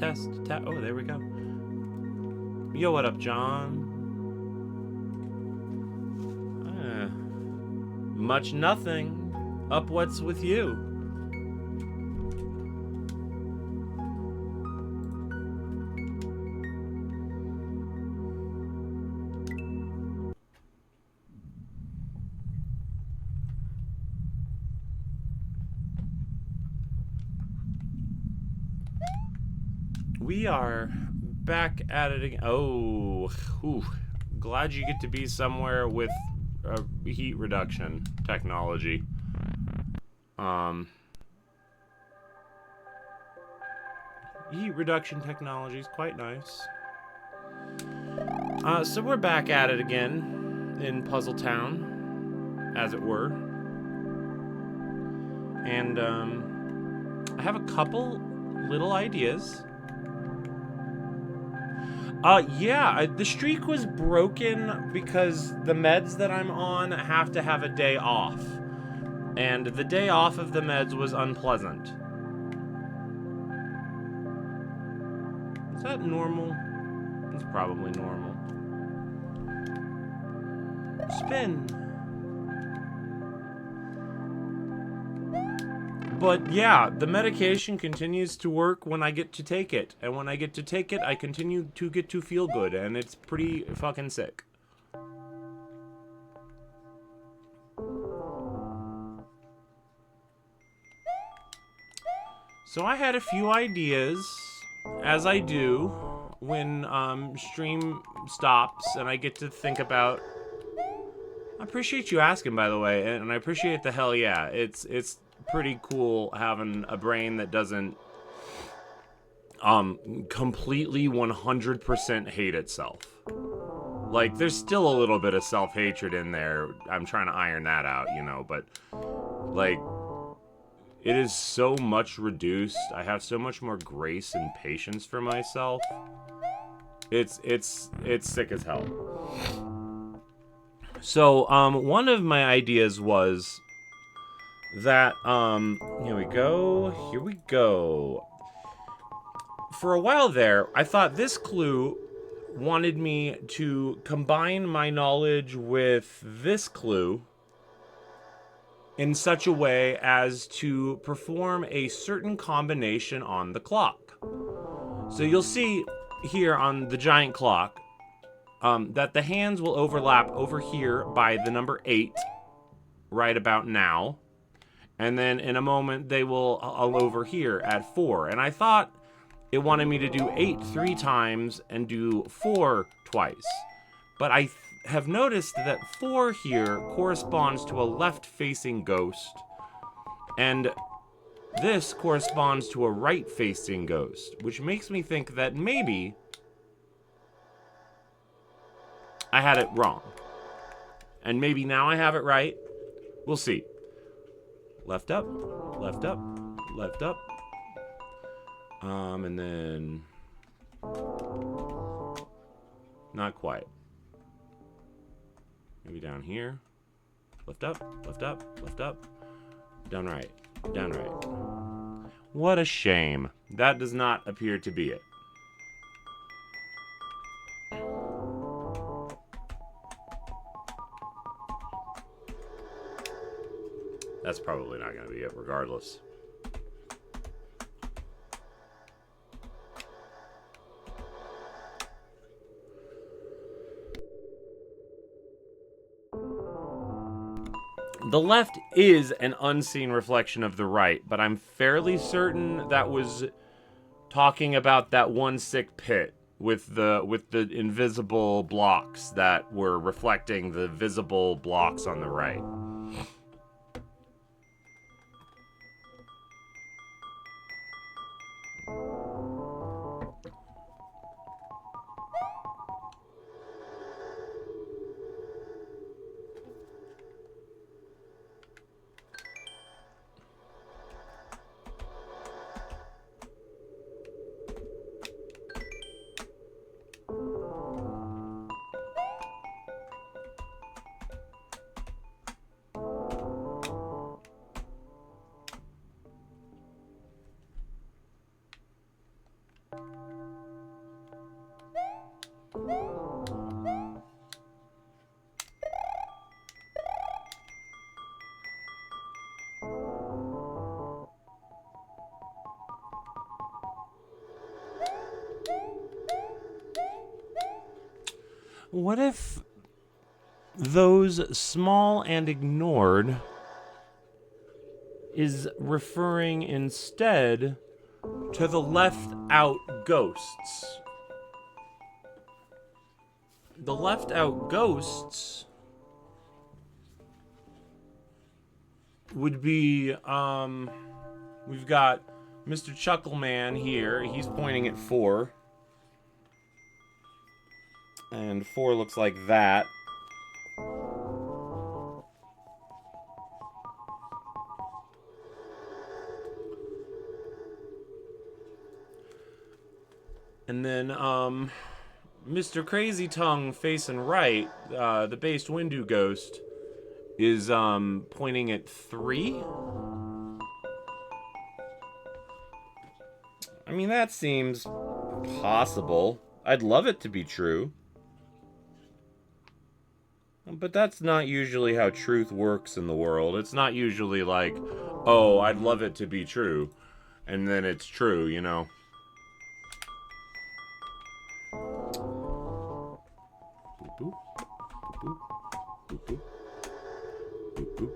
Test. Oh, there we go. Yo, what up, John? Much nothing. Up, what's with you? We are back at it again. Oh, whew. Glad you get to be somewhere with heat reduction technology. Heat reduction technology is quite nice. So we're back at it again in Puzzle Town, as it were. And I have a couple little ideas. Yeah, the streak was broken because the meds that I'm on have to have a day off. And the day off of the meds was unpleasant. Is that normal? It's probably normal. Spin. But yeah, the medication continues to work when I get to take it. And when I get to take it, I continue to get to feel good. And it's pretty fucking sick. So I had a few ideas, as I do, when stream stops and I get to think about... I appreciate you asking, by the way, and I appreciate the hell yeah. It's pretty cool having a brain that doesn't completely 100% hate itself. Like, there's still a little bit of self-hatred in there. I'm trying to iron that out, you know, but like, it is so much reduced. I have so much more grace and patience for myself. It's sick as hell. So one of my ideas was that, here we go. For a while there, I thought this clue wanted me to combine my knowledge with this clue in such a way as to perform a certain combination on the clock. So you'll see here on the giant clock that the hands will overlap over here by the number 8 right about now. And then in a moment, they will over here at 4. And I thought it wanted me to do 8 3 times and do 4 twice. But I have noticed that 4 here corresponds to a left-facing ghost. And this corresponds to a right-facing ghost. Which makes me think that maybe I had it wrong. And maybe now I have it right. We'll see. Left up, left up, left up. And then... not quite. Maybe down here. Left up, left up, left up. Down right, down right. What a shame. That does not appear to be it. That's probably not going to be it, regardless. The left is an unseen reflection of the right, but I'm fairly certain that was talking about that one sick pit with the invisible blocks that were reflecting the visible blocks on the right. What if those small and ignored is referring instead to the left out ghosts? The left out ghosts would be, we've got Mr. Chuckleman here. He's pointing at 4. And 4 looks like that. And then, Mr. Crazy Tongue facing right, the based window ghost, is, pointing at 3. I mean, that seems possible. I'd love it to be true. But that's not usually how truth works in the world. It's not usually like, oh, I'd love it to be true. And then it's true, you know. Boop, boop. Boop, boop. Boop, boop. Boop, boop.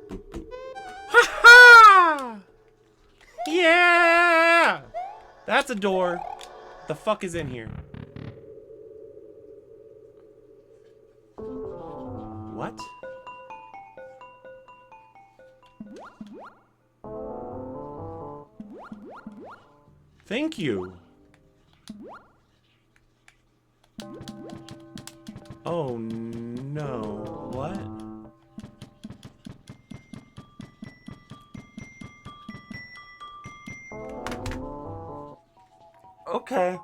Boop, boop. Ha ha! Yeah! That's a door. What the fuck is in here? What? Thank you. Oh no. What?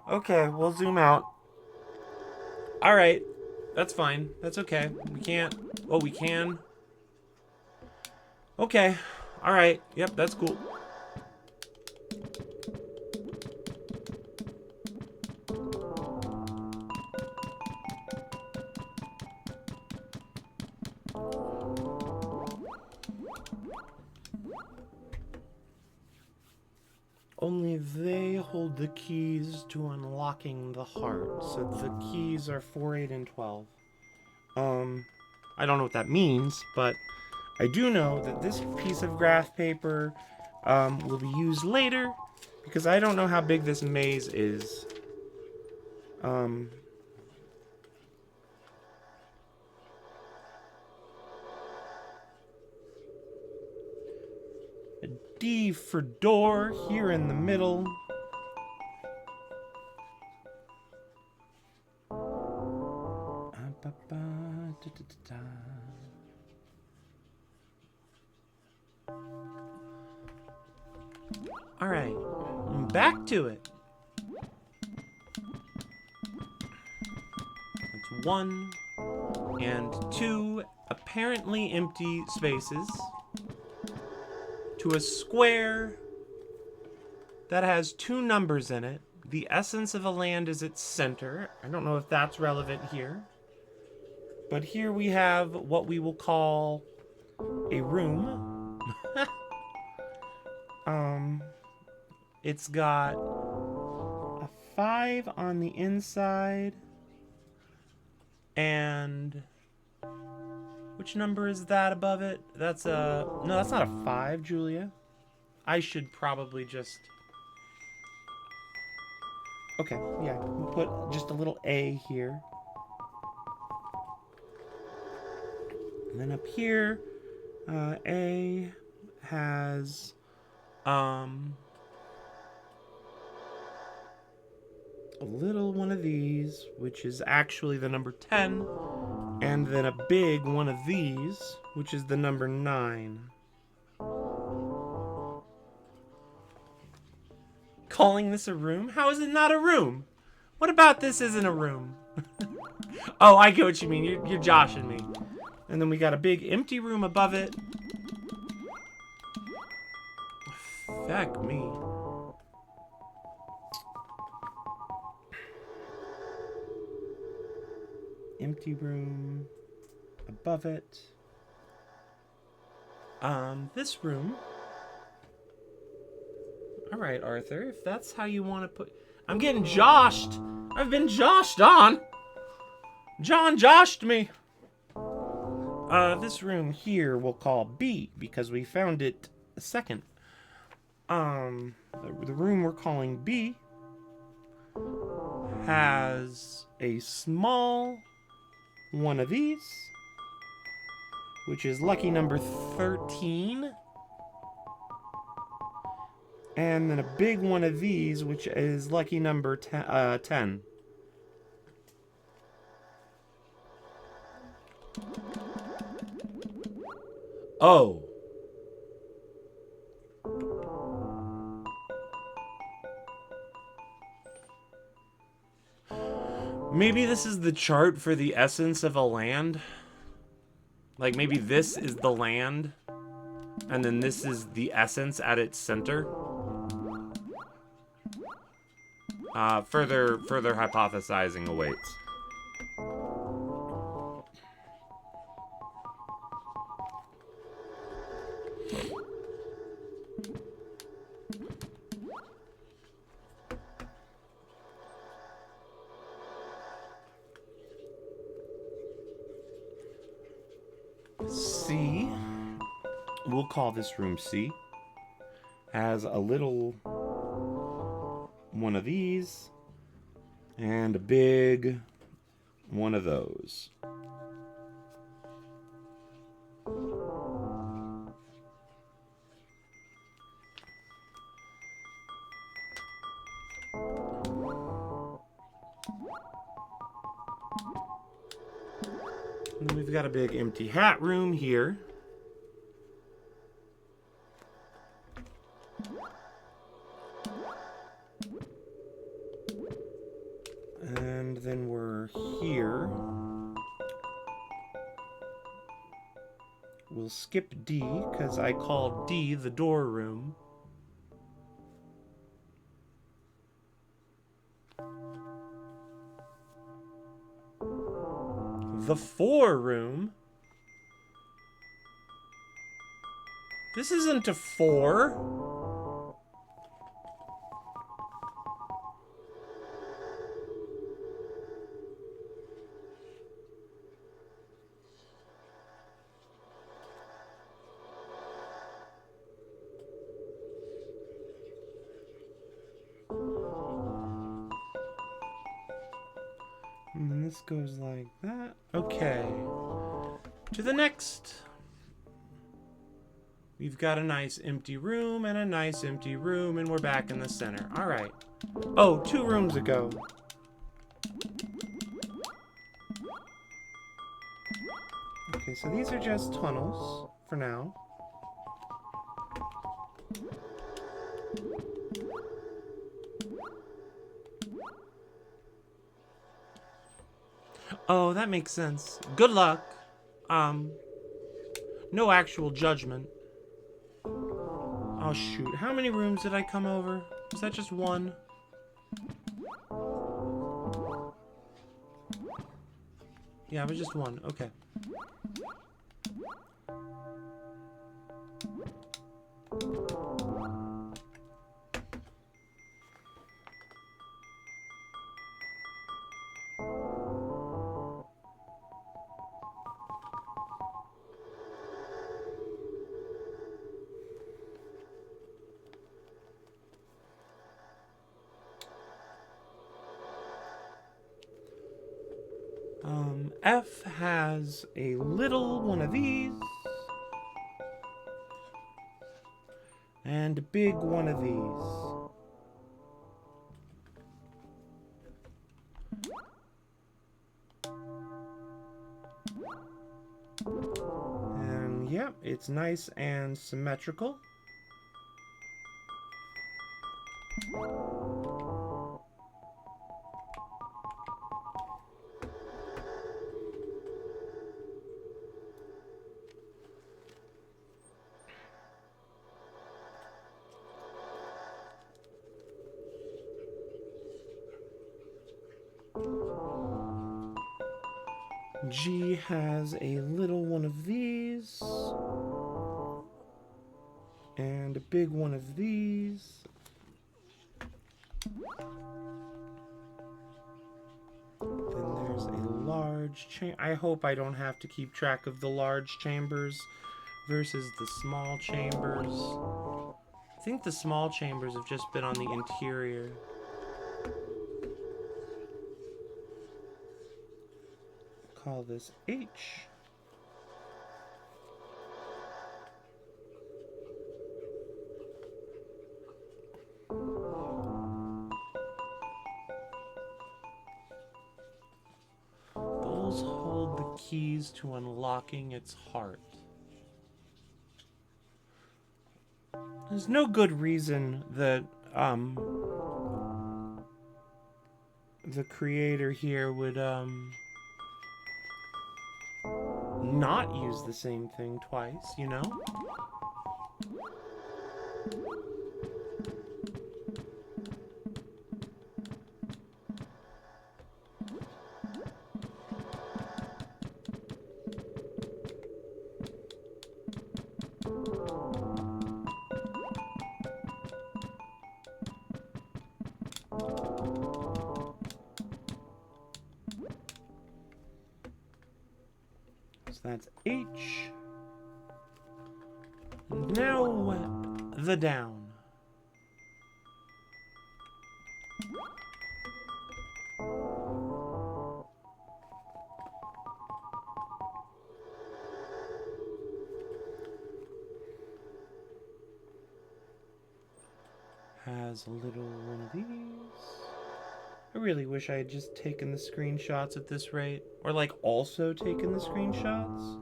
Okay, we'll zoom out. Alright. That's fine. That's okay. We can't. Oh, we can. Okay. Alright. Yep, that's cool. Only they hold the keys to unlocking the heart. So the keys are 4, 8, and 12. I don't know what that means, but I do know that this piece of graph paper will be used later, because I don't know how big this maze is. A D for door here in the middle. All right, back to it. It's 1 and 2 apparently empty spaces to a square that has 2 numbers in it. The essence of a land is its center. I don't know if that's relevant here. But here we have what we will call a room. It's got a 5 on the inside. And which number is that above it? That's a... No, that's not a 5, Julia. I should probably just... Okay, yeah, we'll put just a little A here. And then up here, A has, a little one of these, which is actually the number 10, and then a big one of these, which is the number 9. Calling this a room? How is it not a room? What about this isn't a room? Oh, I get what you mean. You're joshing me. And then we got a big empty room above it. Fuck me. empty room above it. This room. All right, Arthur, if that's how you want to put... I'm getting joshed. I've been joshed on. John joshed me. This room here we'll call B because we found it second. The room we're calling B has a small one of these, which is lucky number 13. And then a big one of these, which is lucky number 10. Oh. Maybe this is the chart for the essence of a land. Like maybe this is the land, and then this is the essence at its center. Further hypothesizing awaits. C, we'll call this room C, has a little one of these and a big one of those. And then we've got a big empty hat room here. And then we're here. We'll skip D, because I called D the door room. The 4 room? This isn't a 4. And this goes like that. Okay. To the next. We've got a nice empty room and a nice empty room, and we're back in the center. All right. Oh, 2 rooms ago. Okay, so these are just tunnels for now. Oh, that makes sense. Good luck. No actual judgment. Oh, shoot. How many rooms did I come over? Was that just 1? Yeah, it was just 1. Okay. F has a little one of these. And a big one of these. And yeah, it's nice and symmetrical. G has a little one of these. And a big one of these. Then there's a large chamber. I hope I don't have to keep track of the large chambers versus the small chambers. I think the small chambers have just been on the interior. Call this H. Those hold the keys to unlocking its heart. There's no good reason that the creator here would not use the same thing twice, you know? So that's H. And now the down. Has a little one of these. I really wish I had just taken the screenshots at this rate. Or like also taken the screenshots.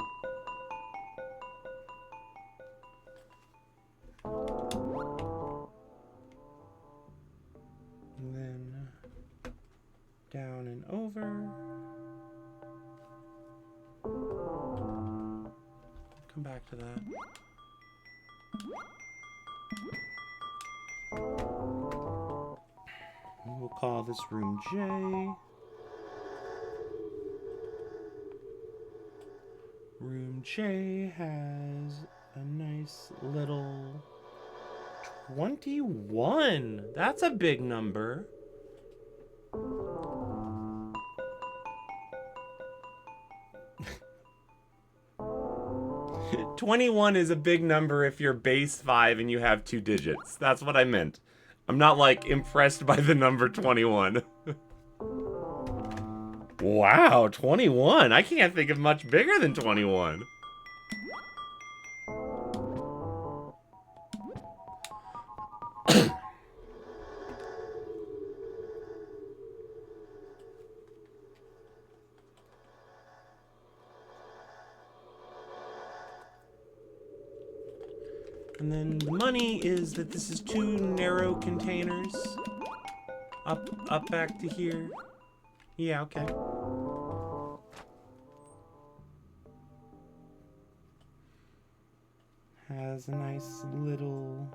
And then down and over. Come back to that. We'll call this room J. Room J has a nice little 21. That's a big number. "21 is a big number if you're base 5 and you have 2 digits. That's what I meant. I'm not, like, impressed by the number 21. Wow, 21. I can't think of much bigger than 21. And then the money is that this is 2 narrow containers. Up back to here. Yeah, okay. Has a nice little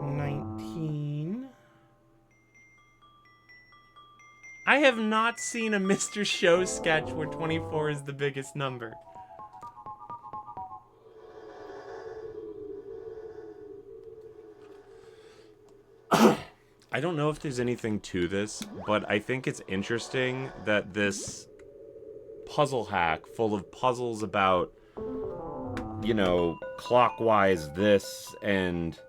19. I have not seen a Mr. Show sketch where 24 is the biggest number. I don't know if there's anything to this, but I think it's interesting that this puzzle hack full of puzzles about, you know, clockwise this and,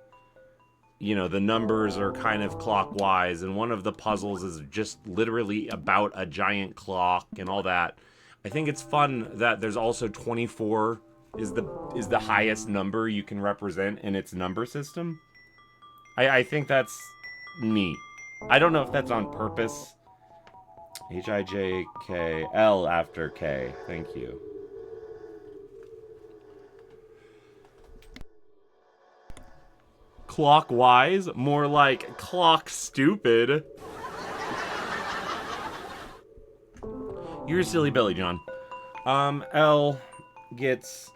you know, the numbers are kind of clockwise and one of the puzzles is just literally about a giant clock and all that. I think it's fun that there's also 24 is the highest number you can represent in its number system. I think that's neat. I don't know if that's on purpose. H-I-J-K-L after K. Thank you. Clockwise? More like clock stupid. You're a silly Billy, John. L gets...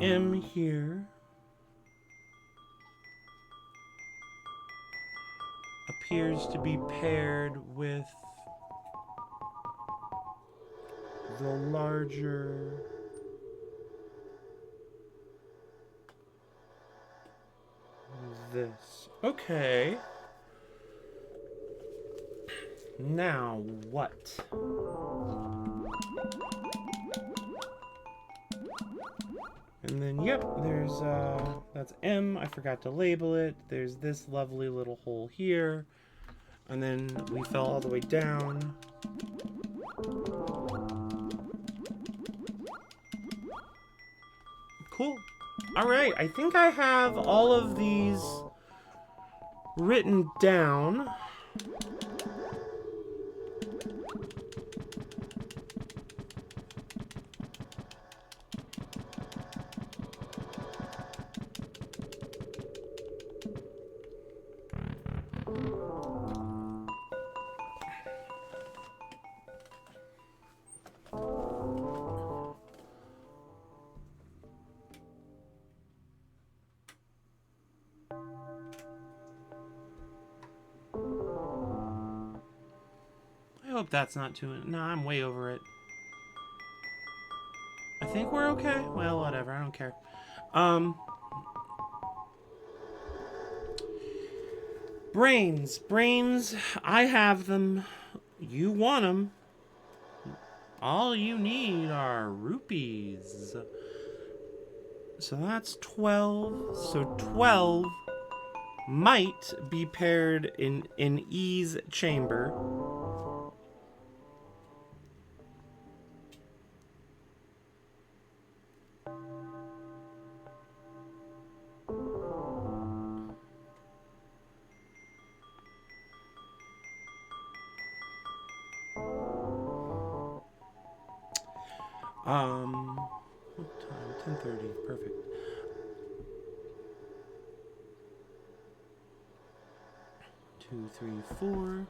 M here appears to be paired with the larger this. Okay. Now what? And then, yep, there's, that's M. I forgot to label it. There's this lovely little hole here. And then we fell all the way down. Cool. All right, I think I have all of these written down. I hope that's not too... No, I'm way over it. I think we're okay. Well, whatever. I don't care. Brains. Brains. I have them. You want them. All you need are rupees. So that's 12. So 12 might be paired in E's chamber. What time? 10:30. Perfect. Two, three, four.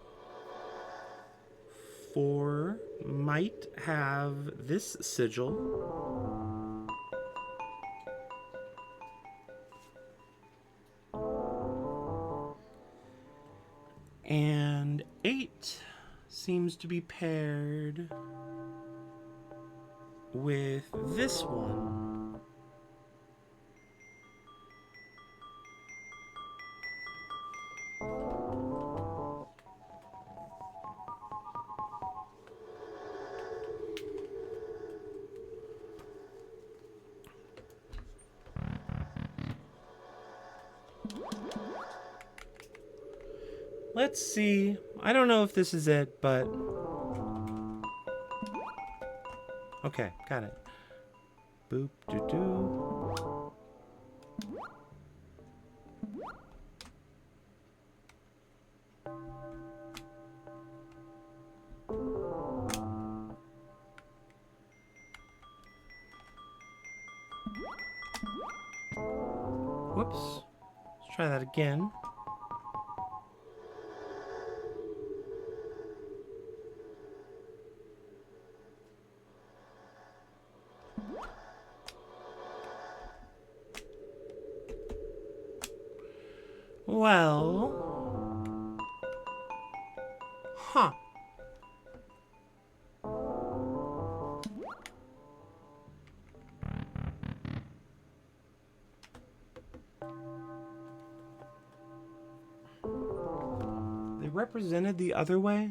4 might have this sigil. And 8 seems to be paired with this one. Let's see. I don't know if this is it, but... Okay, got it. Boop, doo-doo. Whoops. Let's try that again. Well... Huh. They represented the other way?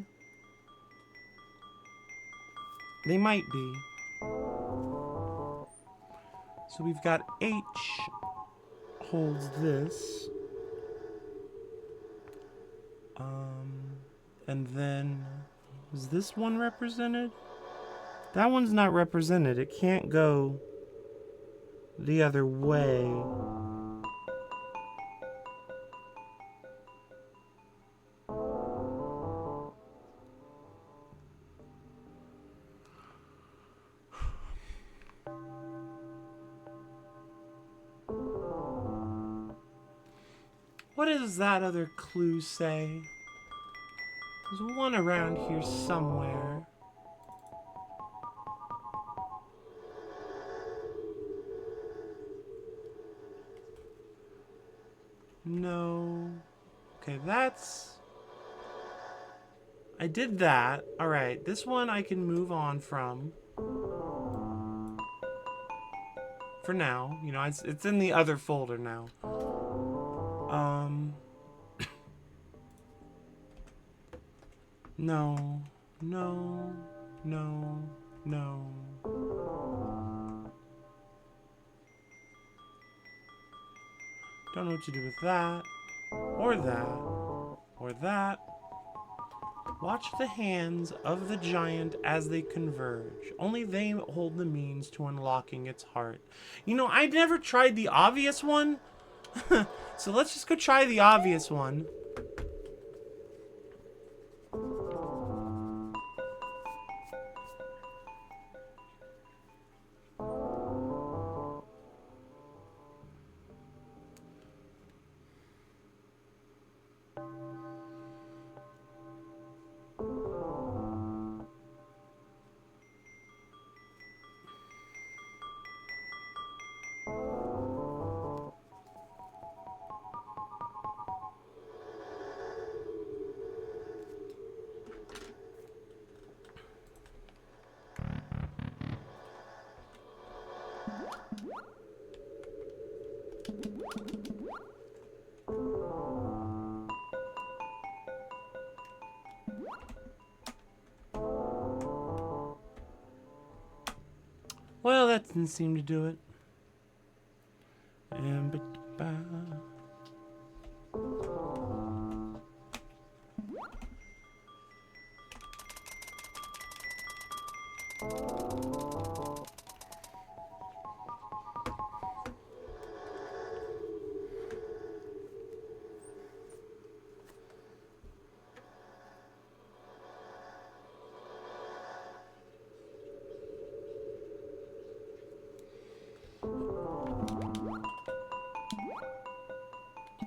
They might be. So we've got H holds this. And then, is this one represented? That one's not represented. It can't go the other way. What does that other clue say? There's one around here somewhere. No. Okay, that's... I did that. Alright, this one I can move on from. For now. You know, it's in the other folder now. No. No. No. No. Don't know what to do with that. Or that. Or that. Watch the hands of the giant as they converge. Only they hold the means to unlocking its heart. You know, I never tried the obvious one. So let's just go try the obvious one. Well, that didn't seem to do it.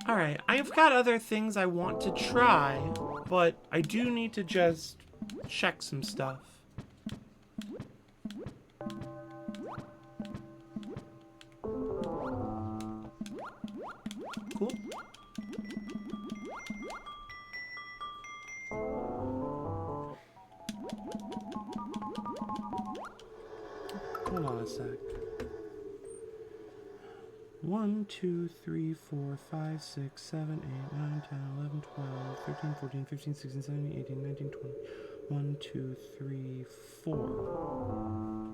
Alright, I've got other things I want to try, but I do need to just check some stuff. Cool. Hold on a sec. 1, 2, 3, 4, 5, 6, 7, 8, 9, 10, 11, 12, 13, 14, 15, 16, 17, 18, 19, 20. 1, 2, 3, 4.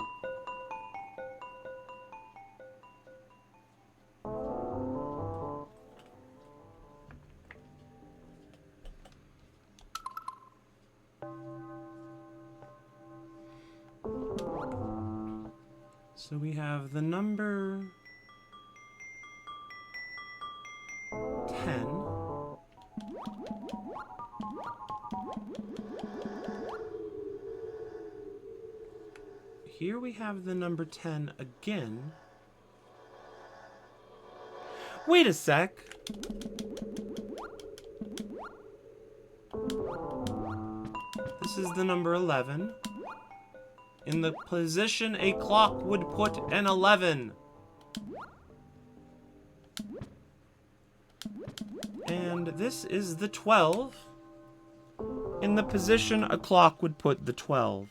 So we have the number 10. Here we have the number 10 again. Wait a sec. This is the number 11. In the position a clock would put an 11. And this is the 12. In the position a clock would put the 12.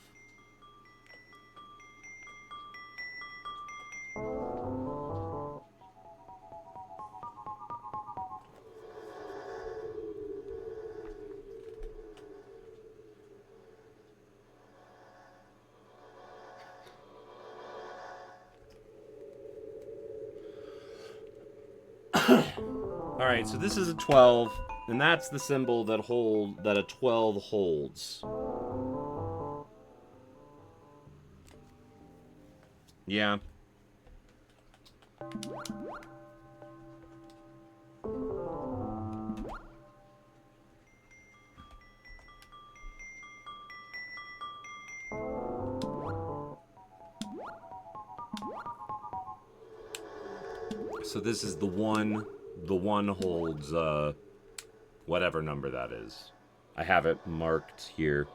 Alright, so this is a 12, and that's the symbol that a 12 holds. Yeah. So this is the one holds, whatever number that is. I have it marked here.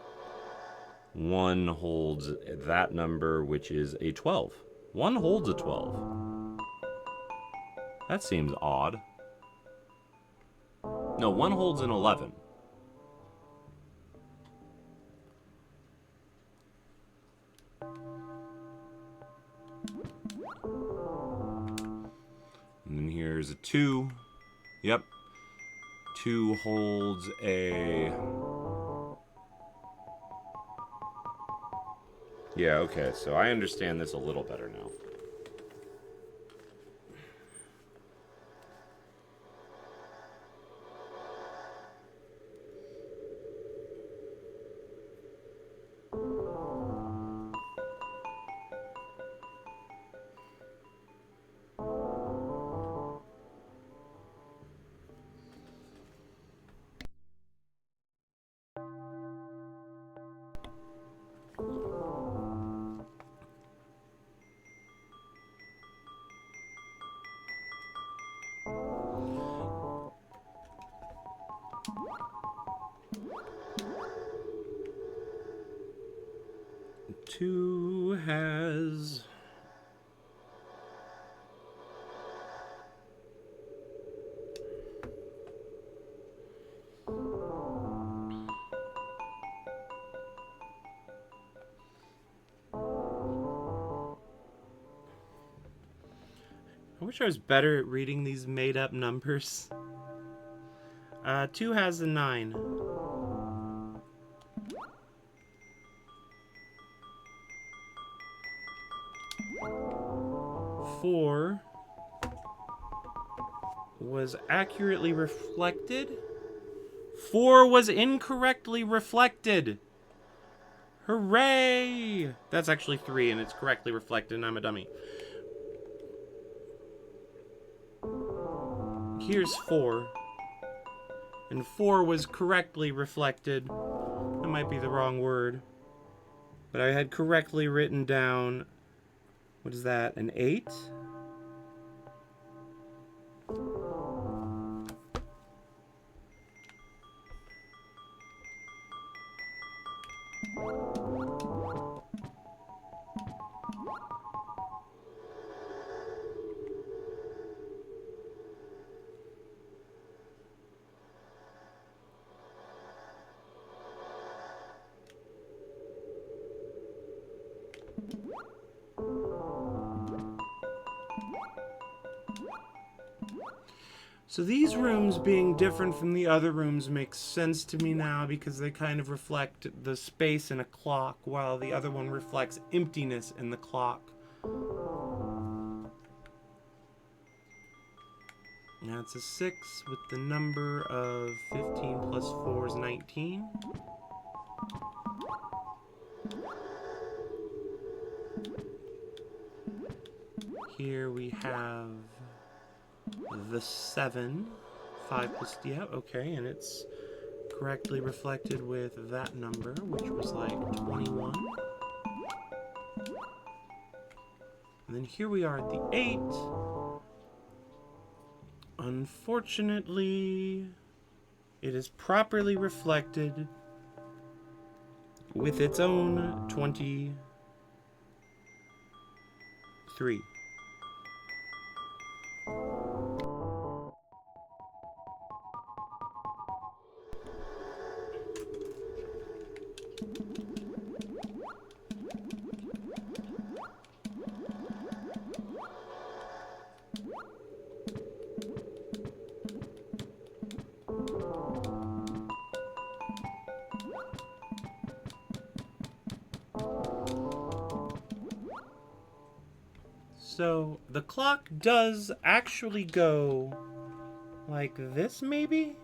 1 holds that number, which is a 12. 1 holds a 12. That seems odd. No, 1 holds an 11. And then here's a 2. Yep. 2 holds a... Yeah, okay, so I understand this a little better now. Two has... I wish I was better at reading these made-up numbers. 2 has a 9. 4 was accurately reflected. 4 was incorrectly reflected. Hooray! That's actually 3, and it's correctly reflected, and I'm a dummy. Here's 4. And 4 was correctly reflected. That might be the wrong word. But I had correctly written down... What is that? An 8? So these rooms being different from the other rooms makes sense to me now because they kind of reflect the space in a clock while the other one reflects emptiness in the clock. Now it's a 6 with the number of 15 plus 4 is 19. Here we have the 7. 5 plus, yeah, okay, and it's correctly reflected with that number, which was like 21. And then here we are at the 8. Unfortunately, it is properly reflected with its own 23. So the clock does actually go like this, maybe?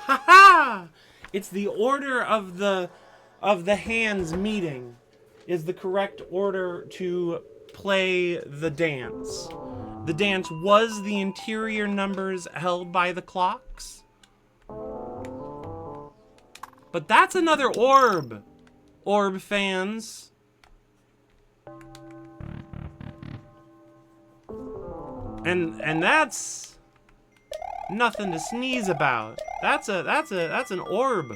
Ha-ha! It's the order of the hands meeting is the correct order to play the dance. The dance was the interior numbers held by the clocks. But that's another orb. Orb fans. And that's Nothing to sneeze about. That's an orb.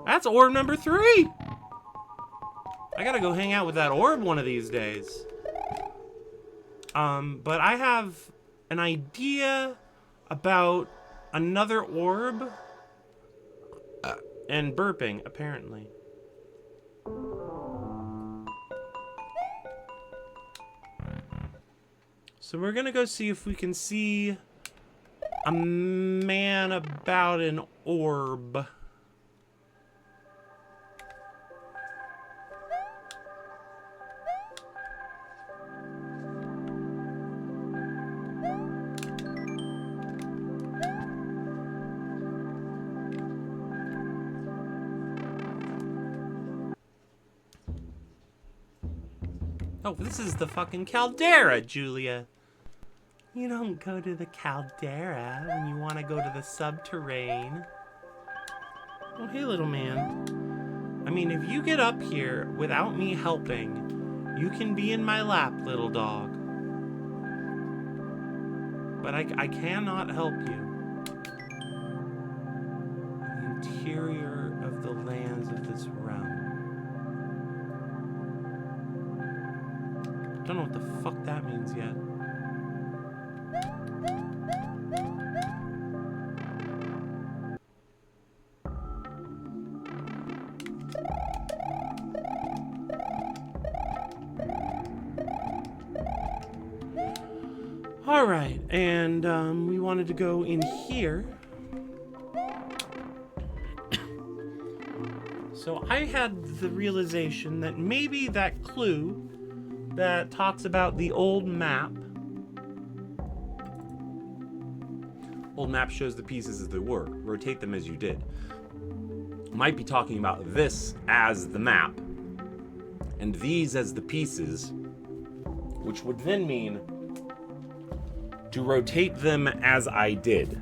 That's orb number 3. I gotta go hang out with that orb one of these days. But I have an idea about another orb and burping, apparently. So we're gonna go see if we can see a man about an orb. Oh, this is the fucking caldera, Julia. You don't go to the caldera when you want to go to the subterrane. Oh, hey, little man. I mean, if you get up here without me helping, you can be in my lap, little dog. But I cannot help you. The interior of the lands of this realm. Don't know what the fuck that means yet. All right, and we wanted to go in here. So I had the realization that maybe that clue that talks about the old map. Old map shows the pieces as they were. Rotate them as you did. Might be talking about this as the map, and these as the pieces, which would then mean to rotate them as I did.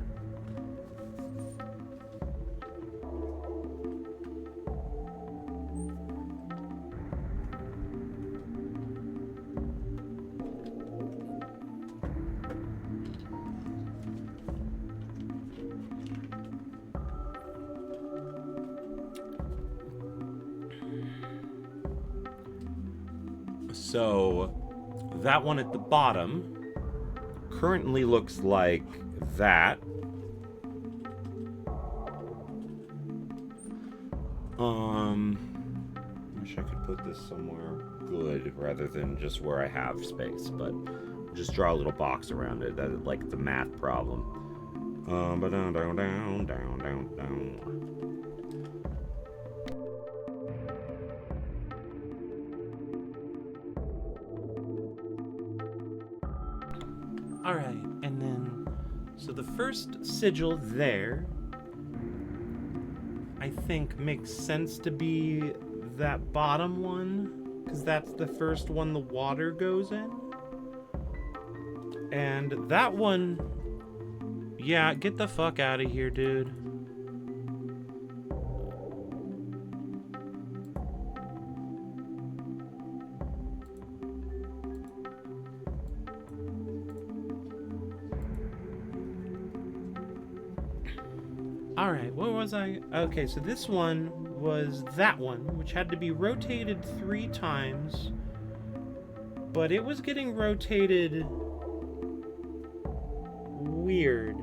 So that one at the bottom currently looks like that. Wish I could put this somewhere good rather than just where I have space, but just draw a little box around it. That like the math problem. Down. All right, and then, so the first sigil there, I think makes sense to be that bottom one, because that's the first one the water goes in. And that one, yeah, get the fuck out of here, dude. All right, what was I? Okay, so this one was that one, which had to be rotated 3 times, but it was getting rotated weird.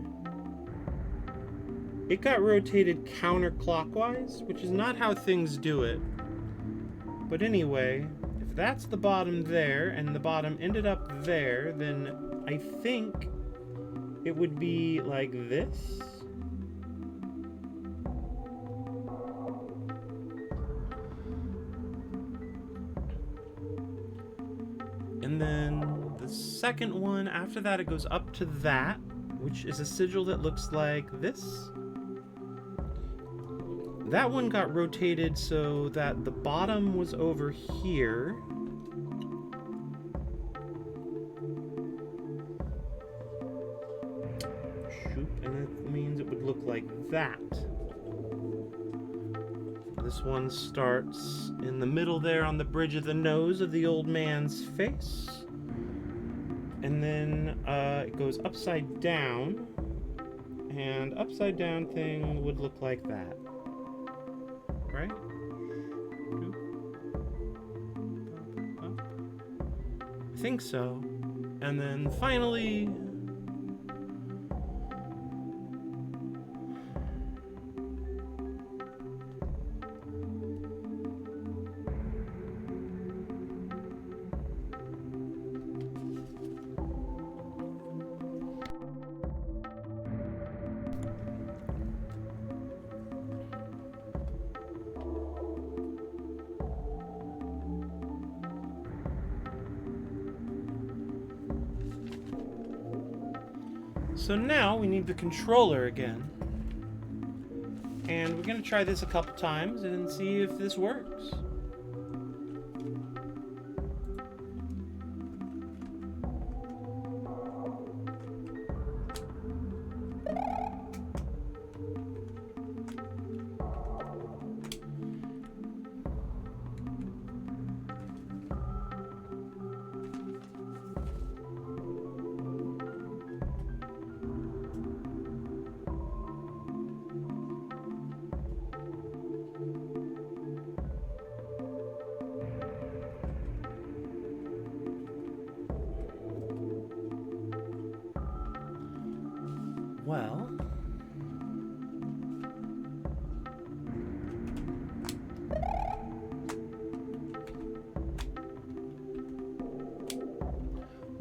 It got rotated counterclockwise, which is not how things do it. But anyway, if that's the bottom there, and the bottom ended up there, then I think it would be like this. And then the second one, after that, it goes up to that, which is a sigil that looks like this. That one got rotated so that the bottom was over here. Shoop, and it means it would look like that. This one starts in the middle there on the bridge of the nose of the old man's face. And then it goes upside down, and upside down thing would look like that, right? I think so. And then finally, so now we need the controller again. And we're going to try this a couple times and see if this works.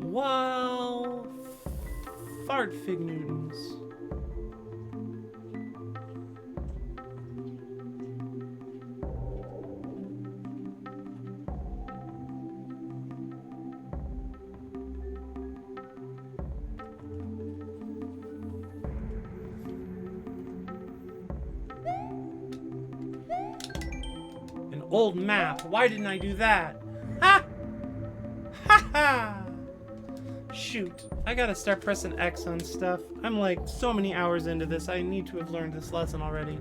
Well, fart fig Newtons. Old map. Why didn't I do that? Ha! Ha ha! Shoot. I gotta start pressing X on stuff. I'm like so many hours into this. I need to have learned this lesson already.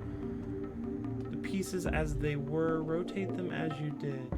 The pieces as they were, rotate them as you did.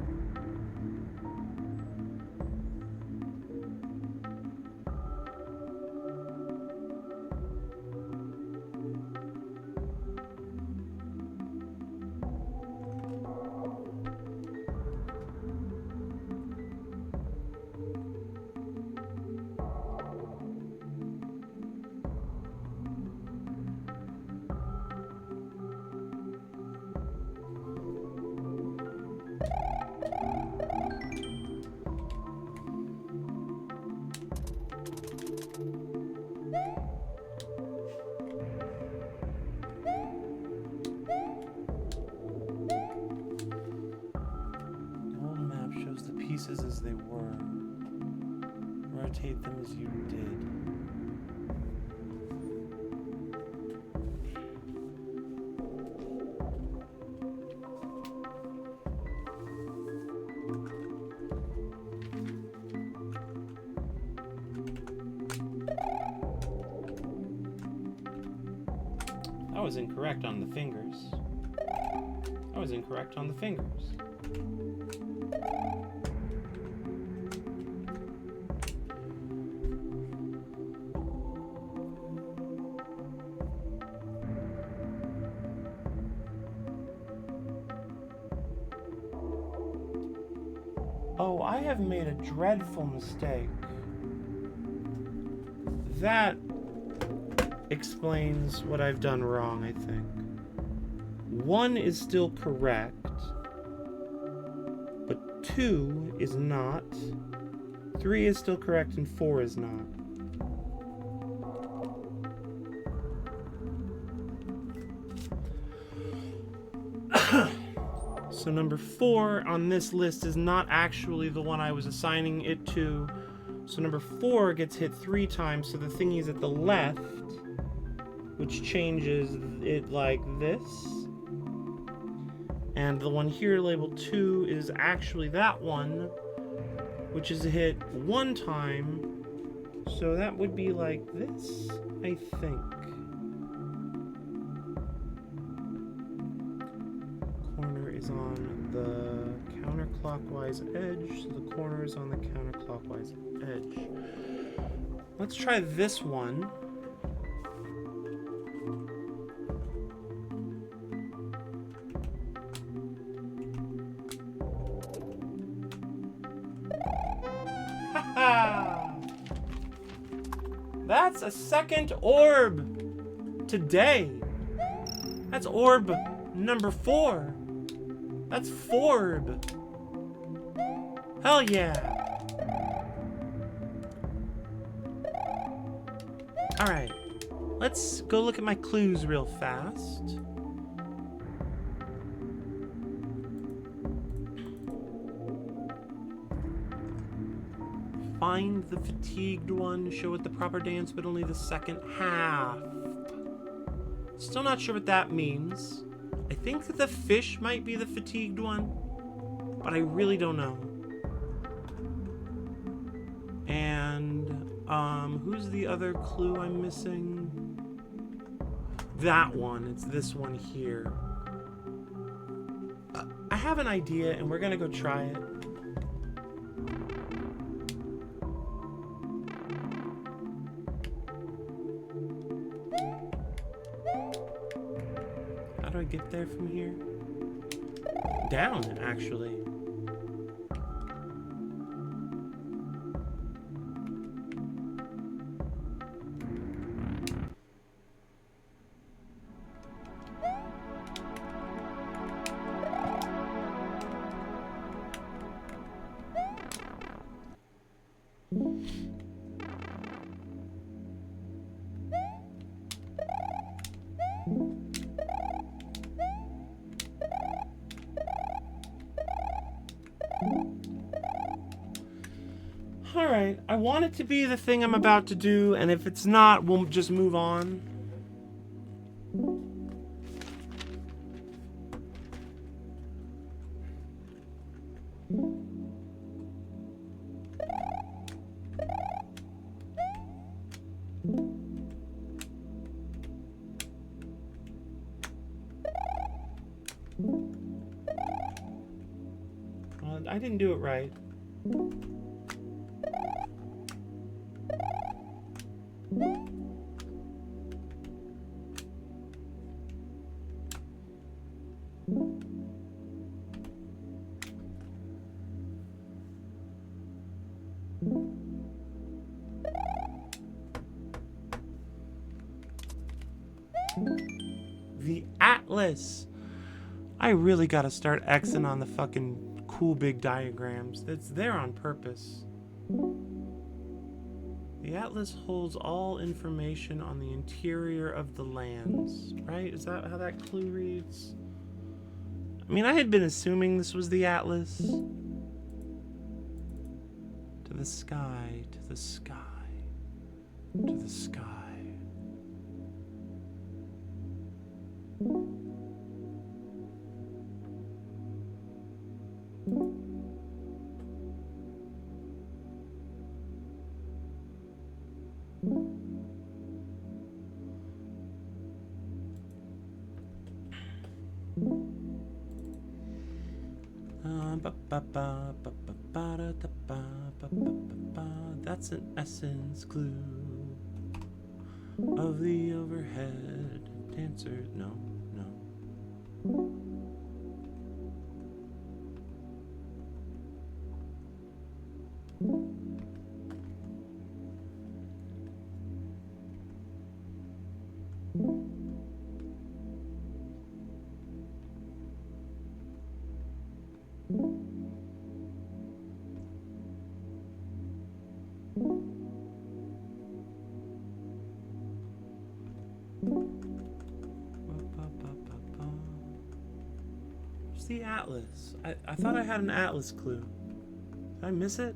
Pieces as they were. Rotate them as you did. I was incorrect on the fingers. I was incorrect on the fingers. Oh, I have made a dreadful mistake. That explains what I've done wrong, I think. 1 is still correct, but 2 is not. 3 is still correct, and 4 is not. So number 4 on this list is not actually the one I was assigning it to. So number 4 gets hit 3 times, so the thingy is at the left, which changes it like this. And the one here labeled 2 is actually that one, which is hit 1 time. So that would be like this, I think. On the counterclockwise edge, so the corner is on the counterclockwise edge. Let's try this one. Haha! That's a second orb today. That's orb number 4. That's Forb. Hell yeah. Alright. Let's go look at my clues real fast. Find the fatigued one, show it the proper dance, but only the second half. Still not sure what that means. I think that the fish might be the fatigued one, but I really don't know. And, who's the other clue I'm missing? That one. It's this one here. I have an idea, and we're gonna go try it. How do I get there from here? Down, actually. Alright, I want it to be the thing I'm about to do, and if it's not, we'll just move on. I didn't do it right. The Atlas. I really gotta start Xing on the fucking cool big diagrams. That's there on purpose. The Atlas holds all information on the interior of the lands, right? Is that how that clue reads? I mean, I had been assuming this was the Atlas. To the sky, to the sky, to the sky. That's an essence clue of the overhead dancer. No, no. Where's the Atlas? I thought I had an Atlas clue. Did I miss it?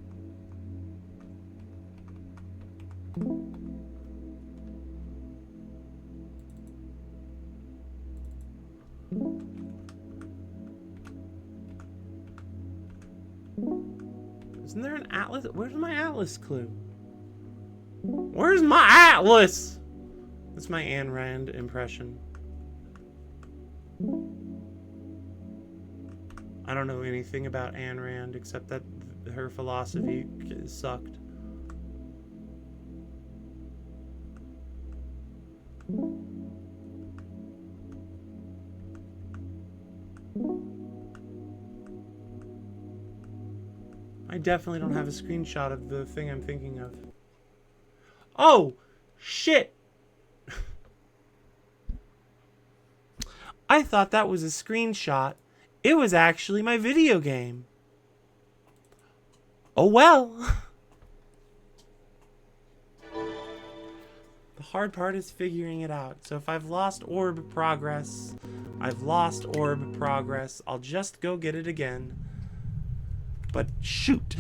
Isn't there an Atlas? Where's my Atlas clue? Where's my Atlas? That's my Ayn Rand impression. I don't know anything about Ayn Rand except that her philosophy sucked. I definitely don't have a screenshot of the thing I'm thinking of. Oh, shit. I thought that was a screenshot. It was actually my video game. Oh well. The hard part is figuring it out. So if I've lost orb progress, I've lost orb progress. I'll just go get it again. But shoot.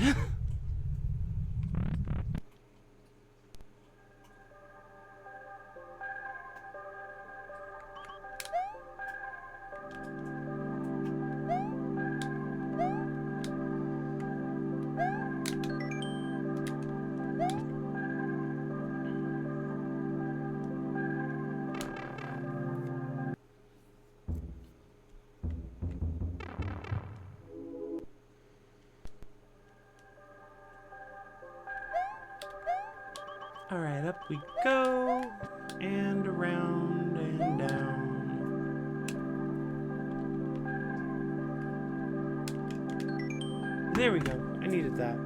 Alright, up we go. And around and down. There we go. I needed that.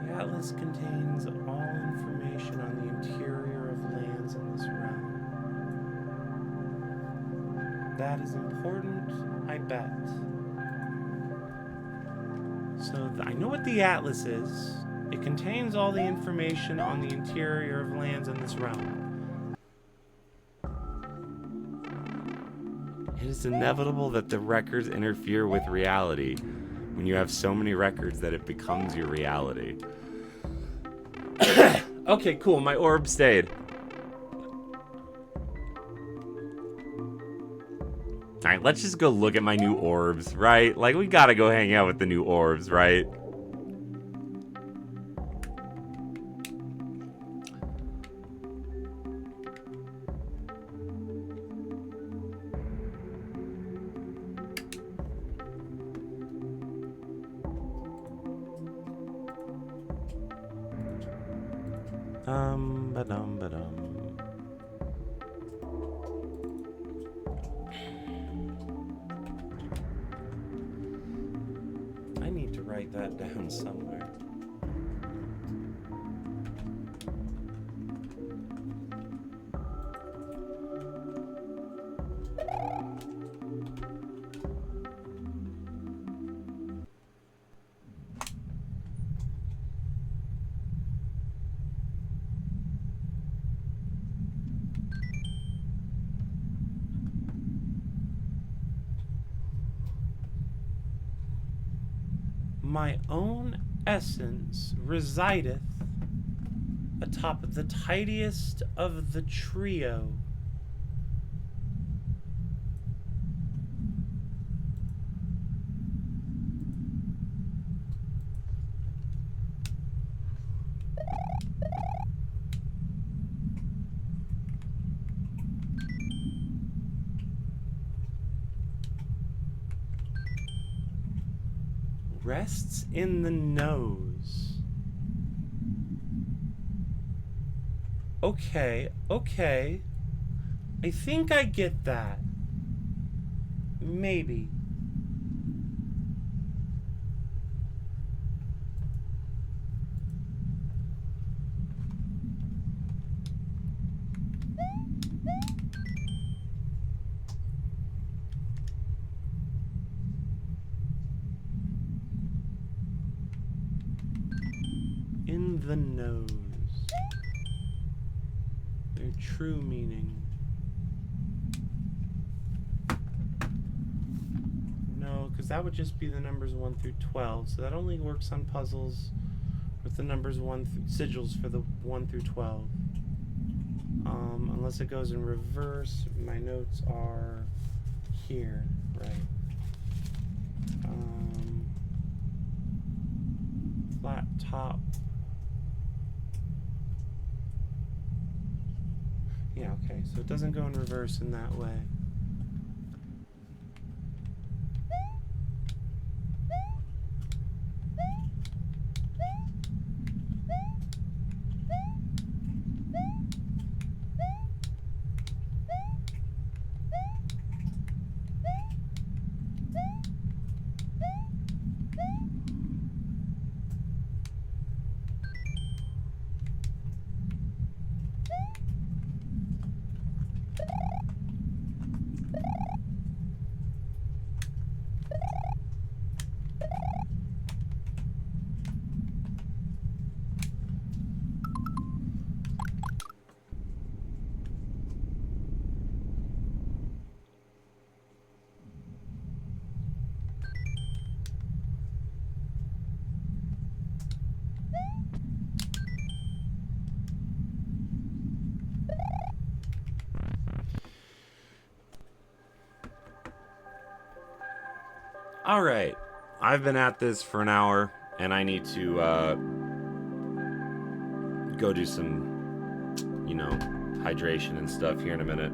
The atlas contains all information on the interior of lands in this realm. That is important, I bet. So I know what the atlas is. It contains all the information on the interior of lands in this realm. It is inevitable that the records interfere with reality when you have so many records that it becomes your reality. Okay, cool. My orb stayed. Alright, let's just go look at my new orbs, right? Like, we gotta go hang out with the new orbs, right? Ba-dum. I need to write that down somewhere. My own essence resideth atop the tidiest of the trio. Rests in the nose. Okay. I think I get that. Maybe. In the nose. Their true meaning. No, because that would just be the numbers 1 through 12. So that only works on puzzles with the numbers sigils for the 1 through 12. Unless it goes in reverse, my notes are here, right? Flat top. Yeah, okay, so it doesn't go in reverse in that way. Alright. I've been at this for an hour, and I need to, go do some, hydration and stuff here in a minute.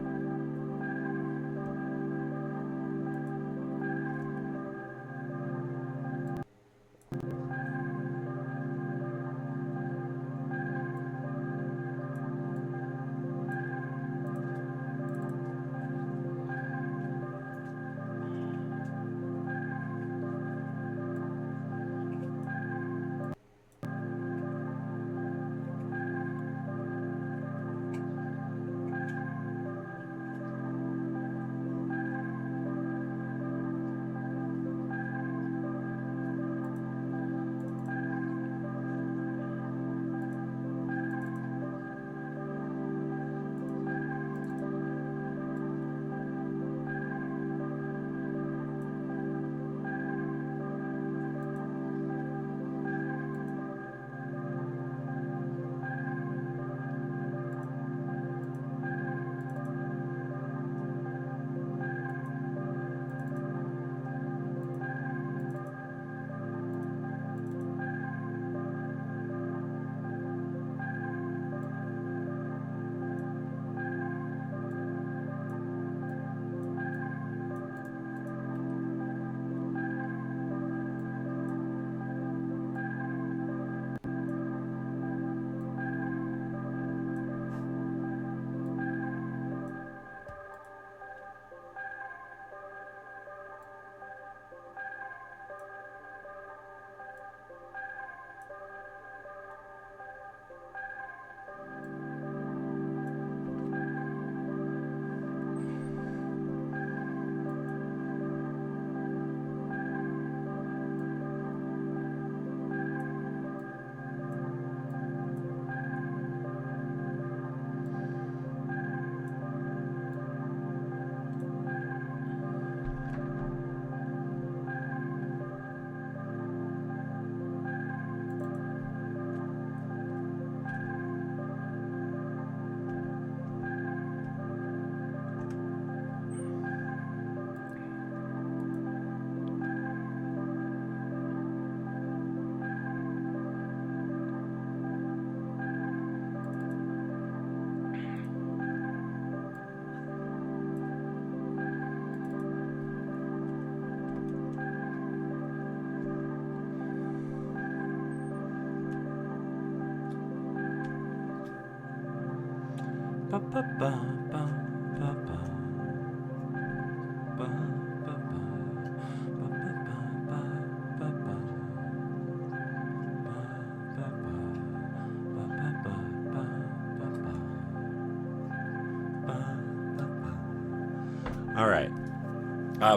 Alright.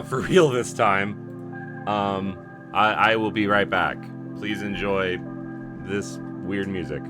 For real this time. I will be right back. Please enjoy this weird music.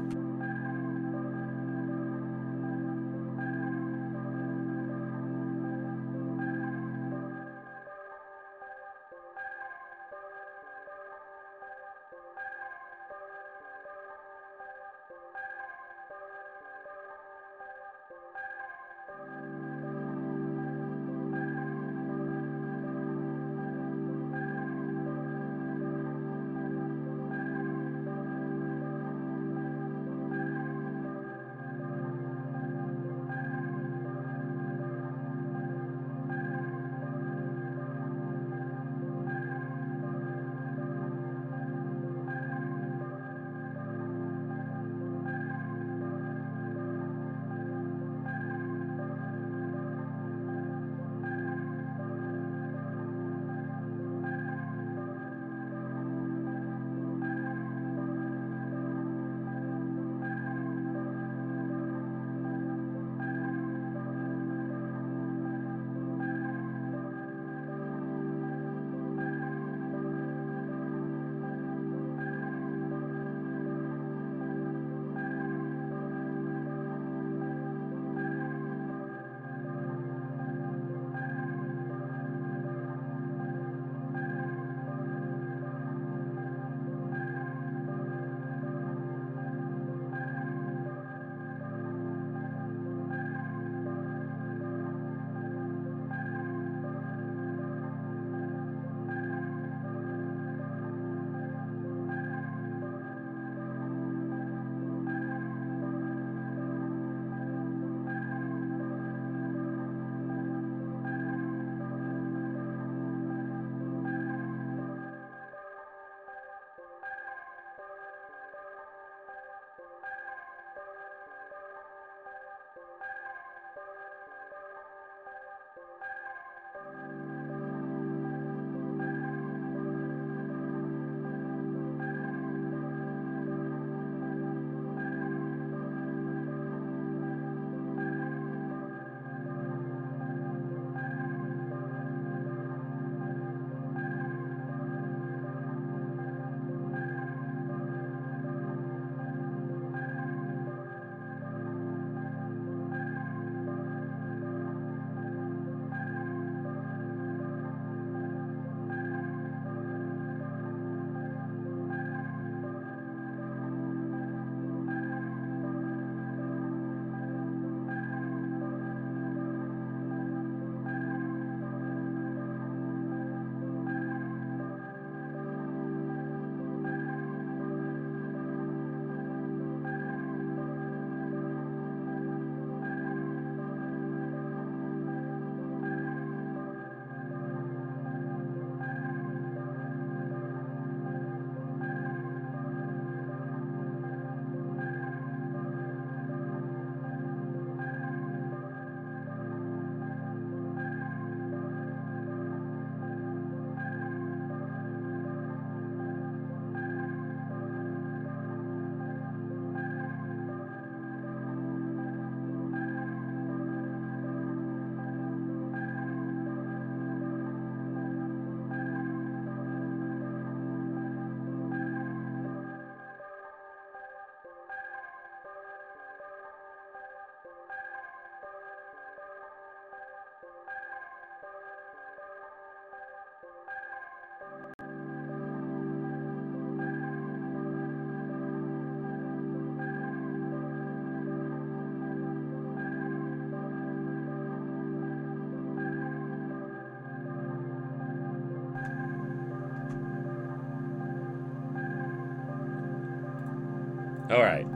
Alright.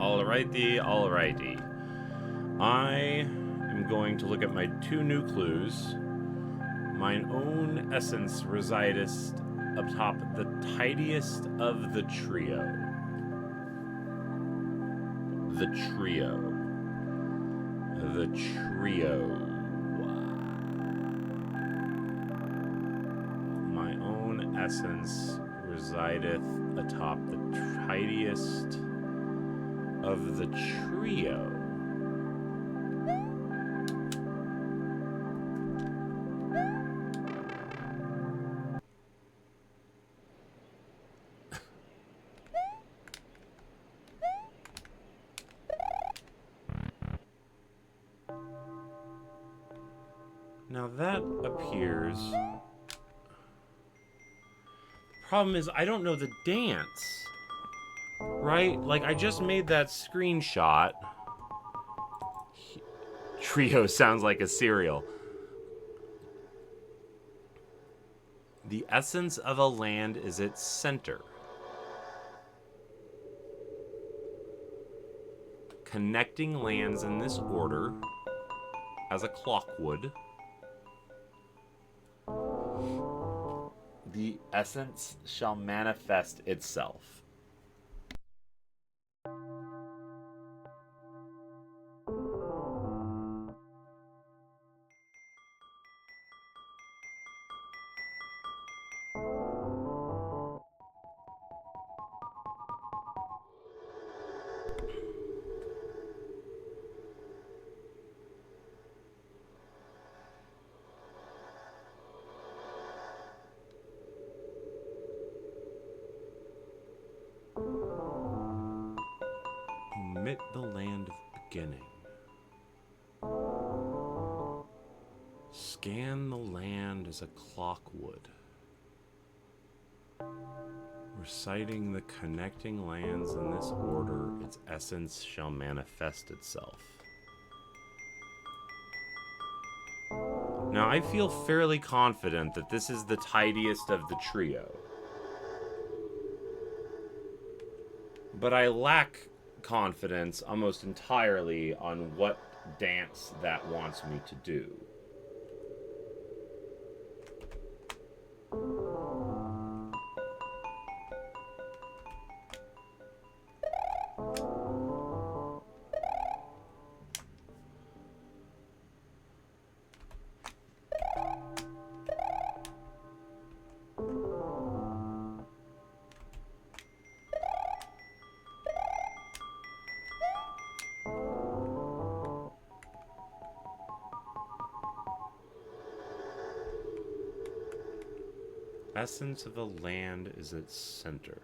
Alrighty. I am going to look at my 2 new clues. Mine own essence resideth atop the tidiest of the trio. The trio. My own essence resideth atop the tidiest of the trio. Now that appears... Problem is, I don't know the dance. Right? Like, I just made that screenshot. Trio sounds like a cereal. The essence of a land is its center. Connecting lands in this order, as a clock would. The essence shall manifest itself. Omit the land of beginning. Scan the land as a clock would. Reciting the connecting lands in this order, its essence shall manifest itself. Now, I feel fairly confident that this is the tidiest of the trio. But I lack confidence almost entirely on what dance that wants me to do. Essence of a land is its center.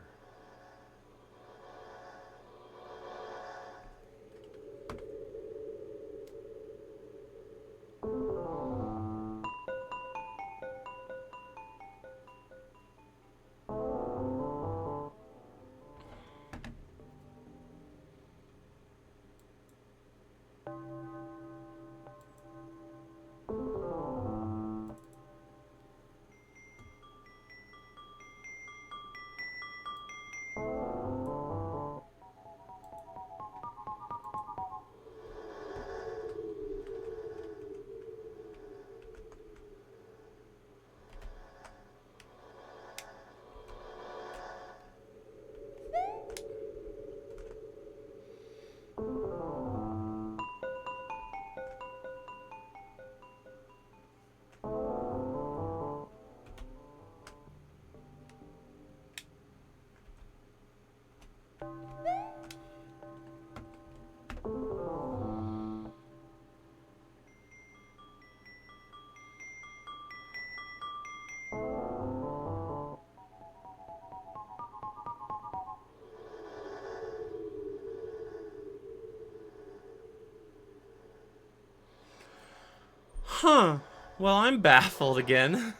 Huh. Well, I'm baffled again.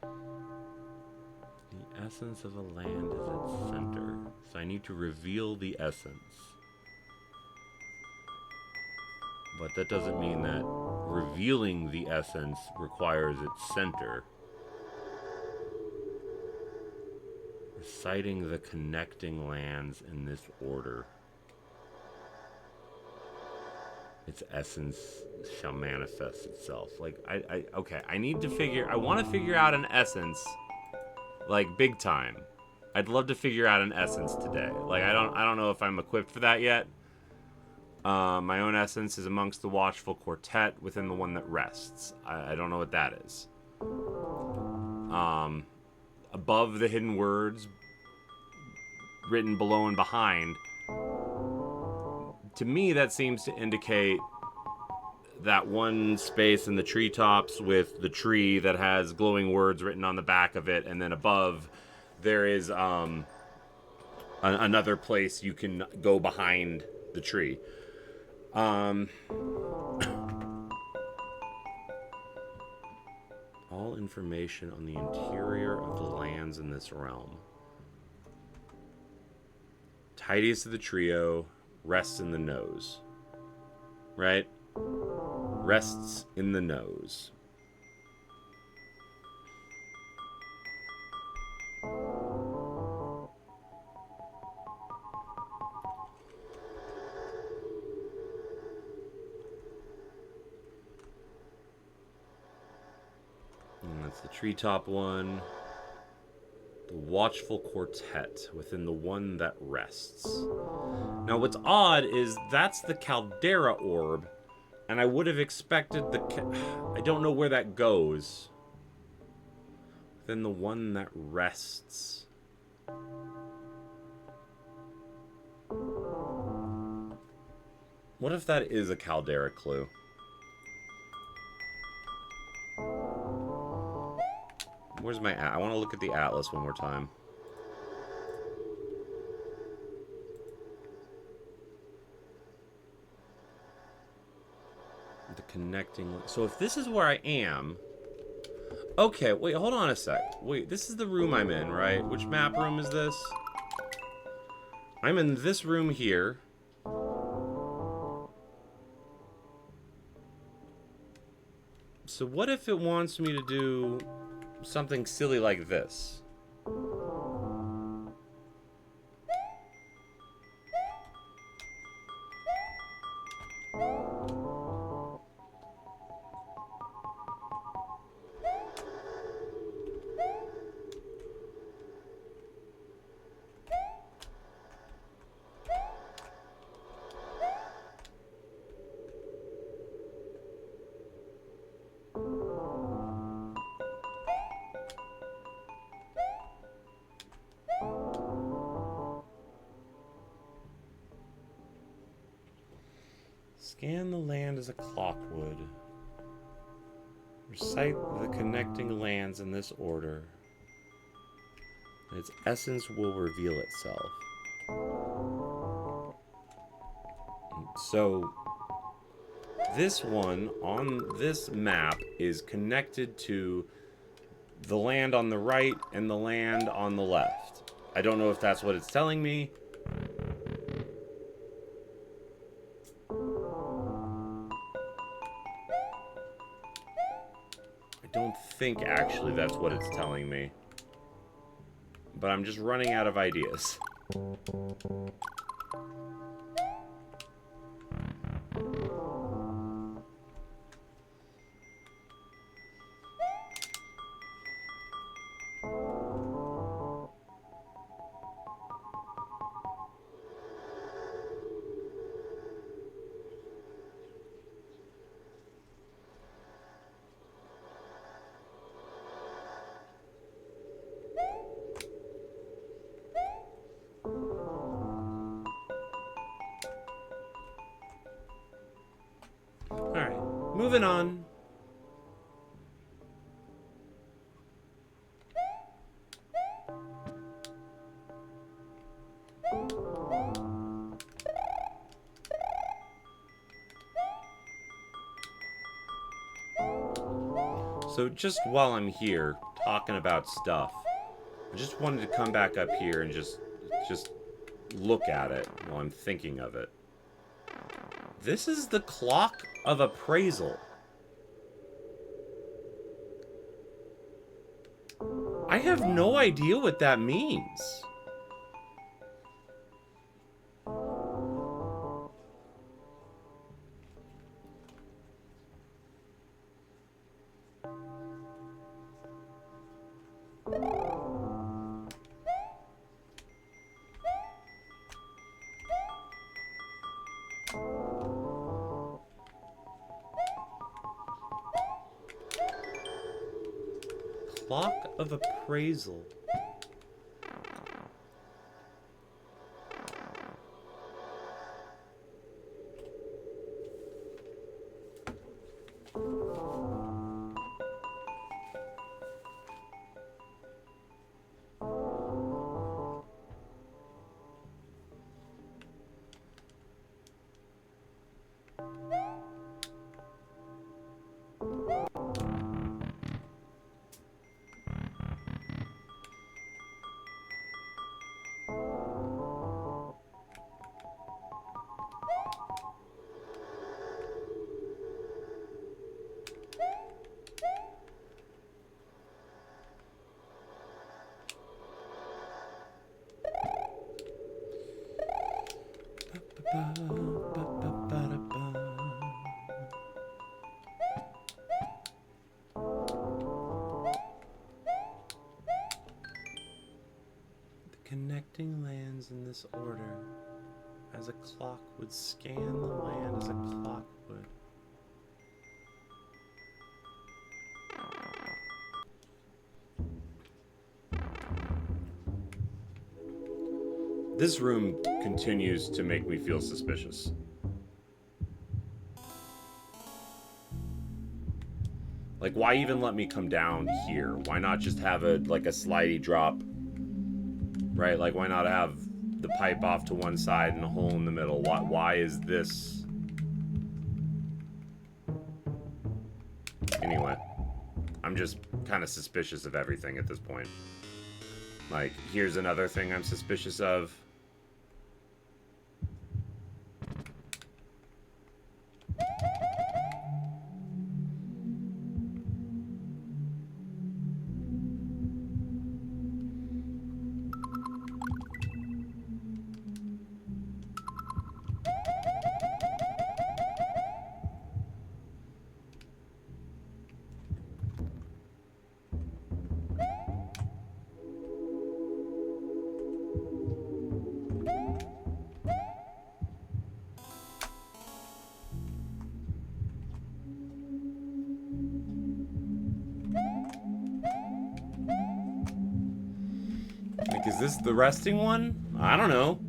The essence of a land is its center. So I need to reveal the essence. But that doesn't mean that revealing the essence requires its center. Reciting the connecting lands in this order. Its essence shall manifest itself. Like, okay, I need to figure, I want to figure out an essence, like, big time. I'd love to figure out an essence today. Like, I don't know if I'm equipped for that yet. My own essence is amongst the watchful quartet within the one that rests. I don't know what that is. Above the hidden words, written below and behind. To me, that seems to indicate that one space in the treetops with the tree that has glowing words written on the back of it, and then above there is another place you can go behind the tree. All information on the interior of the lands in this realm. Tidiest of the trio rests in the nose. Right? Rests in the nose. And that's the treetop one. The watchful quartet within the one that rests. Now what's odd is that's the caldera orb, and I would have expected I don't know where that goes. Within the one that rests. What if that is a caldera clue? Where's my I want to look at the atlas one more time. The connecting. So if this is where I am. Okay, wait, hold on a sec. Wait, this is the room I'm in, right? Which map room is this? I'm in this room here. So what if it wants me to do something silly like this? Scan the land as a clockwood. Recite the connecting lands in this order. Its essence will reveal itself. So, this one on this map is connected to the land on the right and the land on the left. I don't know if that's what it's telling me. I don't think actually that's what it's telling me. But I'm just running out of ideas. Moving on. So just while I'm here talking about stuff. I just wanted to come back up here and just look at it while I'm thinking of it. This is the clock of appraisal. I have no idea what that means. Clock of appraisal. Connecting lands in this order, as a clock would scan the land as a clock would. This room continues to make me feel suspicious. Like, why even let me come down here? Why not just have a slidey drop? Right, like why not have the pipe off to one side and a hole in the middle? Why is this? Anyway, I'm just kind of suspicious of everything at this point. Like, here's another thing I'm suspicious of. Like, is this the resting one? I don't know.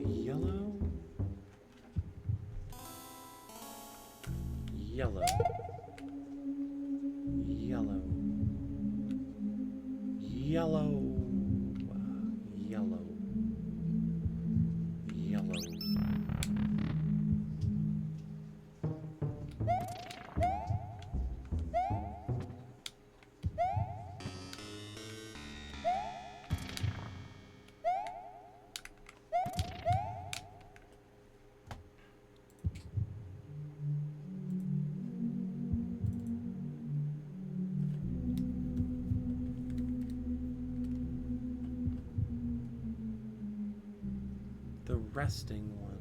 Yellow. Yellow. Yellow. Yellow. Yellow. The resting one.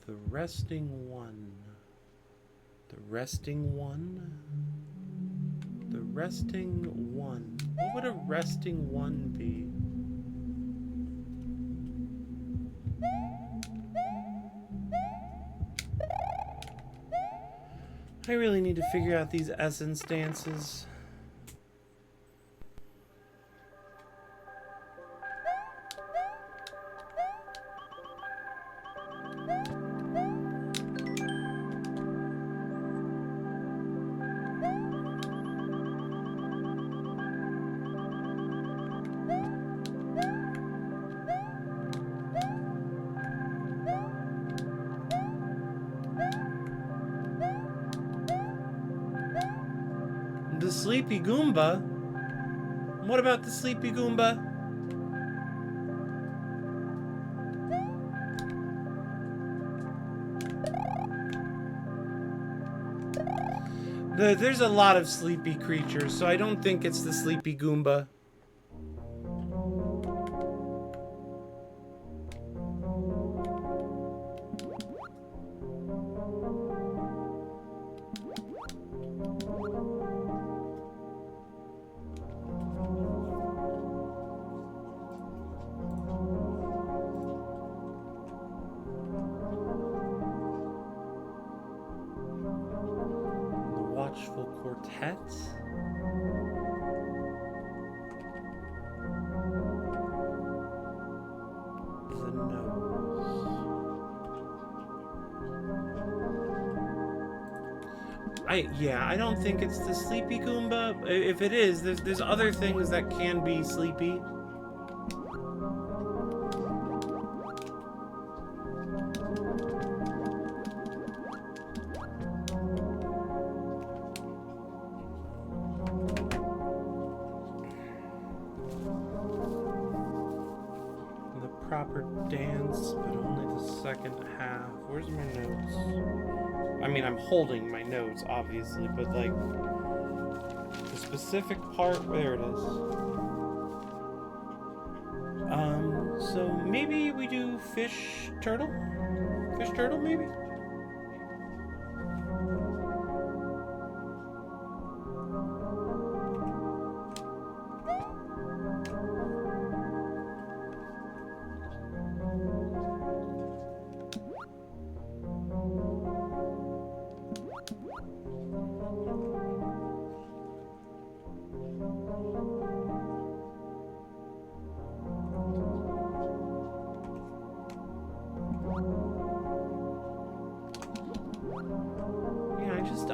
The resting one. The resting one. The resting one. What would a resting one be? I really need to figure out these essence dances. The Sleepy Goomba? What about the Sleepy Goomba? There's a lot of sleepy creatures, so I don't think it's the Sleepy Goomba. Watchful Quartet. The nose. I don't think it's the Sleepy Goomba. If it is, there's other things that can be sleepy. Proper dance, but only the second half. Where's my notes? I mean, I'm holding my notes, obviously, but like the specific part, there it is. So maybe we do fish turtle? Fish turtle, maybe?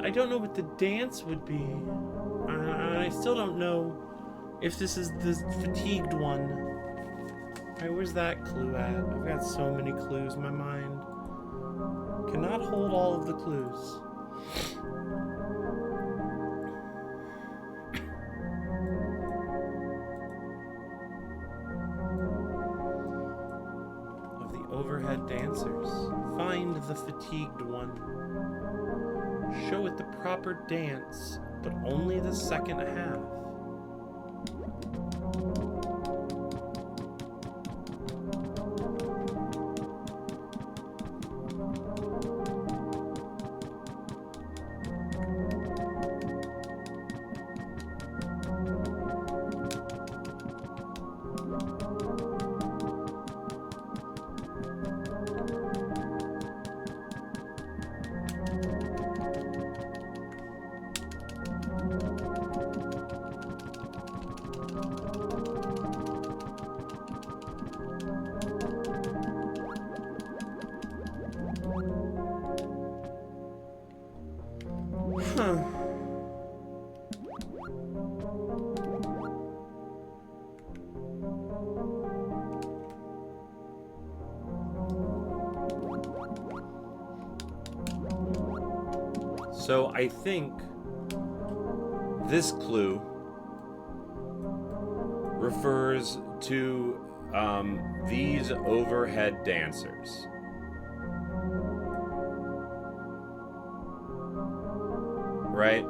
I don't know what the dance would be. I still don't know if this is the fatigued one. Alright, where's that clue at? I've got so many clues. My mind cannot hold all of the clues. Of the overhead dancers, find the fatigued one. Show it the proper dance, but only the second half. So I think this clue refers to these overhead dancers. Right?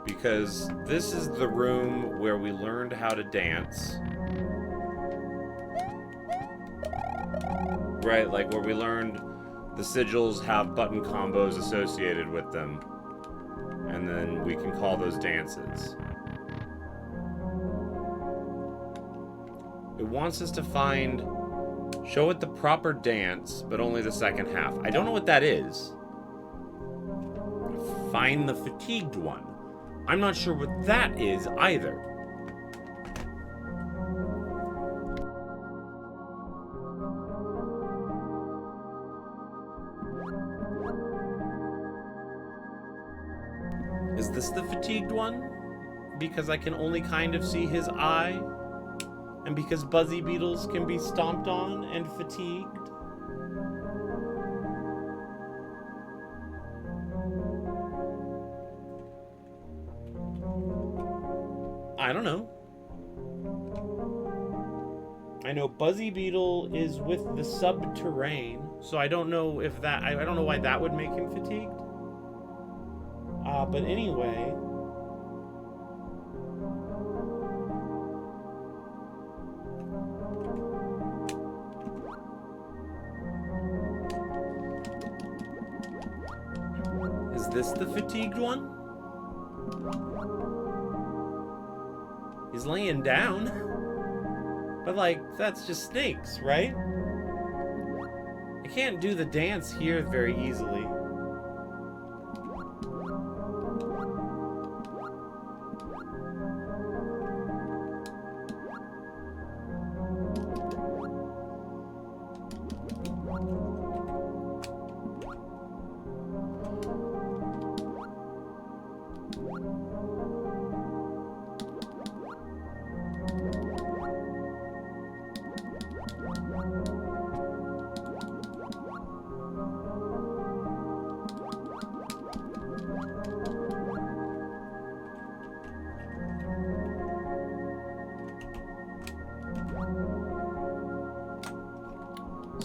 Because this is the room where we learned how to dance. Right, like where we learned the sigils have button combos associated with them. And then we can call those dances. It wants us to show it the proper dance, but only the second half. I don't know what that is. Find the fatigued one. I'm not sure what that is either. Is this the fatigued one? Because I can only kind of see his eye? And because Buzzy Beetles can be stomped on and fatigued? I don't know. I know Buzzy Beetle is with the subterrane, so I don't know if that... I don't know why that would make him fatigued. But anyway... Is this the fatigued one? He's laying down. But, like, that's just snakes, right? I can't do the dance here very easily.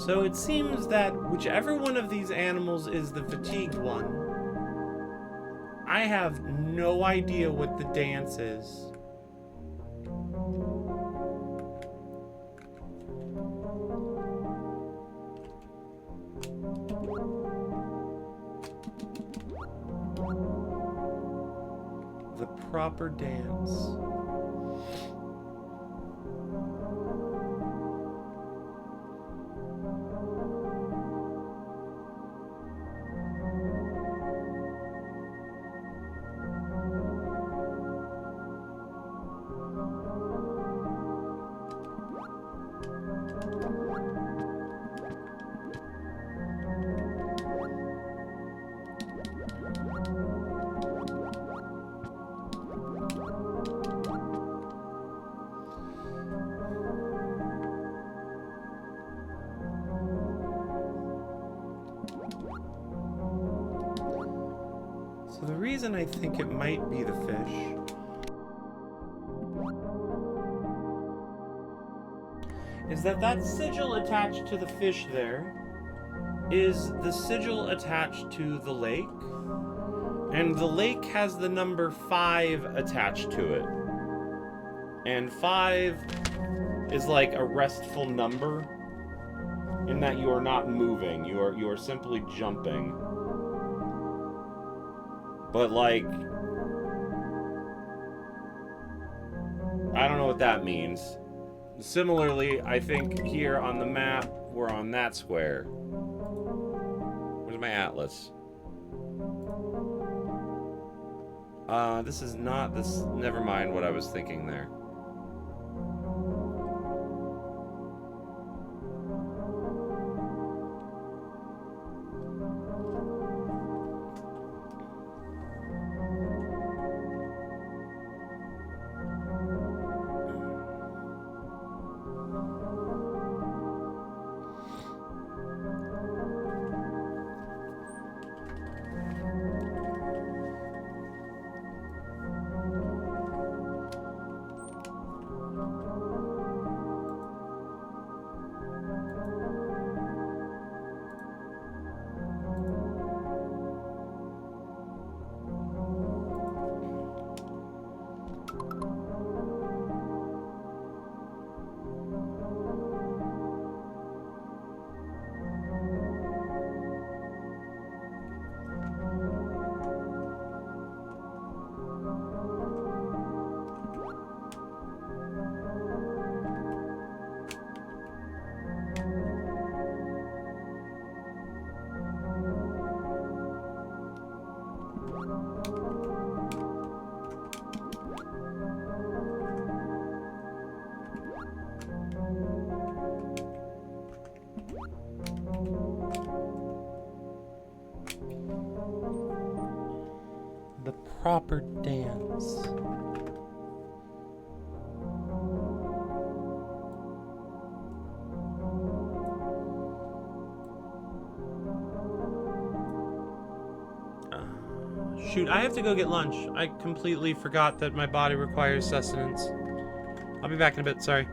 So it seems that whichever one of these animals is the fatigued one, I have no idea what the dance is. The proper dance. So the reason I think it might be the fish is that sigil attached to the fish there is the sigil attached to the lake, and the lake has the number 5 attached to it. And 5 is like a restful number in that you are not moving, you are simply jumping. But, like, I don't know what that means. Similarly, I think here on the map, we're on that square. Where's my atlas? This is not this. Never mind what I was thinking there. The proper dance. Shoot, I have to go get lunch. I completely forgot that my body requires sustenance. I'll be back in a bit, sorry.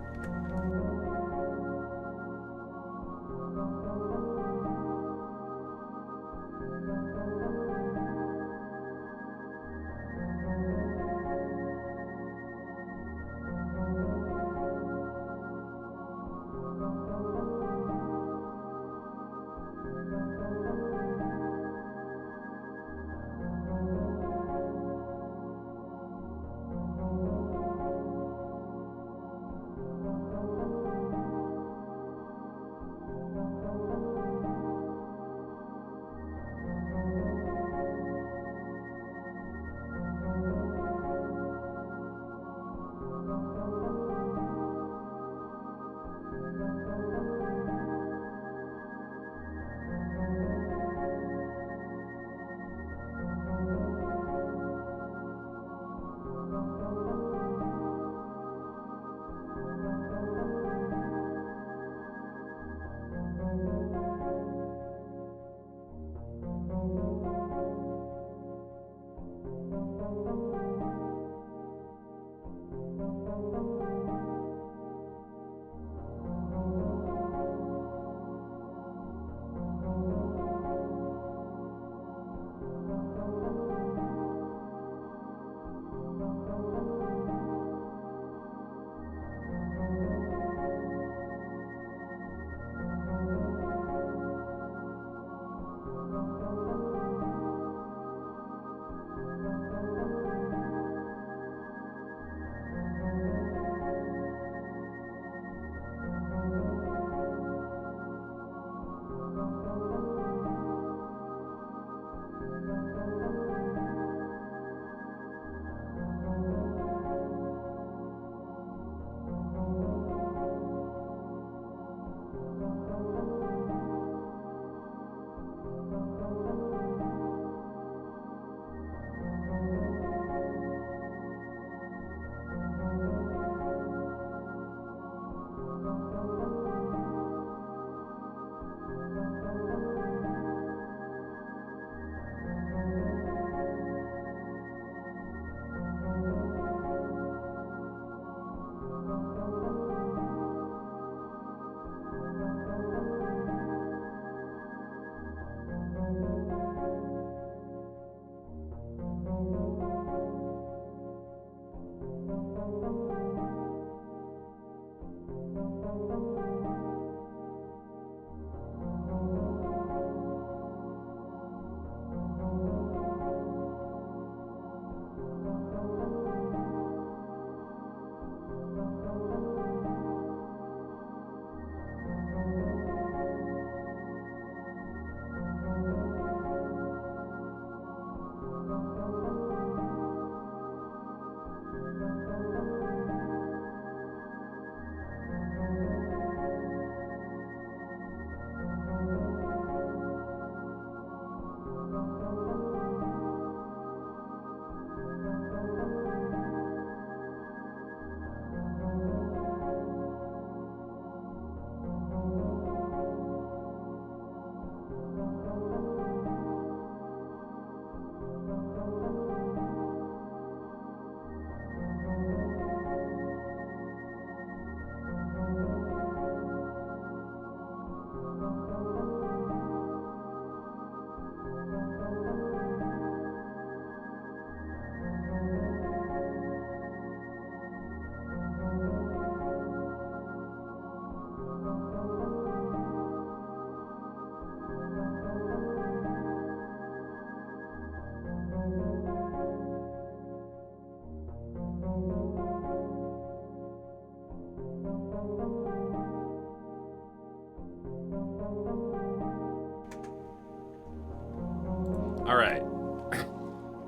All right.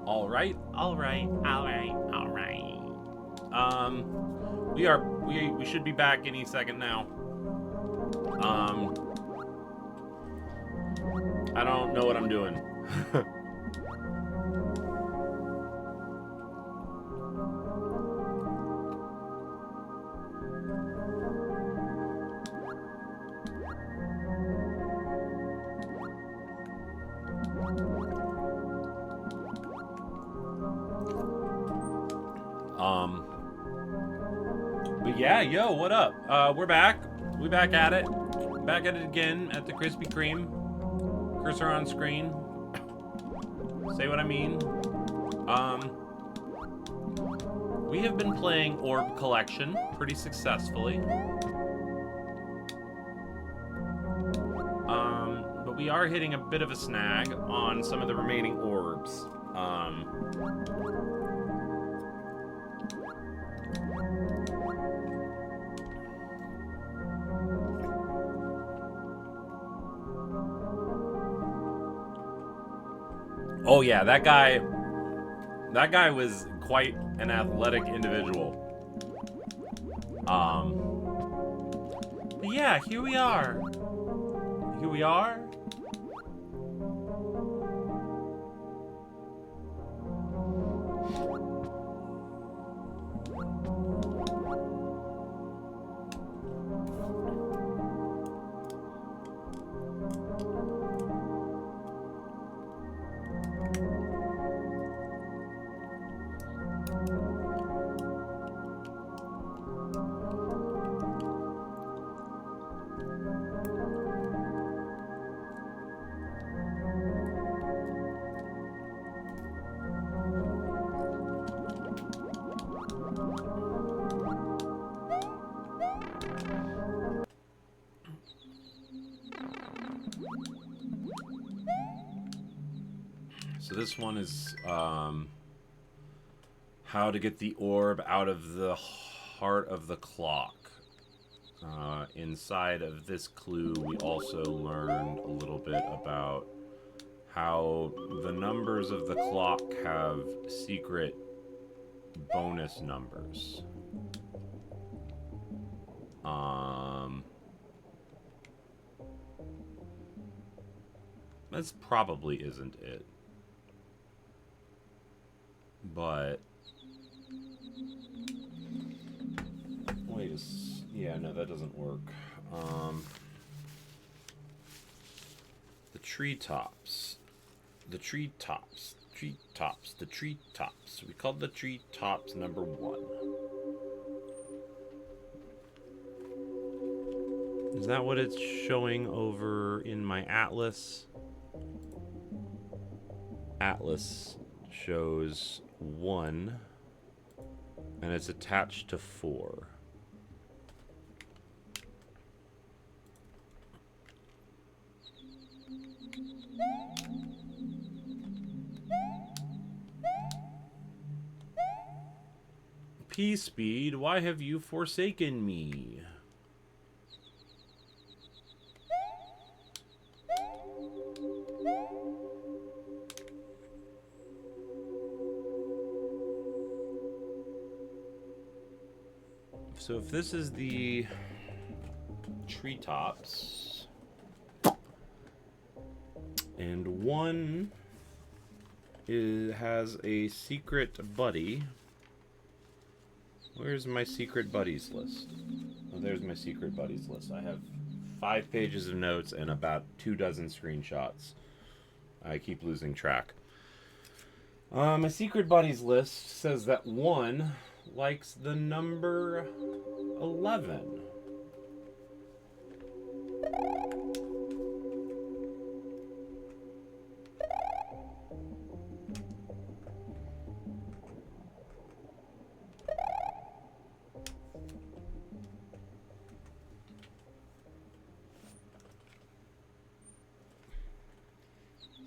All right. We should be back any second now. I don't know what I'm doing. But yeah, yo, what up? We're back. We back at it. Back at it again at the Krispy Kreme. Cursor on screen. Say what I mean. We have been playing Orb Collection pretty successfully. But we are hitting a bit of a snag on some of the remaining orbs. Oh yeah, that guy was quite an athletic individual. But yeah, here we are. Here we are. So this one is how to get the orb out of the heart of the clock. Inside of this clue, we also learned a little bit about how the numbers of the clock have secret bonus numbers. This probably isn't it. But wait a yeah, no, that doesn't work. The treetops. The treetops. Treetops. The treetops. We called the treetops number 1. Is that what it's showing over in my atlas? Atlas shows 1, and it's attached to 4. P-Speed, why have you forsaken me? So if this is the treetops, and 1 has a secret buddy. Where's my secret buddies list? Oh, there's my secret buddies list. I have 5 pages of notes and about 24 screenshots. I keep losing track. My secret buddies list says that 1 likes the number 11.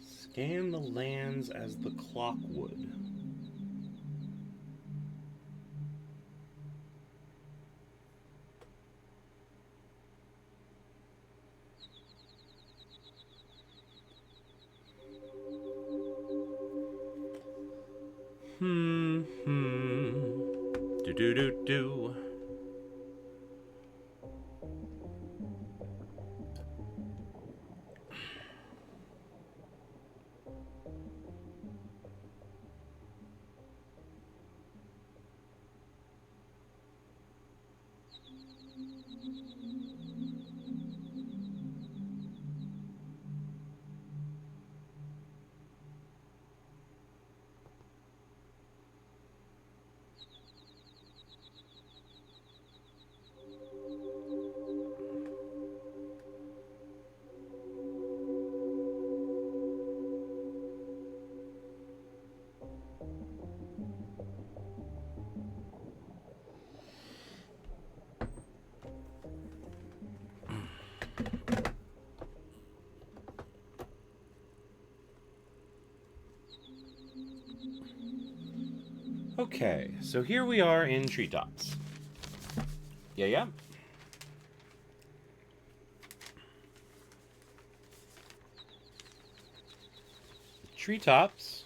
Scan the lands as the clock would. Do. Okay, so here we are in treetops. Yeah. Treetops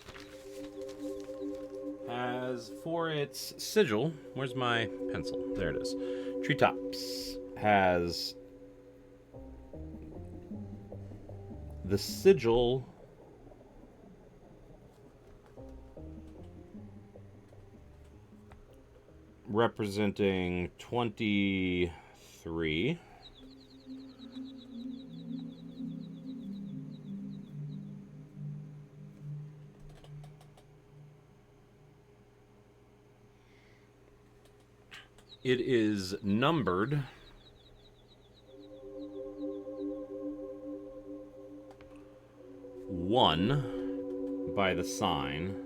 has for its sigil. Where's my pencil? There it is. Treetops has the sigil representing 23. It is numbered 1 by the sign.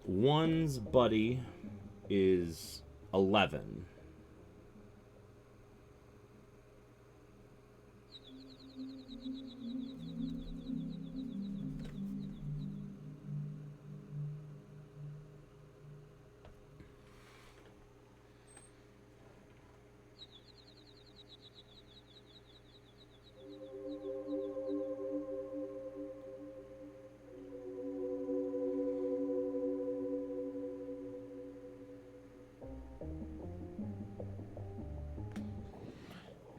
One's buddy is 11.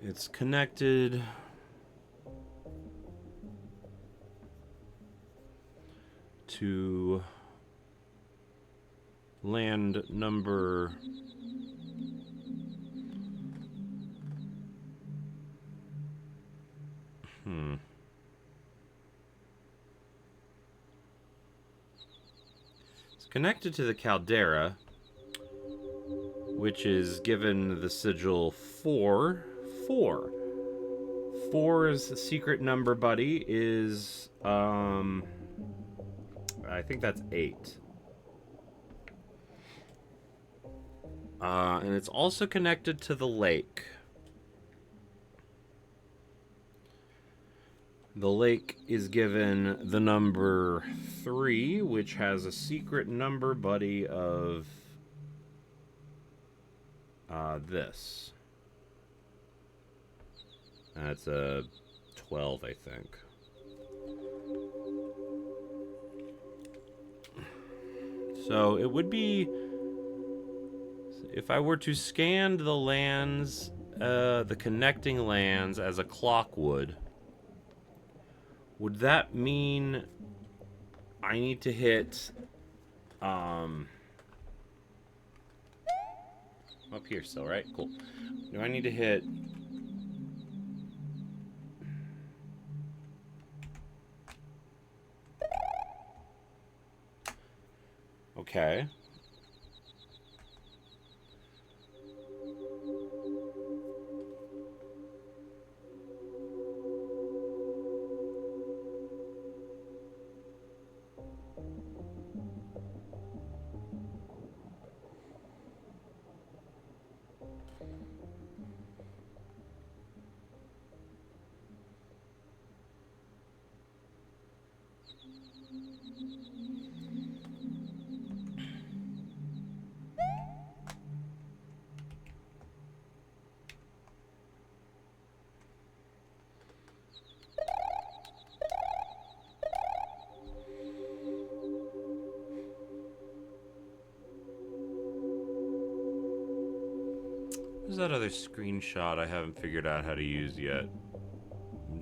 It's connected to land number It's connected to the caldera, which is given the sigil 4. 4's secret number buddy is I think that's 8. And it's also connected to the lake. The lake is given the number 3, which has a secret number buddy of this. That's a 12, I think. So it would be, if I were to scan the lands, the connecting lands as a clock would that mean I need to hit up here still, right? Cool. Do I need to hit okay. There's that other screenshot I haven't figured out how to use yet.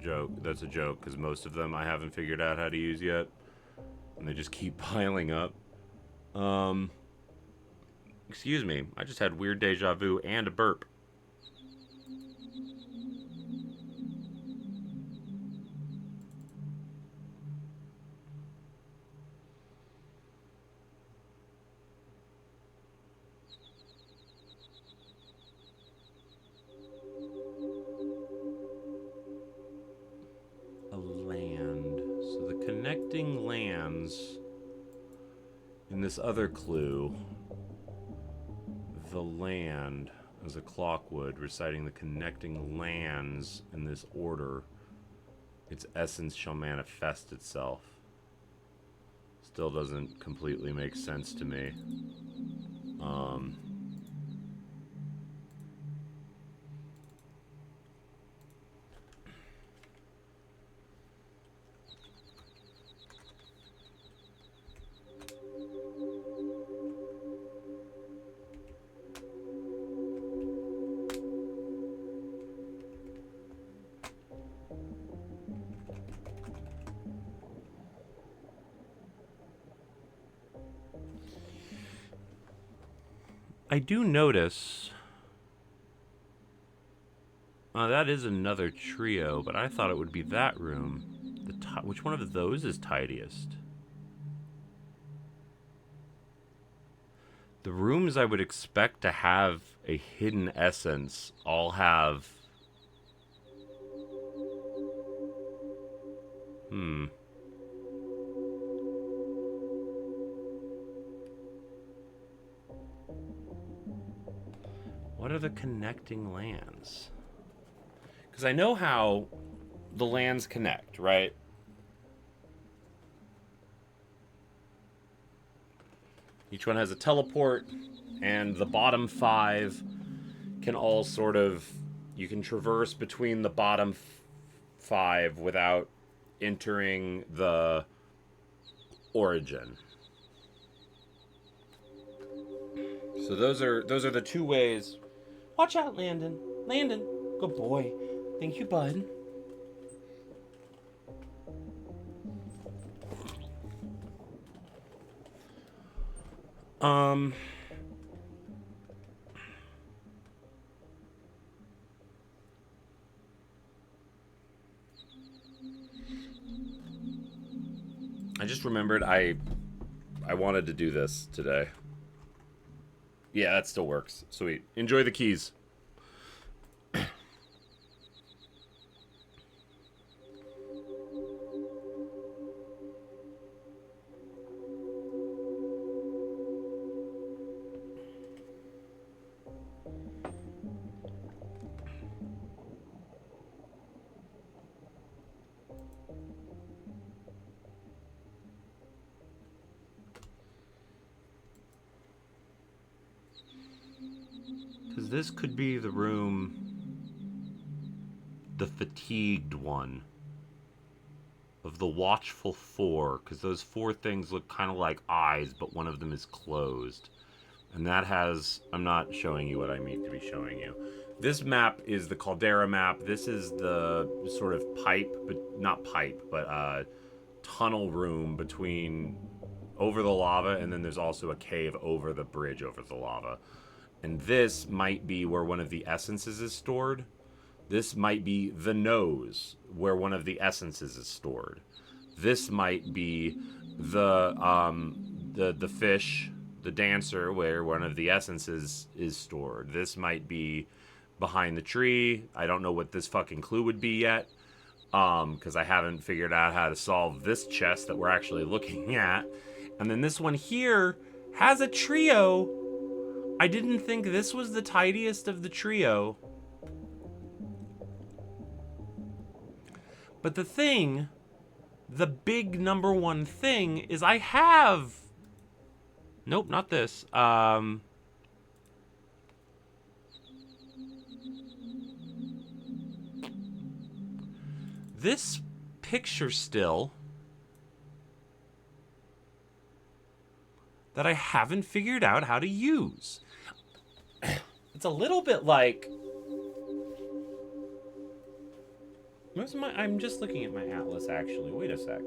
Joke. That's a joke, because most of them I haven't figured out how to use yet. And they just keep piling up. Excuse me. I just had weird deja vu and a burp. A land. So the connecting lands in this other clue. The land as a clockwood, reciting the connecting lands in this order. Its essence shall manifest itself. Still doesn't completely make sense to me. I do notice... that is another trio, but I thought it would be that room. Which one of those is tidiest? The rooms I would expect to have a hidden essence all have... What are the connecting lands? Because I know how the lands connect, right? Each one has a teleport, and the bottom 5 can all sort of... You can traverse between the bottom 5 without entering the origin. So those are the 2 ways. Watch out, Landon. Landon, good boy. Thank you, bud. I just remembered I wanted to do this today. Yeah, that still works. Sweet. Enjoy the keys. Because this could be the room, the fatigued one, of the watchful 4, because those 4 things look kind of like eyes, but one of them is closed. And that has... I'm not showing you what I mean to be showing you. This map is the Caldera map. This is the sort of pipe, but not pipe, but tunnel room between... over the lava, and then there's also a cave over the bridge over the lava. And this might be where one of the essences is stored. This might be the nose, where one of the essences is stored. This might be the fish, the dancer, where one of the essences is stored. This might be behind the tree. I don't know what this fucking clue would be yet, because I haven't figured out how to solve this chest that we're actually looking at. And then this one here has a trio. I didn't think this was the tidiest of the trio. But the thing, the big number 1 thing, is I have... Nope, not this. This picture still that I haven't figured out how to use. It's a little bit like... Where's my... I'm just looking at my atlas, actually. Wait a sec.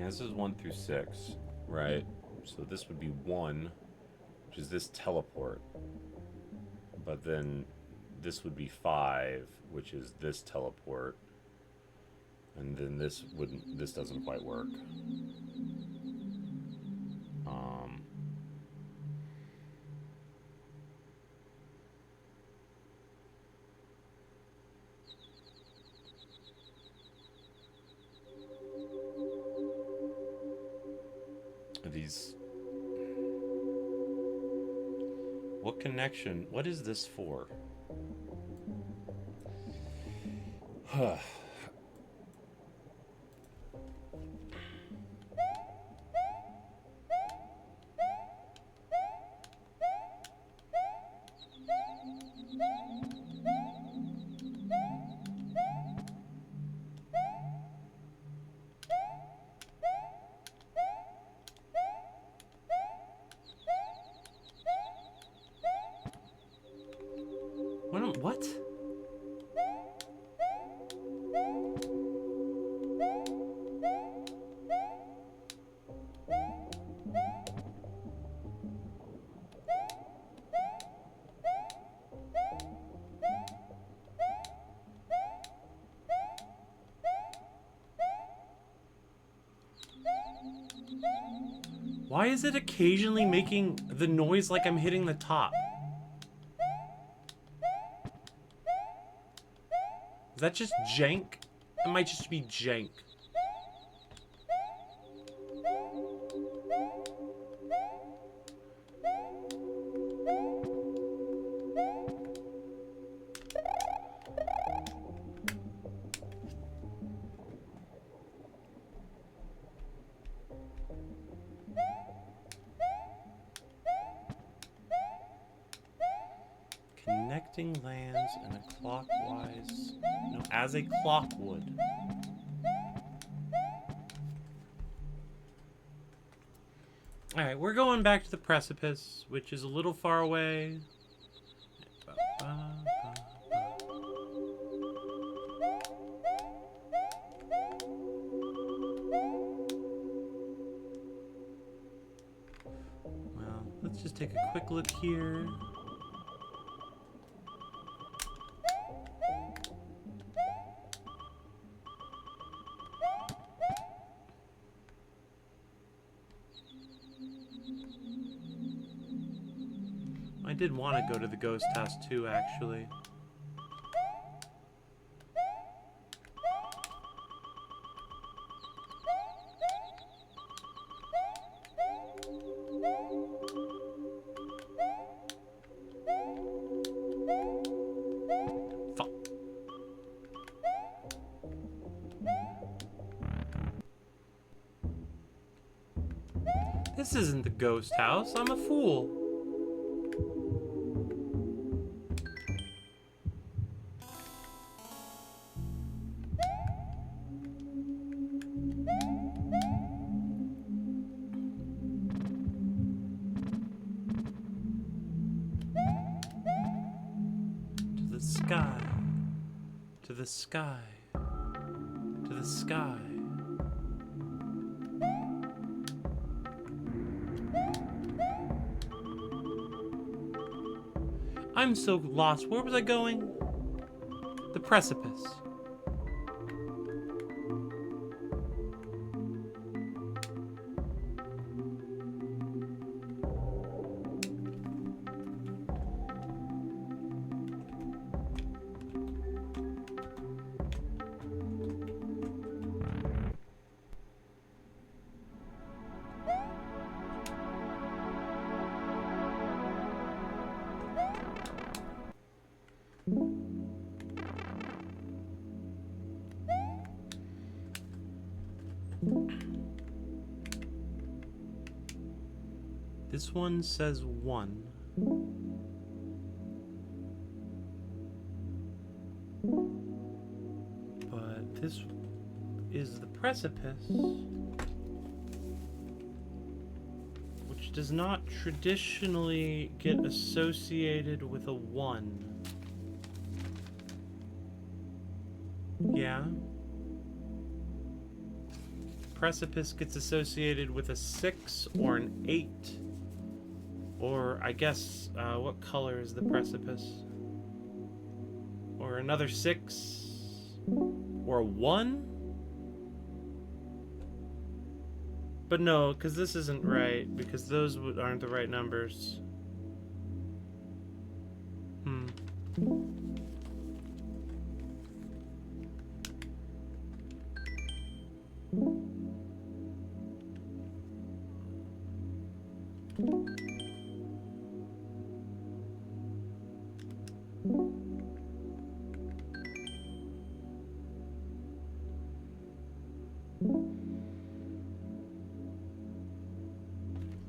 Yeah, this is 1 through 6, right? So this would be 1, which is this teleport. But then this would be 5, which is this teleport. And then this doesn't quite work. These... What connection? What is this for? What? Why is it occasionally making the noise like I'm hitting the top? Is that just jank? It might just be jank. Connecting lands in a clockwise... No, as a clock would. Alright, we're going back to the precipice, which is a little far away. Well, let's just take a quick look here. I did want to go to the ghost house too, actually. Fuck. This isn't the ghost house. I'm a fool. Sky, to the sky, to the sky. I'm so lost. Where was I going? The precipice. This one says 1. But this is the precipice, which does not traditionally get associated with a 1. Yeah. precipice gets associated with a 6 or an 8. Or, I guess, what color is the precipice? Or another 6? Or a 1? But no, because this isn't right, because those aren't the right numbers.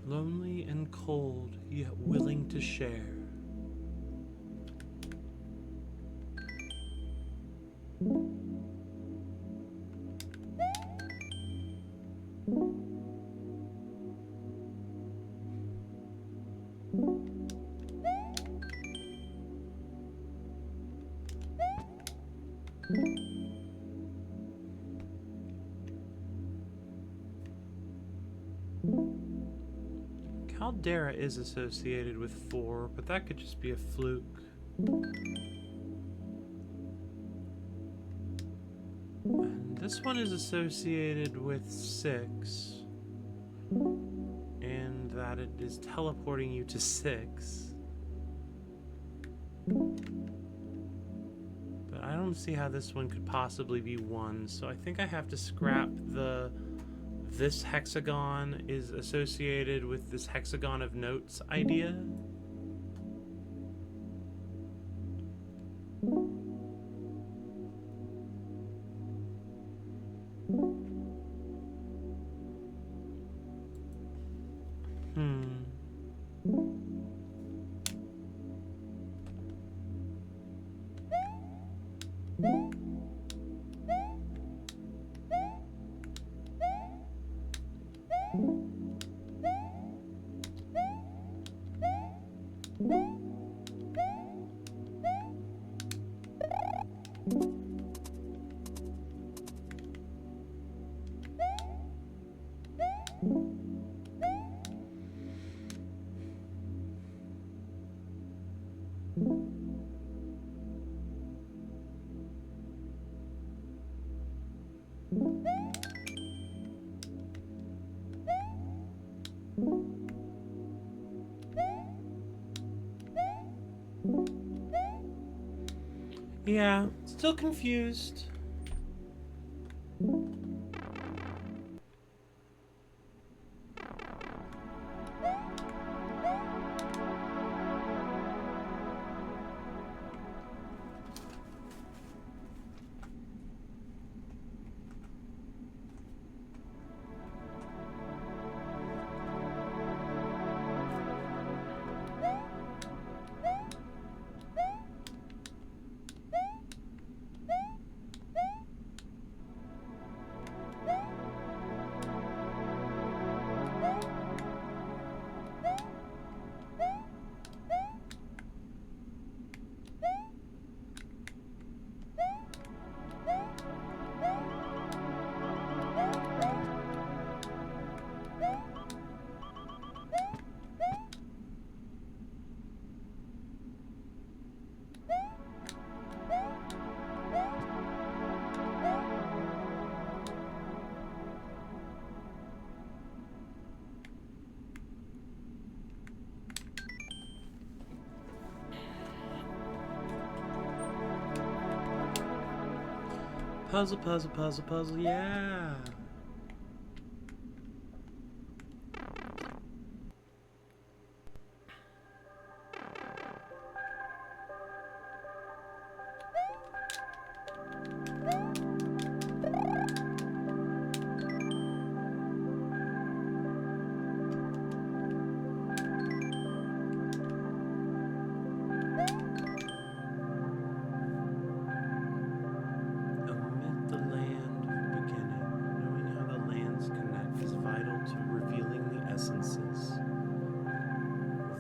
Lonely and cold, yet willing to share. Caldera is associated with 4, but that could just be a fluke. And this one is associated with 6, and that it is teleporting you to 6. But I don't see how this one could possibly be 1, so I think I have to scrap this hexagon is associated with this hexagon of notes idea. Yeah, still confused. Puzzle, puzzle, puzzle, puzzle, yeah.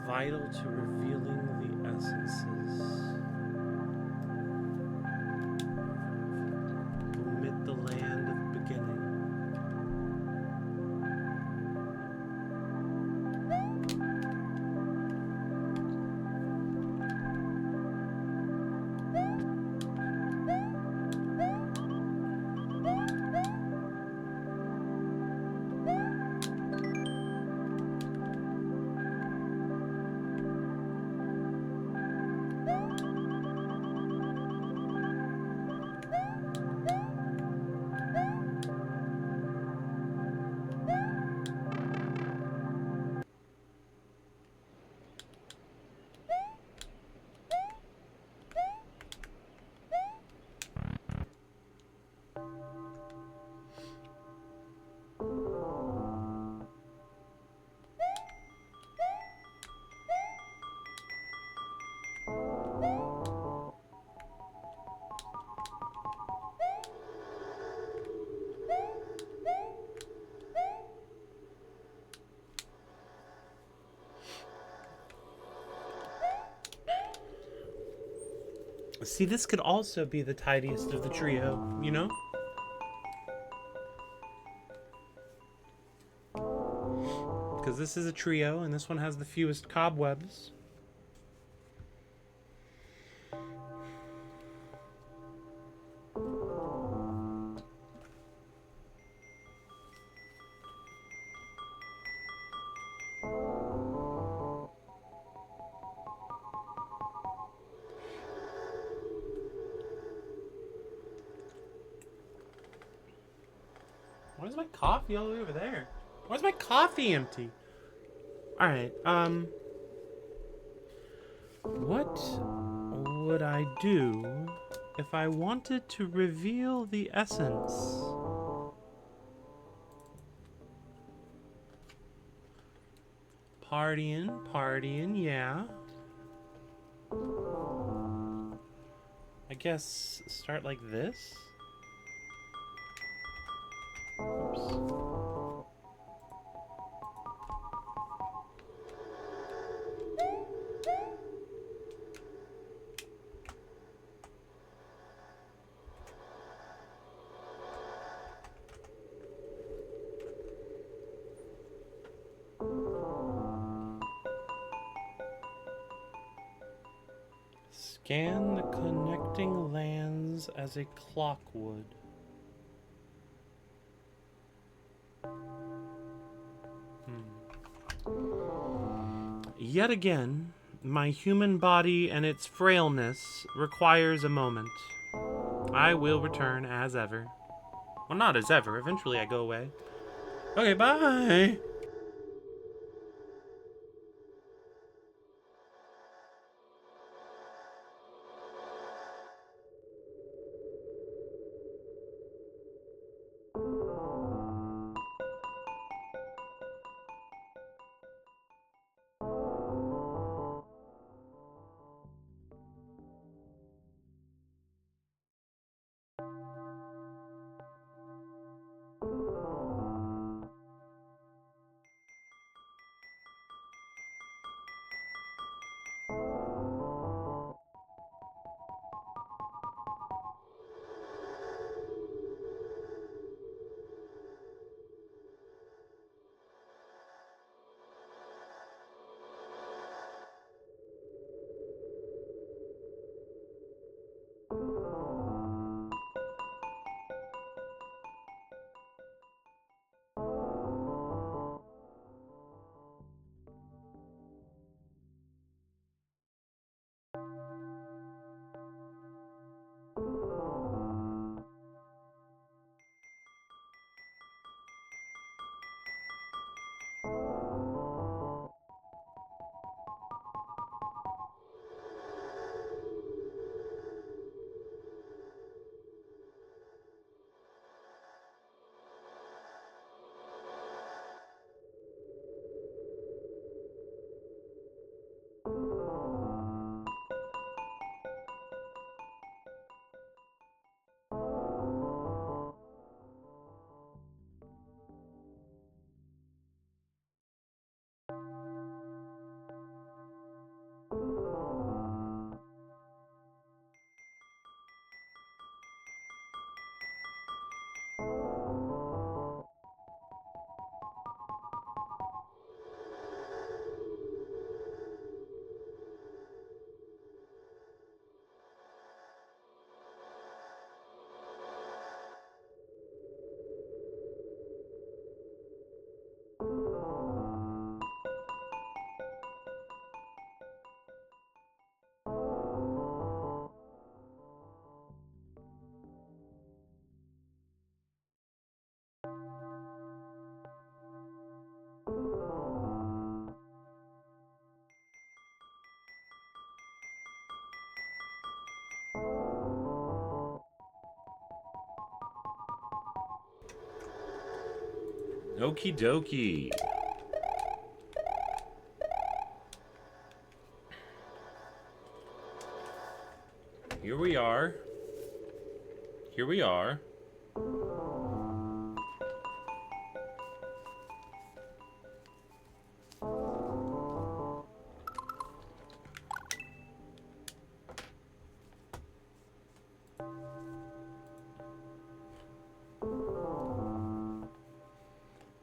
Vital to revealing the essences. Omit the land of beginning. See, this could also be the tidiest of the trio, you know? Because this is a trio, and this one has the fewest cobwebs. Why is my coffee all the way over there? Why is my coffee empty? Alright, what would I do if I wanted to reveal the essence? Partying, yeah. I guess start like this? Oops. Scan the connecting lands as a clock would. Yet again, my human body and its frailness requires a moment. I will return as ever. Well, not as ever. Eventually I go away. Okay, bye! Okie dokie. Here we are. Here we are.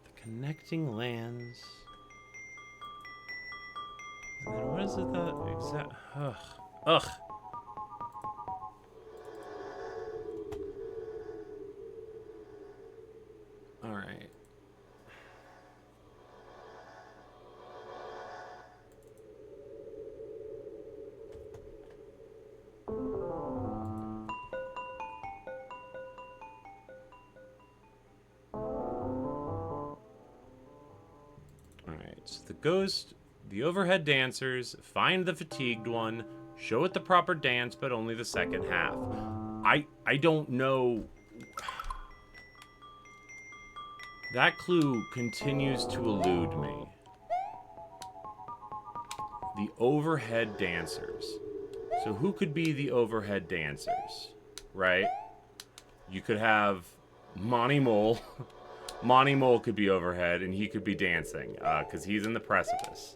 The connecting lands. And then what is it that exact? Ugh. Ugh. All right. So the ghost, the overhead dancers, find the fatigued one, show it the proper dance, but only the second half. I don't know. That clue continues to elude me. The overhead dancers. So who could be the overhead dancers? Right? You could have Monty Mole. Monty Mole could be overhead, and he could be dancing, because he's in the precipice.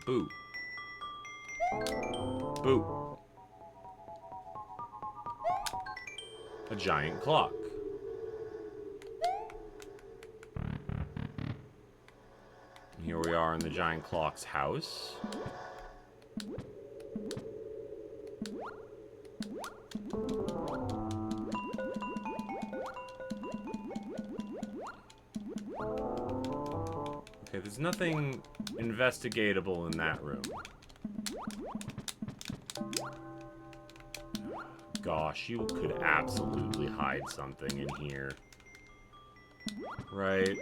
Boo. Boo. A giant clock. Here we are in the giant clock's house. Okay, there's nothing investigatable in that room. Gosh, you could absolutely hide something in here. Right?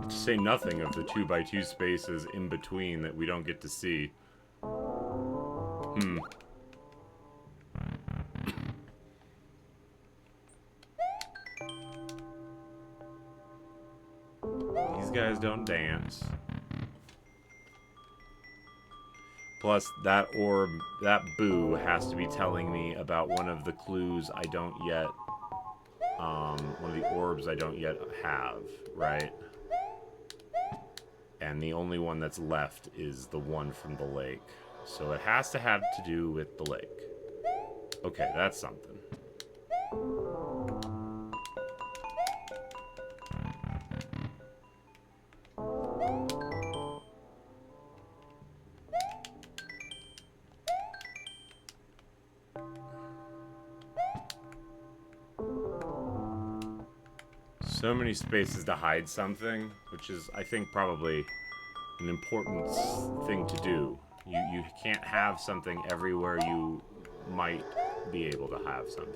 To say nothing of the 2x2 spaces in between that we don't get to see. These guys don't dance. Plus, that orb, that boo, has to be telling me about one of the clues I don't yet, one of the orbs I don't yet have, right? And the only one that's left is the one from the lake. So it has to have to do with the lake. Okay, that's something. So many spaces to hide something, which is, I think, probably an important thing to do. You can't have something everywhere you might be able to have something.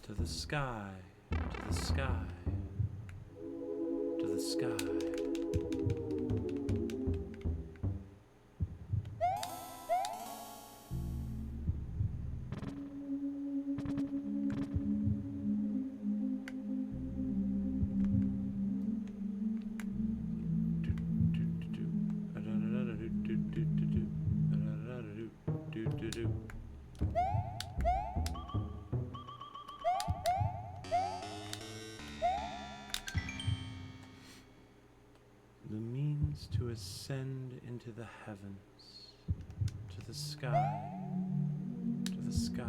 To the sky, to the sky, to the sky. ascend into the heavens, to the sky, to the sky.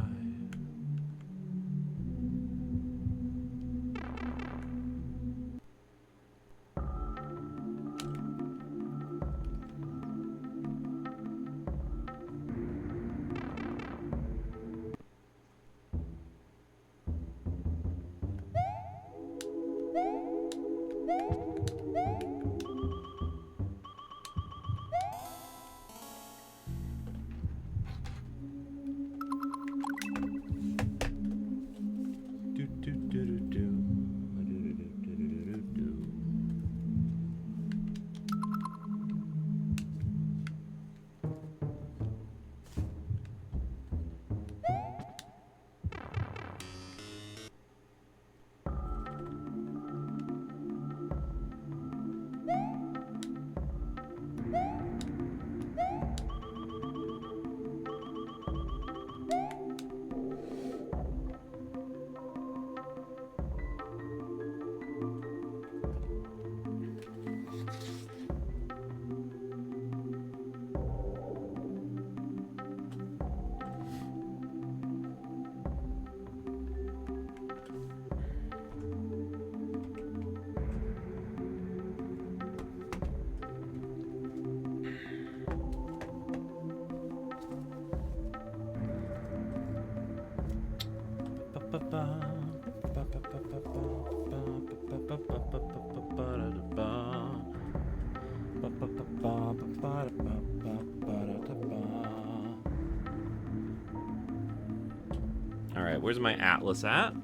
All right, where's my atlas at?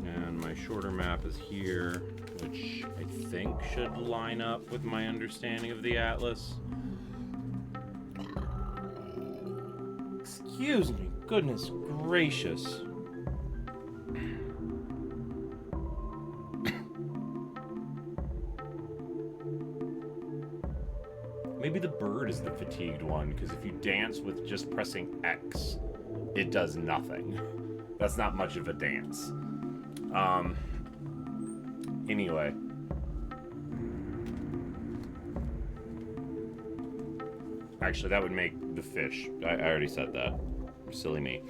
And my shorter map is here, which I think should line up with my understanding of the atlas. Excuse me, goodness gracious. Maybe the bird is the fatigued one, because if you dance with just pressing X, it does nothing. That's not much of a dance. Anyway. Actually, that would make the fish. I already said that. Silly me.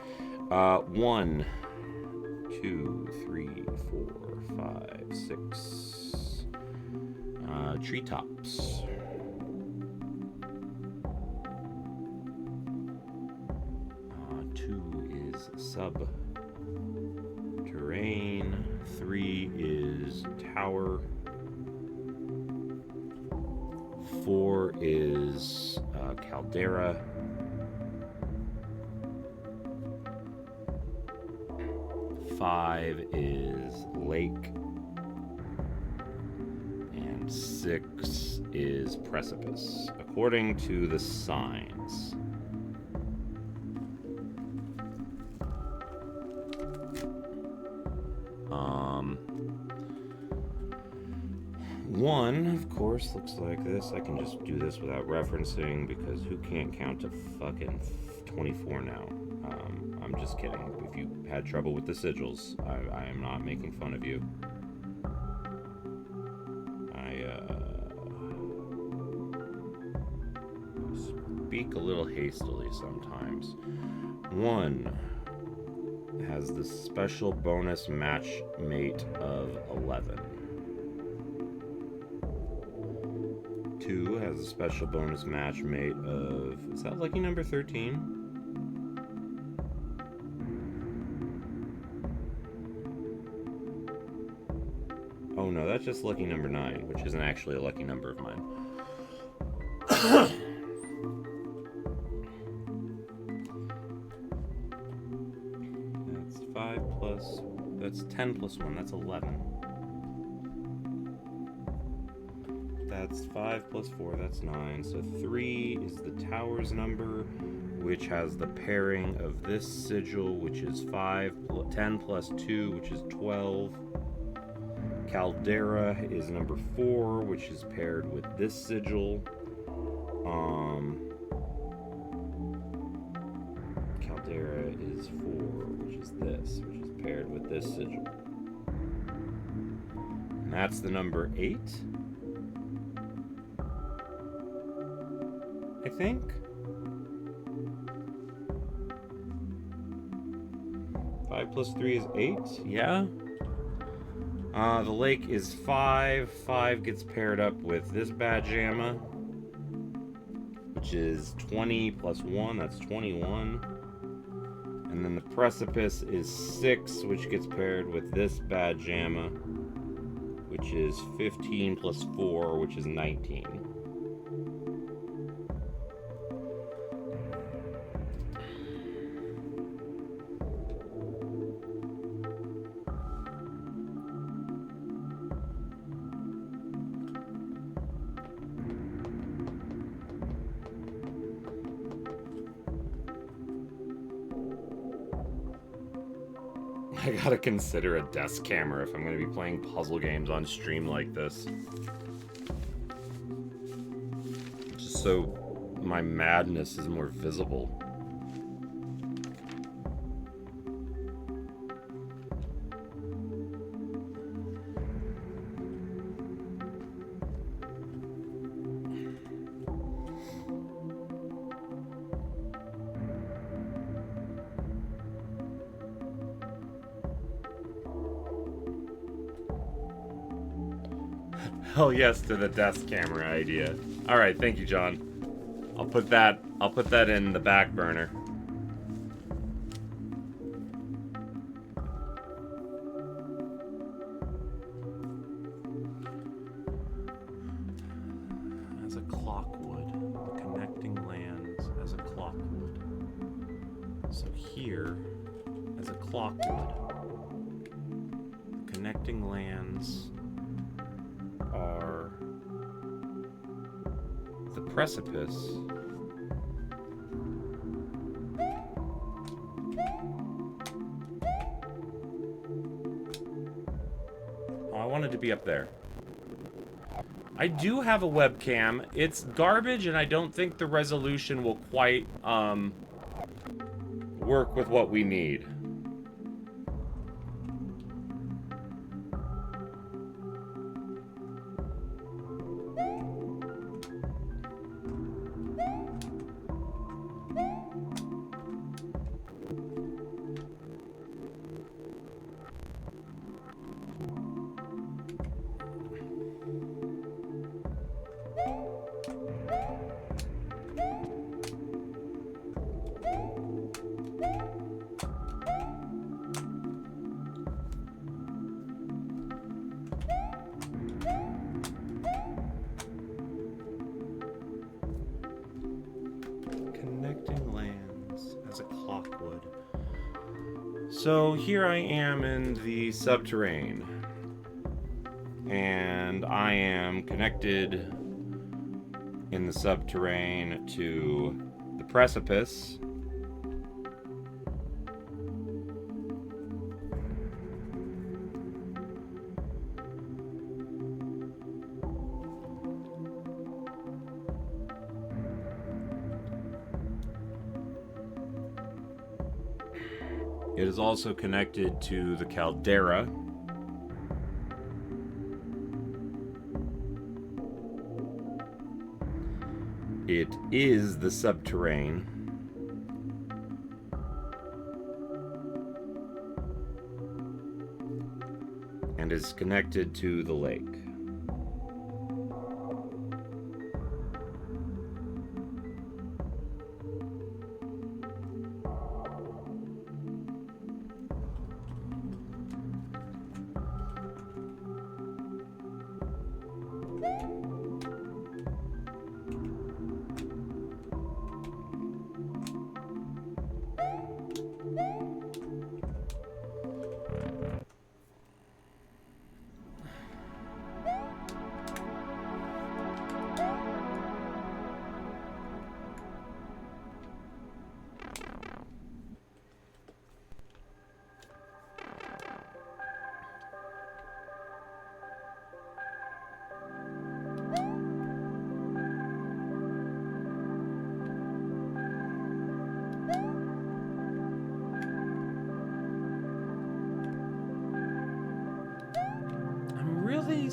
1, 2, 3, 4, 5, 6. Treetops. 2 is subterranean. 3 is tower. 4 is caldera. 5 is lake. And 6 is precipice, according to the signs. One, of course, looks like this. I can just do this without referencing, because who can't count to fucking 24 now? I'm just kidding. If you had trouble with the sigils, I am not making fun of you. I speak a little hastily sometimes. 1 has the special bonus match mate of 11. 2 has a special bonus match mate of... Is that lucky number 13? Oh no, that's just lucky number 9, which isn't actually a lucky number of mine. That's 5 plus... That's 10 plus 1, that's 11. That's 5 plus 4, that's 9. So 3 is the tower's number, which has the pairing of this sigil, which is 10 plus 2, which is 12. Caldera is number 4, which is paired with this sigil. caldera is 4, which is this, which is paired with this sigil. And that's the number 8. I think. Five plus 3 is 8. Yeah. The lake is 5. 5 gets paired up with this bad jamma, which is 20 plus 1. That's 21. And then the precipice is 6, which gets paired with this bad jamma, which is 15 plus 4, which is 19. I gotta consider a desk camera if I'm gonna be playing puzzle games on stream like this. Just so my madness is more visible. Hell yes to the desk camera idea. All right, thank you, John. I'll put that in the back burner. As a clockwood, connecting lands as a clockwood. So here, as a clockwood, connecting lands are the precipice I wanted to be up there. I do have a webcam. It's garbage and I don't think the resolution will quite work with what we need. So here I am in the subterrane, and I am connected in the subterrane to the precipice. It is also connected to the caldera. It is the subterrane. And is connected to the lake.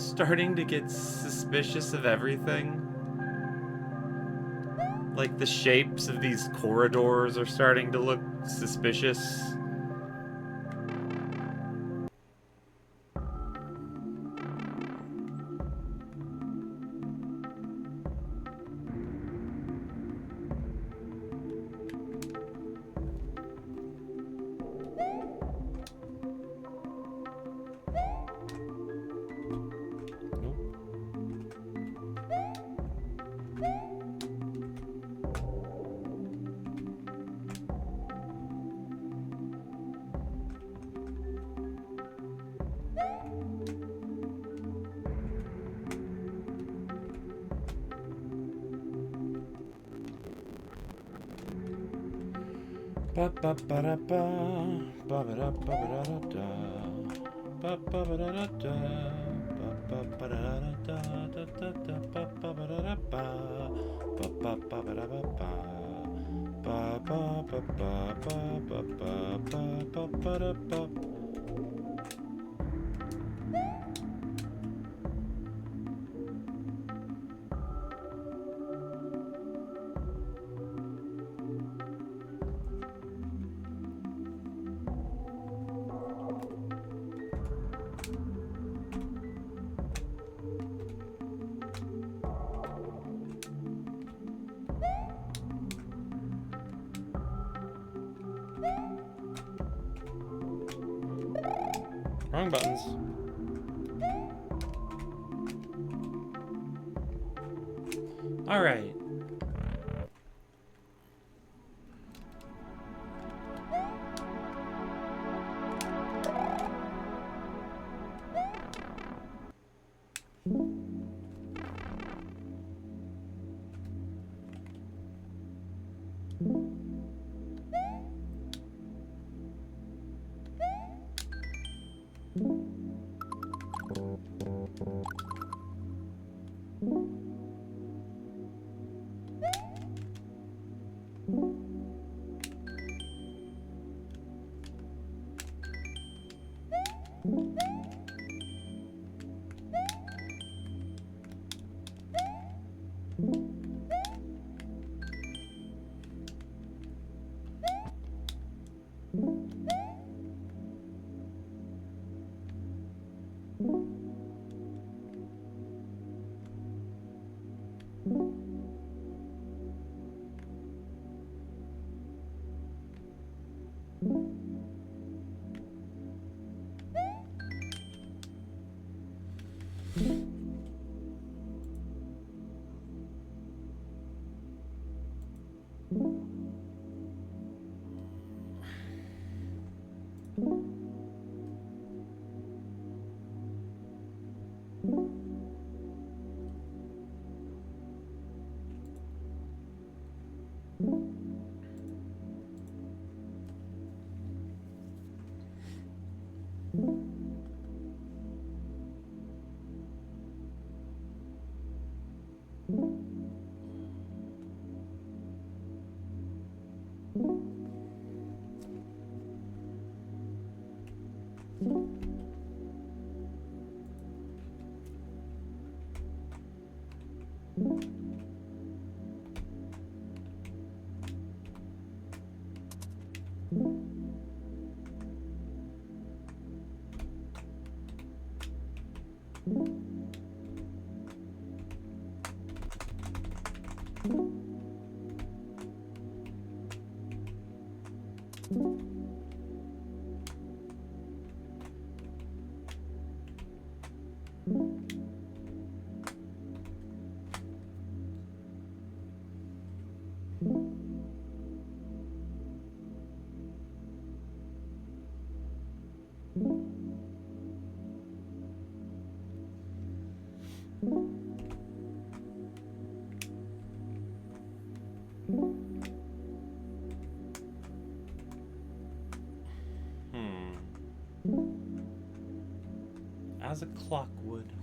starting to get suspicious of everything. Like, the shapes of these corridors are starting to look suspicious. Wrong buttons. All right. As a clock would.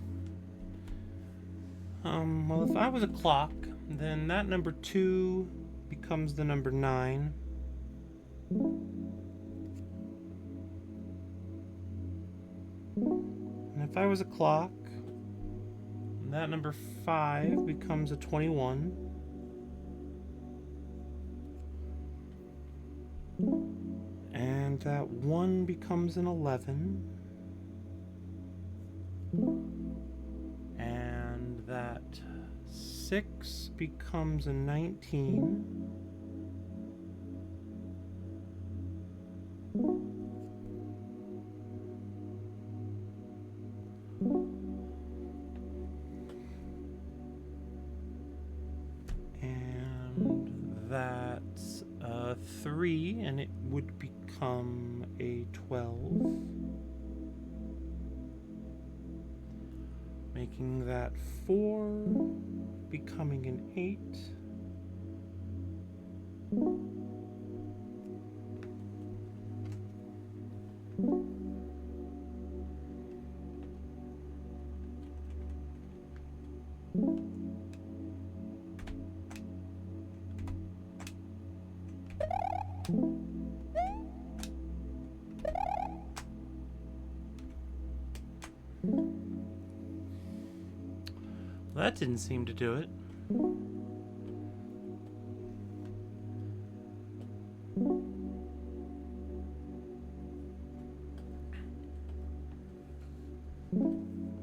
Well, if I was a clock, then that number 2 becomes the number 9. And if I was a clock, That number 5 becomes a 21. And that 1 becomes an 11. And that 6 becomes a 19. And that's a 3, and it would become a 12. Making that 4, becoming an 8. Well, that didn't seem to do it.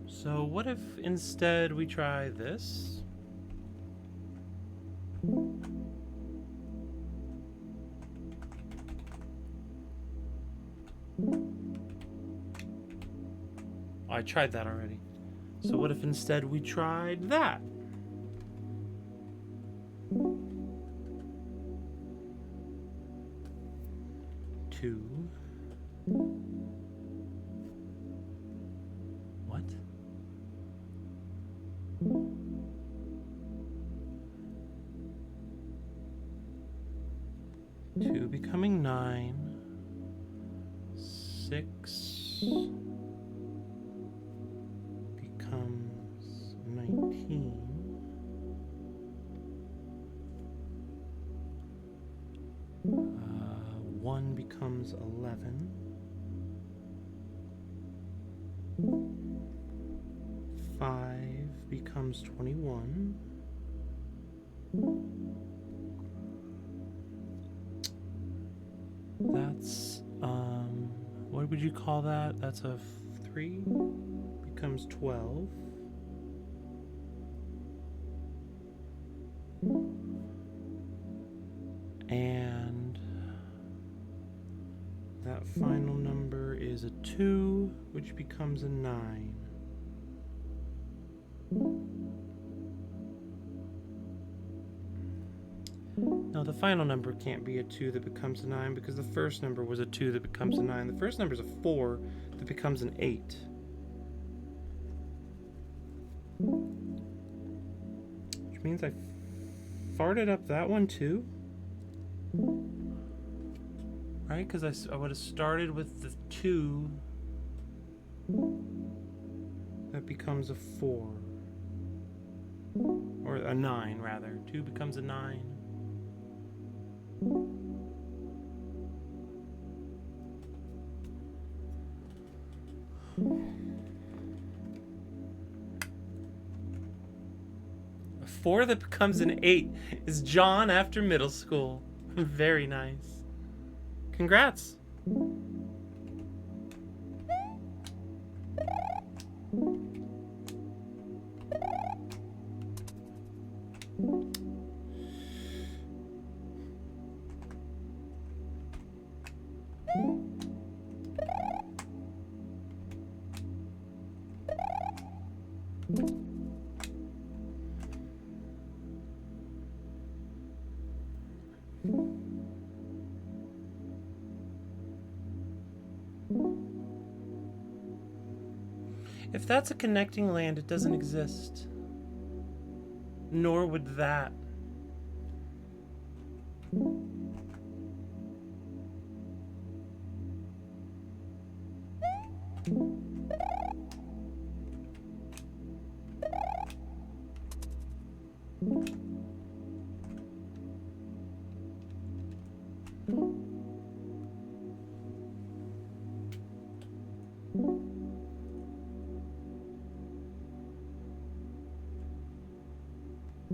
So what if instead we try this? I tried that already. So what if instead we tried that? Two. What? Two becoming 9. 6 becomes 19. 1 becomes 11. 5 becomes 21. That's, what would you call that? That's a 3, becomes 12. And that final number is a 2, which becomes a 9. No, the final number can't be a 2 that becomes a 9 because the first number was a 2 that becomes a 9. The first number is a 4 that becomes an 8. Which means I farted up that one too? Right? Because I would have started with the 2 that becomes a 4. Or a 9, rather. 2 becomes a 9. A 4 that becomes an 8 is John after middle school. Very nice. Congrats. If that's a connecting land, it doesn't exist. Nor would that. The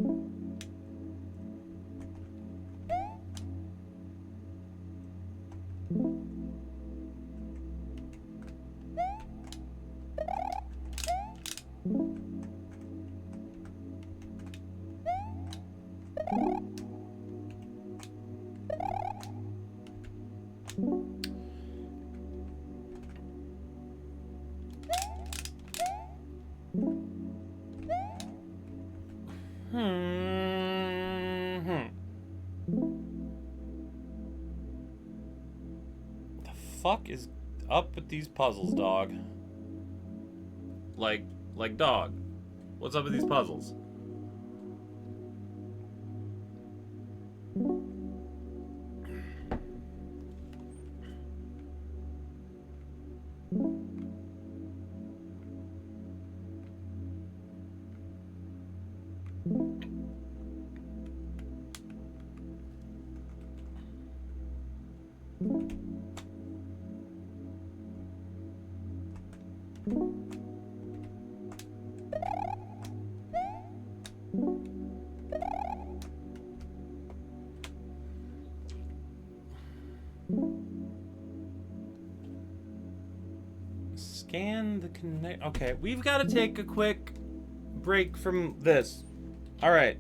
fuck is up with these puzzles, dog? Like dog. What's up with these puzzles? Scan the connect. Okay, we've got to take a quick break from this. All right.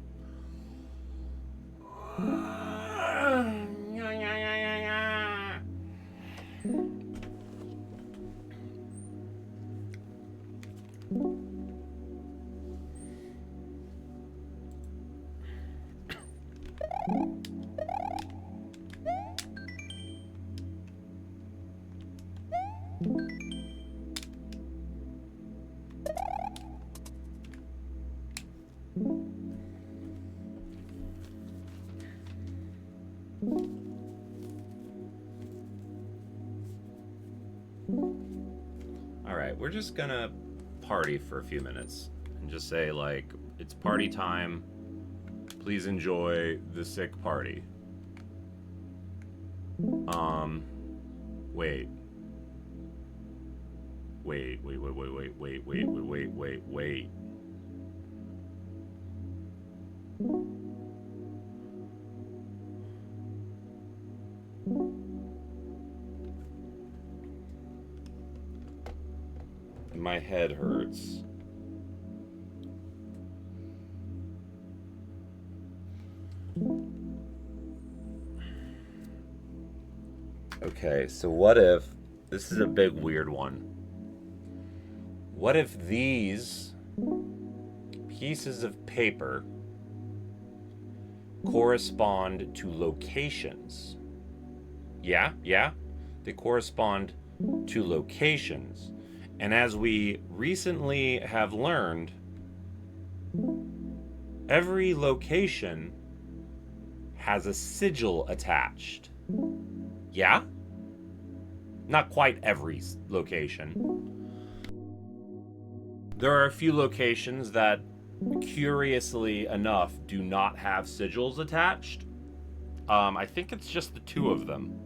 All right, we're just gonna party for a few minutes and just say, like, it's party time. Please enjoy the sick party. Wait. Wait. My head hurts. Okay, so what if, this is a big weird one. What if these pieces of paper correspond to locations? Yeah? They correspond to locations. And as we recently have learned, every location has a sigil attached. Yeah? Not quite every location. There are a few locations that, curiously enough, do not have sigils attached. I think it's just the two of them.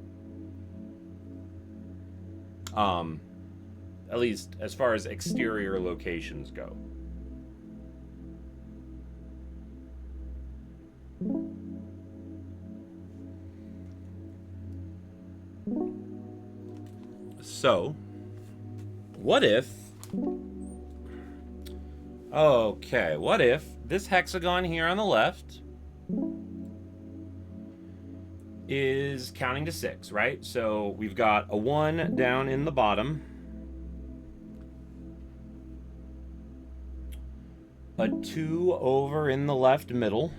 At least as far as exterior locations go. So, what if... Okay, what if this hexagon here on the left is counting to 6, right? So we've got a 1 down in the bottom, a 2 over in the left middle.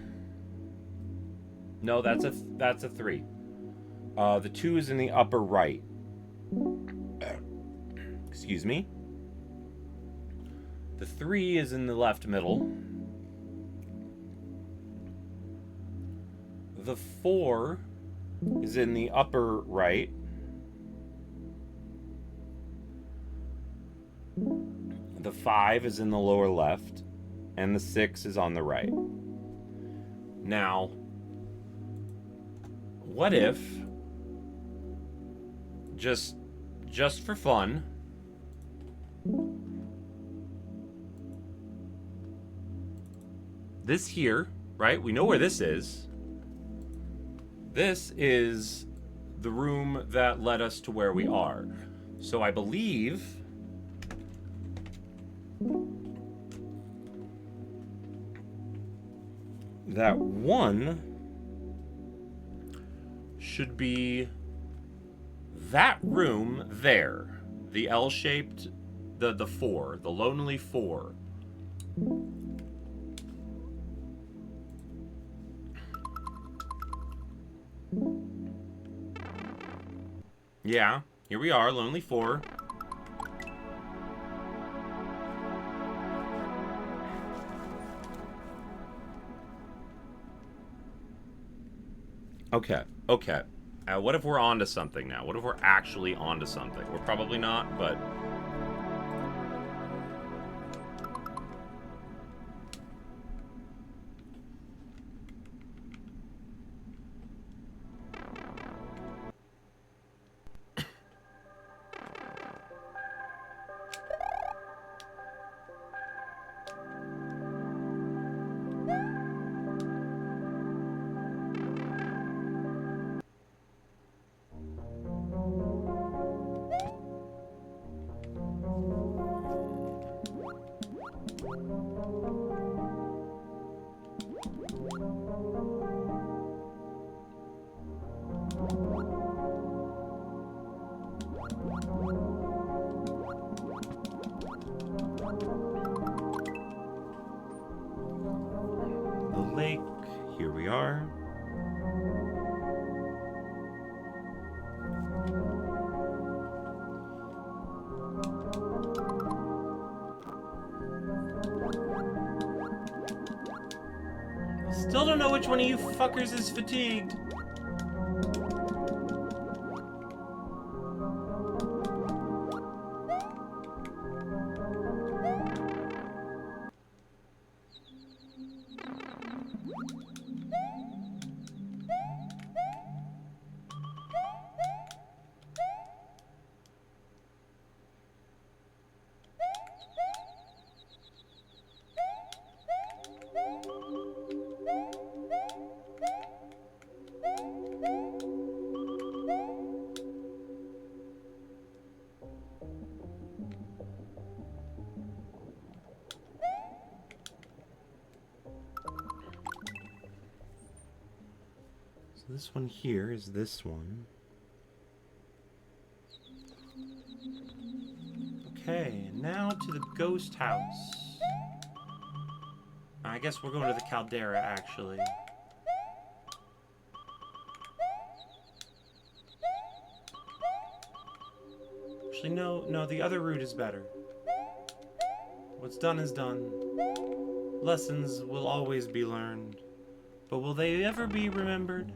No, that's a 3. The 2 is in the upper right. Excuse me. The 3 is in the left middle. The 4 is in the upper right. The 5 is in the lower left. And the 6 is on the right. Now, what if, just for fun, this here right? We know where this is. This is the room that led us to where we are. So I believe that 1 should be that room there. The L-shaped, the 4, the lonely 4. Yeah, here we are, lonely 4. Okay, okay. What if we're onto something now? What if we're actually onto something? We're probably not, but... The lake, here we are. Still don't know which one of you fuckers is fatigued. So this one here is this one. Okay, now to the ghost house. I guess we're going to the caldera, actually. Actually, no, the other route is better. What's done is done. Lessons will always be learned. But will they ever be remembered?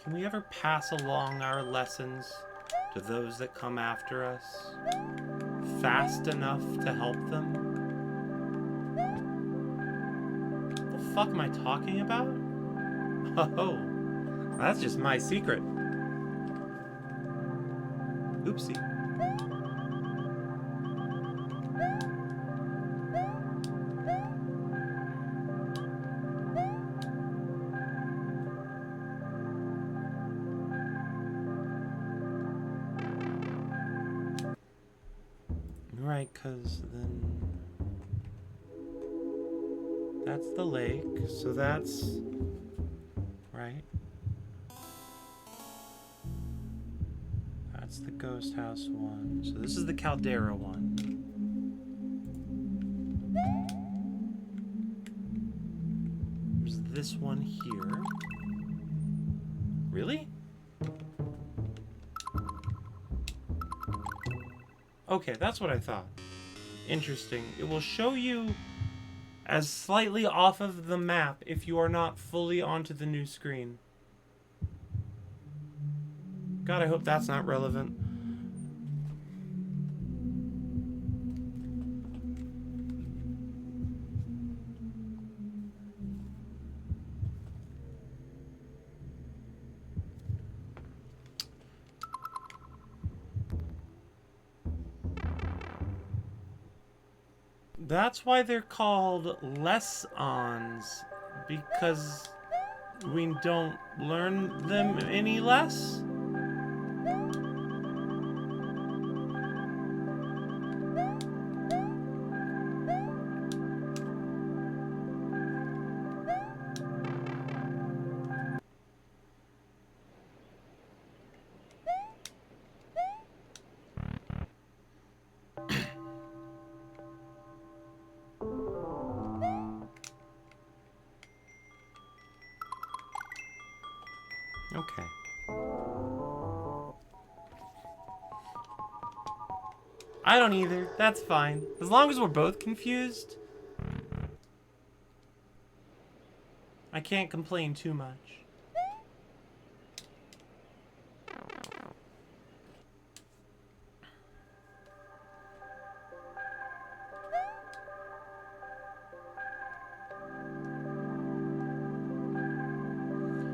Can we ever pass along our lessons to those that come after us fast enough to help them? What the fuck am I talking about? Oh, that's just my secret. Oopsie. Right, because then that's the lake, so that's right. That's the ghost house one. So this is the caldera one. There's this one here. Really? Okay, that's what I thought. Interesting. It will show you as slightly off of the map if you are not fully onto the new screen. God, I hope that's not relevant. That's why they're called lessons, because we don't learn them any less? Okay. I don't either. That's fine. As long as we're both confused, I can't complain too much.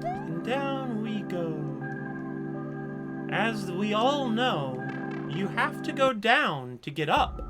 And down we go. As we all know, you have to go down to get up.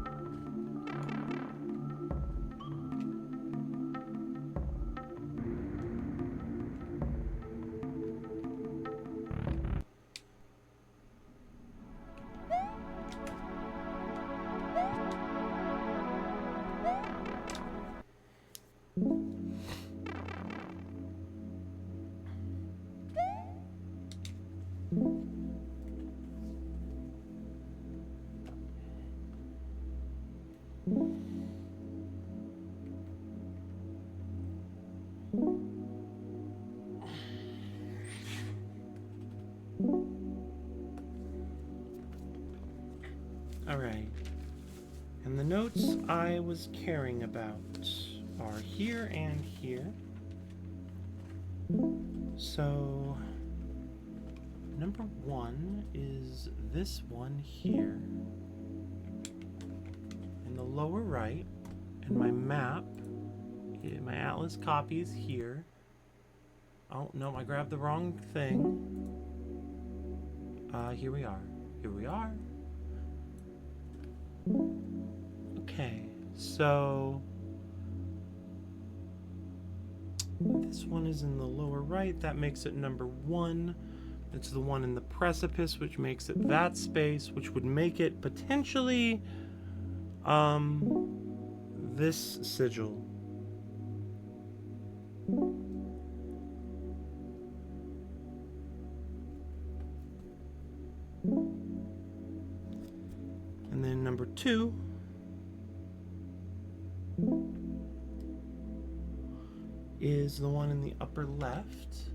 Alright. And the notes I was caring about are here and here. So, number 1 is this one here. In the lower right. And my map, my atlas copy is here. Oh, no, I grabbed the wrong thing. Here we are. Here we are. Okay, so this one is in the lower right. That makes it number 1. It's the one in the precipice, which makes it that space, which would make it potentially this sigil. And then number 2 is the one in the upper left.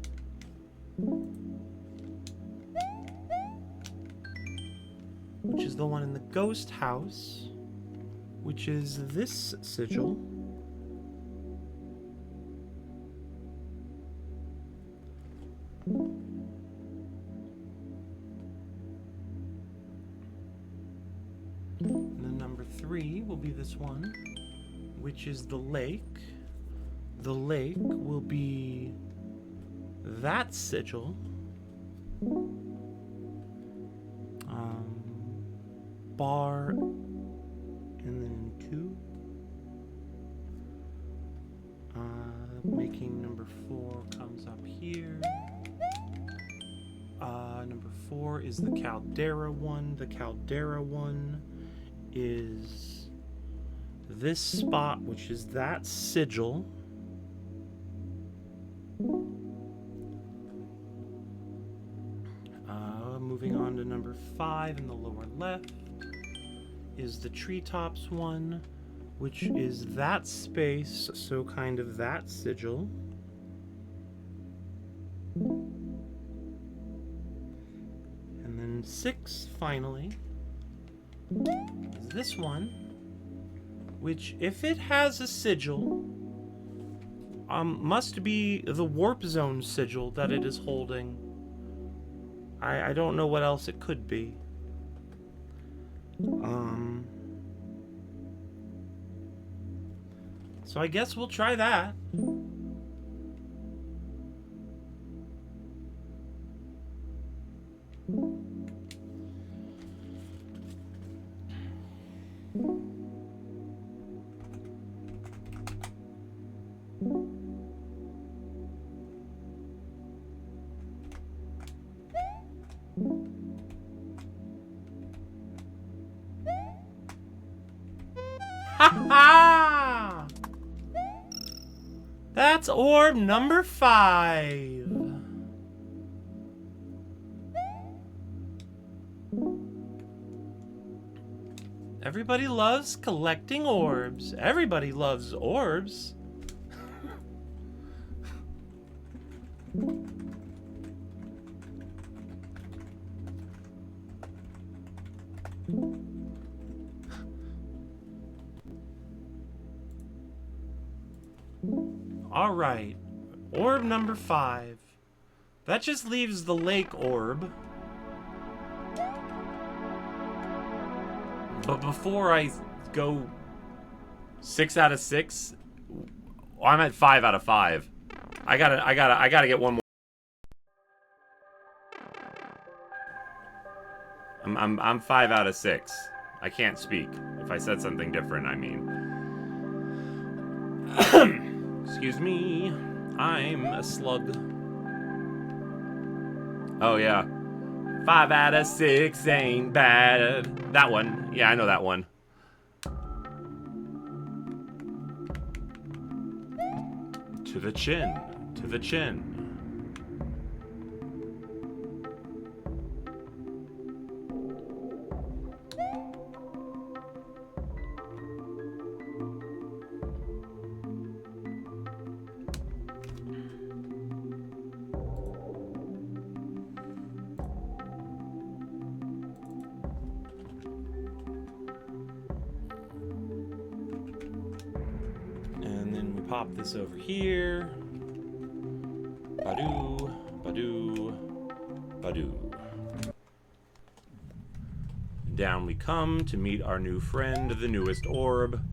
Which is the one in the ghost house, which is this sigil. And then number 3 will be this one, which is the lake. The lake will be that sigil. Bar, and then 2. Making number 4 comes up here. Number 4 is the caldera one. The caldera one is this spot, which is that sigil. Moving on to number 5 in the lower left is the treetops one, which is that space, so kind of that sigil. And then 6, finally, is this one, which, if it has a sigil, must be the warp zone sigil that it is holding. I don't know what else it could be. So I guess we'll try that. That's orb number 5. Everybody loves collecting orbs. Everybody loves orbs. All right, orb number 5. That just leaves the lake orb. But before I go 6 out of 6, I'm at 5 out of 5. I gotta get one more. I'm 5 out of 6. I can't speak. If I said something different, I mean. Excuse me. I'm a slug. Oh, yeah. 5 out of 6 ain't bad. That one. Yeah, I know that one. To the chin. To the chin. Pop this over here. Badoo, badoo, badoo. Down we come to meet our new friend, the newest orb.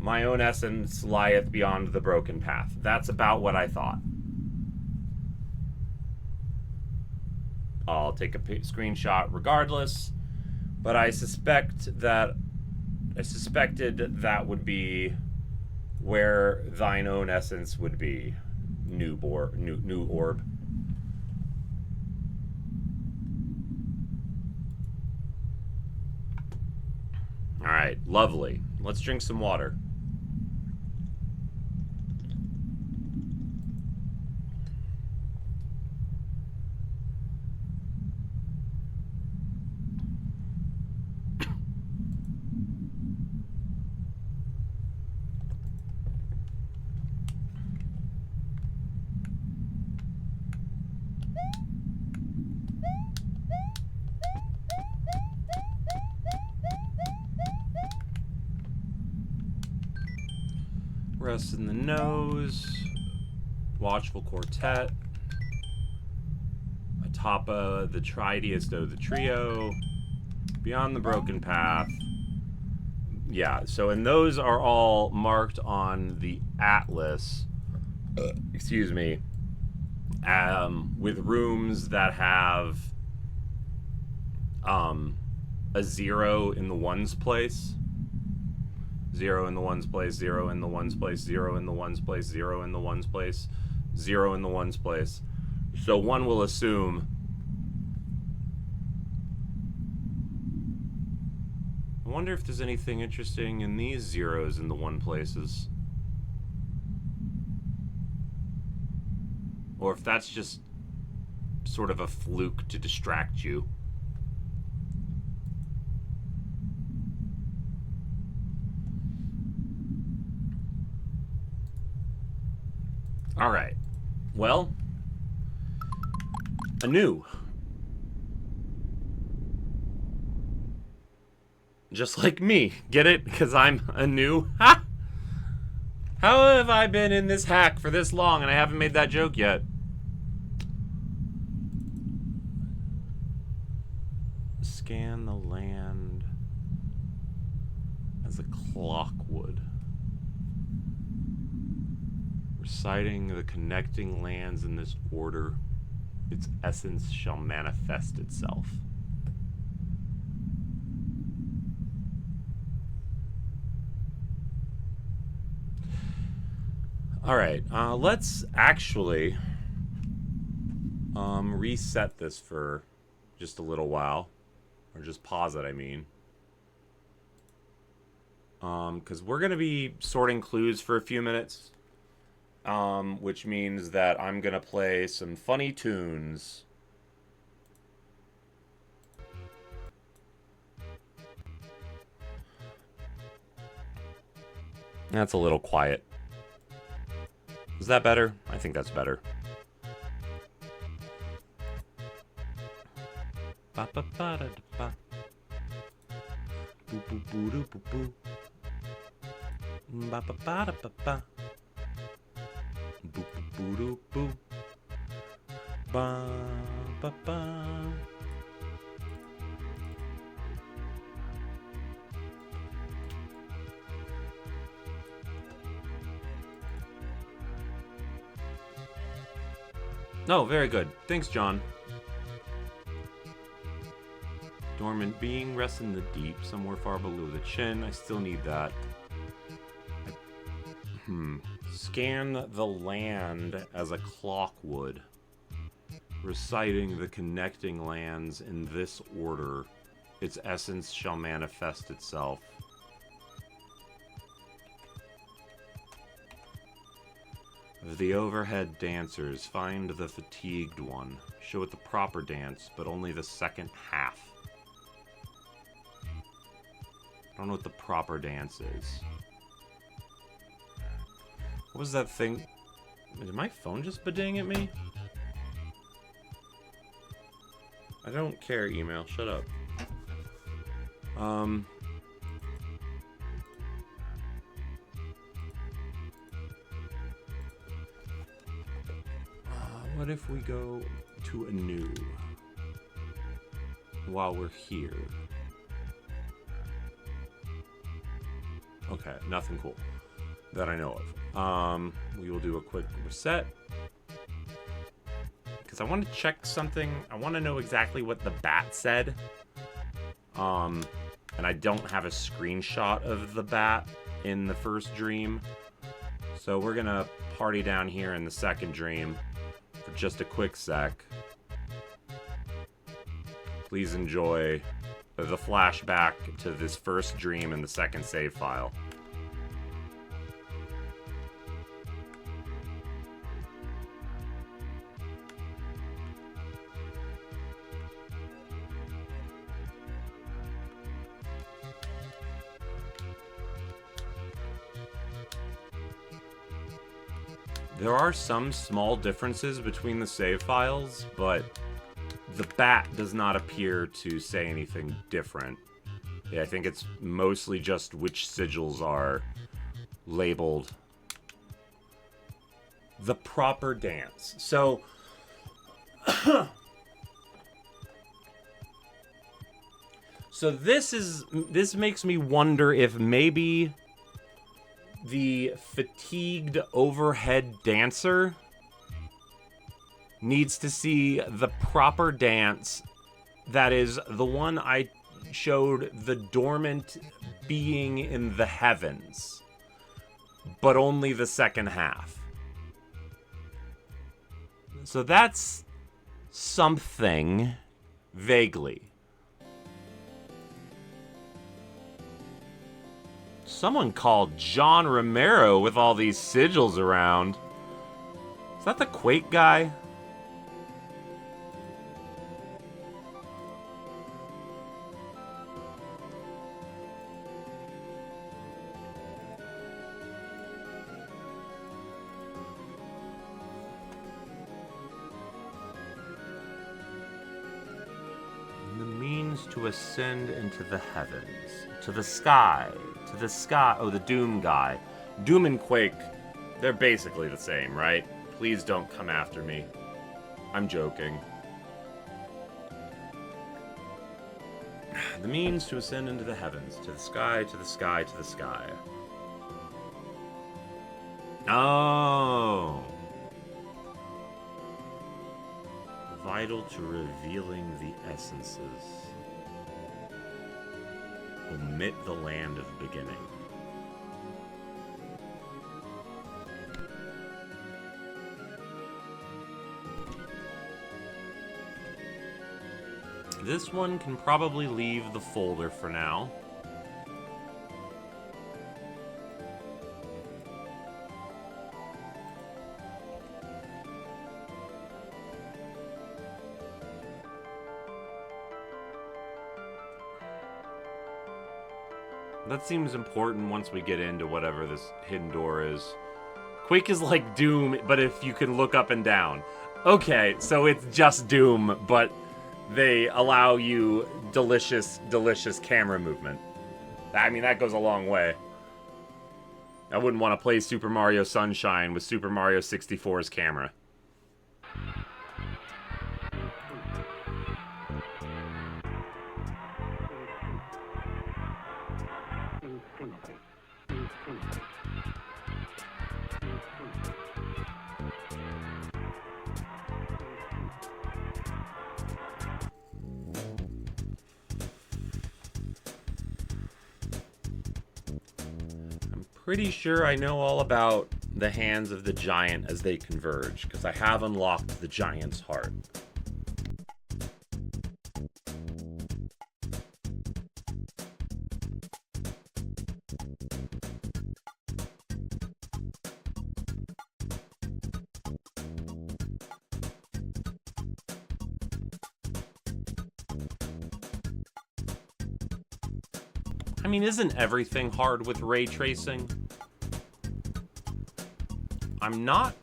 My own essence lieth beyond the broken path. That's about what I thought. I'll take a screenshot regardless, but I suspected that would be where thine own essence would be. New orb. Alright, lovely. Let's drink some water. Rest in the nose. Watchful quartet. Atop the tridiest of the trio. Beyond the broken path. Yeah, so and those are all marked on the atlas. Excuse me. With rooms that have a 0 in the ones place. 0 in the ones place, 0 in the ones place, 0 in the ones place, 0 in the ones place, 0 in the ones place. So one will assume. I wonder if there's anything interesting in these zeros in the one places. Or if that's just sort of a fluke to distract you. All right. Well, anew. Just like me. Get it? Because I'm anew. Ha! How have I been in this hack for this long and I haven't made that joke yet? Scan the land as a clock would. Reciting the connecting lands in this order, its essence shall manifest itself. All right, let's actually reset this for just a little while, or just pause it, I mean. Because we're going to be sorting clues for a few minutes. Which means that I'm going to play some funny tunes. That's a little quiet. Is that better? I think that's better. Ba ba ba da ba. Boo boo boo doo boo boo. Ba ba ba da ba ba. Boo boo boo doo boo. Ba ba ba. Oh, very good. Thanks, John. Dormant being rests in the deep, somewhere far below the chin. I still need that. Scan the land as a clock would. Reciting the connecting lands in this order, its essence shall manifest itself. Of the overhead dancers, find the fatigued one. Show it the proper dance, but only the second half. I don't know what the proper dance is. What was that thing? Did my phone just ba-ding at me? I don't care, email. Shut up. What if we go to a new while we're here? Okay, nothing cool that I know of. We will do a quick reset because I want to check something. I want to know exactly what the bat said. And I don't have a screenshot of the bat in the first dream. So we're gonna party down here in the second dream for just a quick sec. Please enjoy the flashback to this first dream in the second save file. There are some small differences between the save files, but the bat does not appear to say anything different. Yeah, I think it's mostly just which sigils are labeled the proper dance. So, this makes me wonder if maybe the fatigued overhead dancer needs to see the proper dance that is the one I showed the dormant being in the heavens, but only the second half. So that's something, vaguely. Someone called John Romero with all these sigils around. Is that the Quake guy? The means to ascend into the heavens, to the sky. To the sky. Oh, the Doom guy. Doom and Quake, they're basically the same, right? Please don't come after me. I'm joking. The means to ascend into the heavens. To the sky, to the sky, to the sky. Oh. Vital to revealing the essences. Omit the land of beginning. This one can probably leave the folder for now. That seems important once we get into whatever this hidden door is. Quake is like Doom, but if you can look up and down. Okay, so it's just Doom, but they allow you delicious, delicious camera movement. I mean, that goes a long way. I wouldn't want to play Super Mario Sunshine with Super Mario 64's camera. Pretty sure I know all about the hands of the giant as they converge, because I have unlocked the giant's heart. I mean, isn't everything hard with ray tracing? I'm not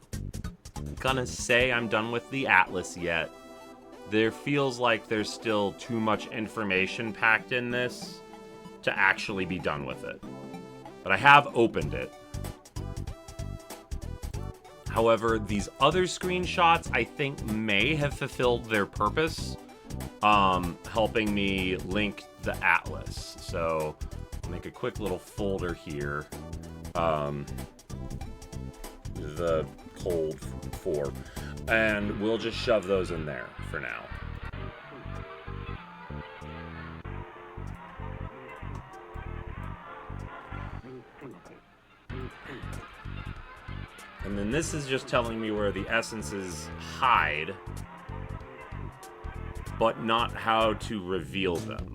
gonna say I'm done with the Atlas yet. There feels like there's still too much information packed in this to actually be done with it. But I have opened it. However, these other screenshots I think may have fulfilled their purpose, helping me link the Atlas. So I'll make a quick little folder here. The cold 4. And we'll just shove those in there for now. And then this is just telling me where the essences hide, but not how to reveal them.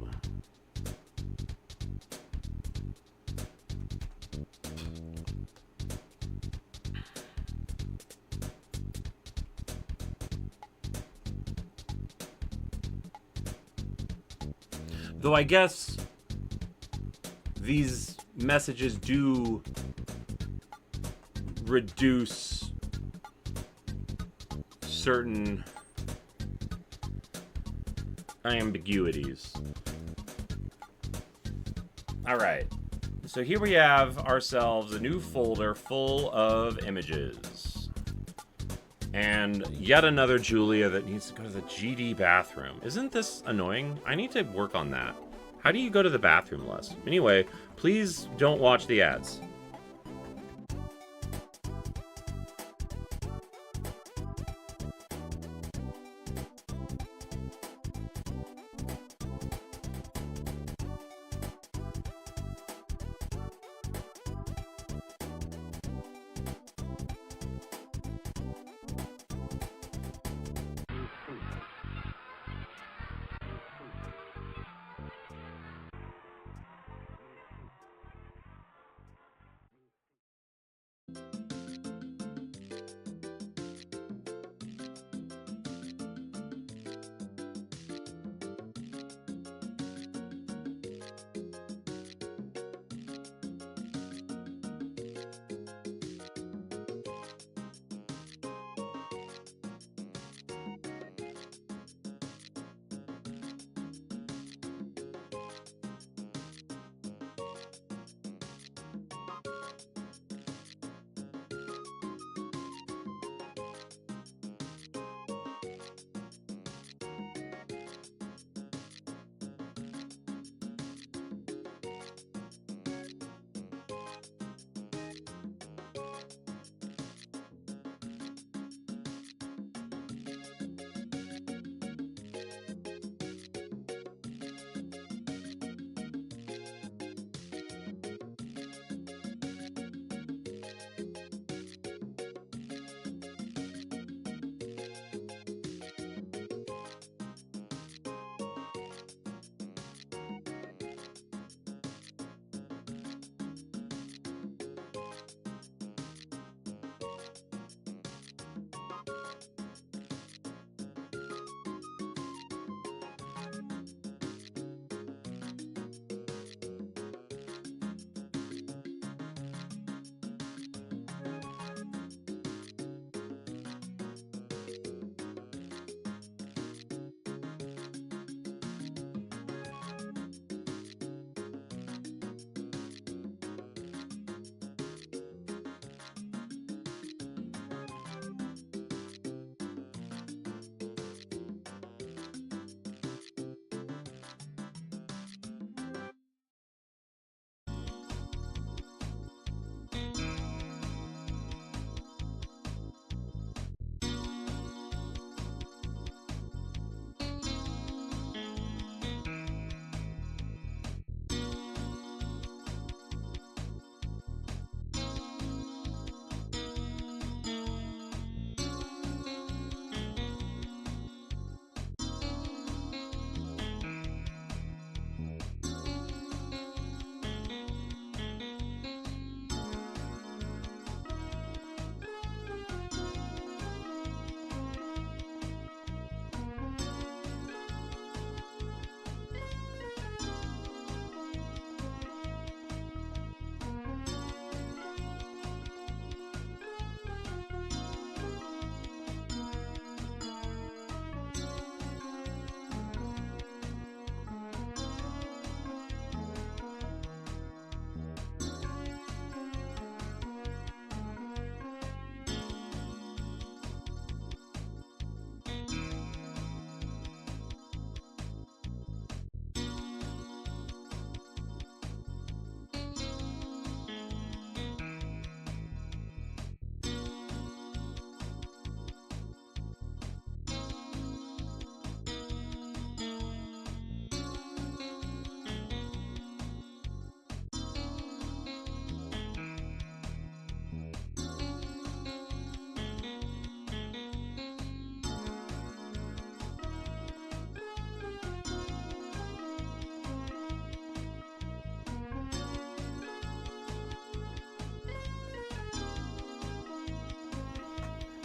Though I guess these messages do reduce certain ambiguities. Alright, so here we have ourselves a new folder full of images. And yet another Julia that needs to go to the GD bathroom. Isn't this annoying? I need to work on that. How do you go to the bathroom less? Anyway, please don't watch the ads.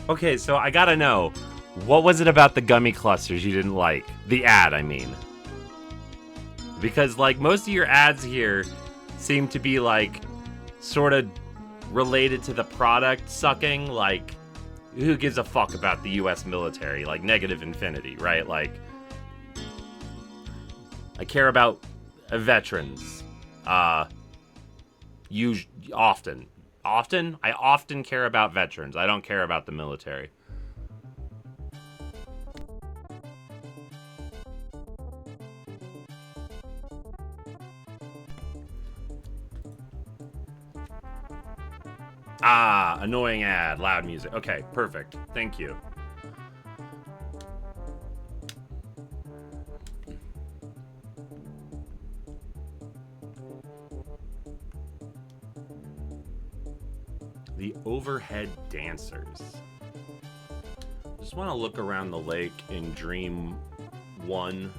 Okay, so I gotta know, what was it about the gummy clusters you didn't like? The ad, I mean. Because, like, most of your ads here seem to be, like, sort of related to the product sucking. Like, who gives a fuck about the U.S. military? Like, negative infinity, right? Like, I care about veterans. Often. I often care about veterans. I don't care about the military. Ah, annoying ad, loud music. Okay, perfect. Thank you. The overhead dancers. Just want to look around the lake in Dream 1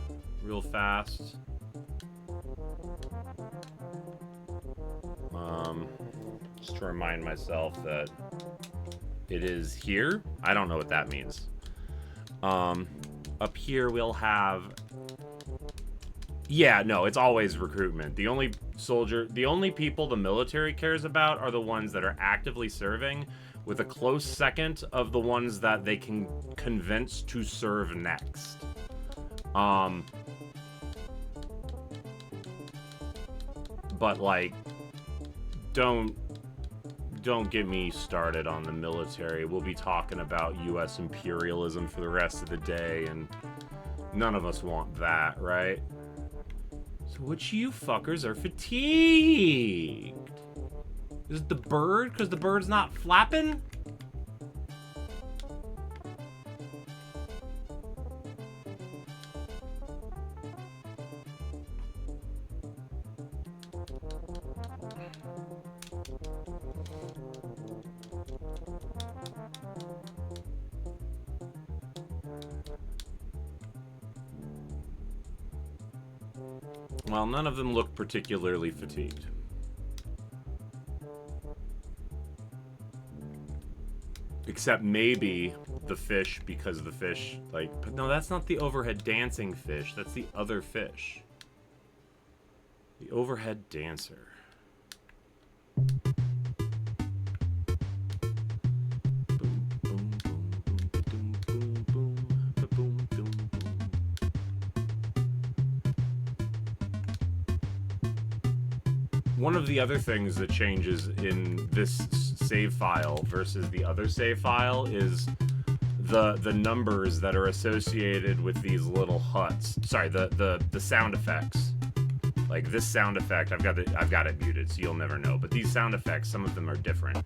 real fast. Just to remind myself that it is here. I don't know what that means. Up here we'll have... Yeah, no, it's always recruitment. The only people the military cares about are the ones that are actively serving, with a close second of the ones that they can convince to serve next. But, like, don't get me started on the military. We'll be talking about U.S. imperialism for the rest of the day, and none of us want that, right? So which you fuckers are fatigued? Is it the bird? Because the bird's not flapping? Well, none of them look particularly fatigued. Except maybe the fish, because the fish, like... But no, that's not the overhead dancing fish. That's the other fish. The overhead dancer. One of the other things that changes in this save file versus the other save file is the numbers that are associated with these little huts. Sorry, the sound effects. Like this sound effect, I've got it muted, so you'll never know. But these sound effects, some of them are different.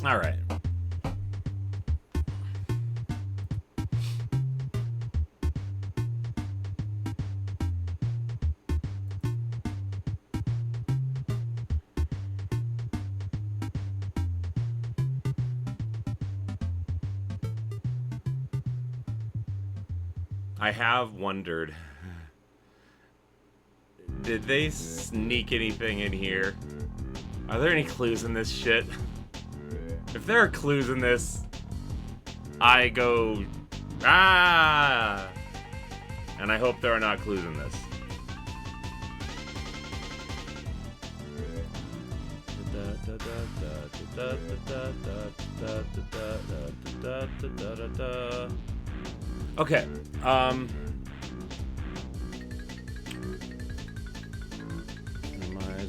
All right. I have wondered, did they sneak anything in here? Are there any clues in this shit? If there are clues in this, I go, ah! And I hope there are not clues in this. Okay,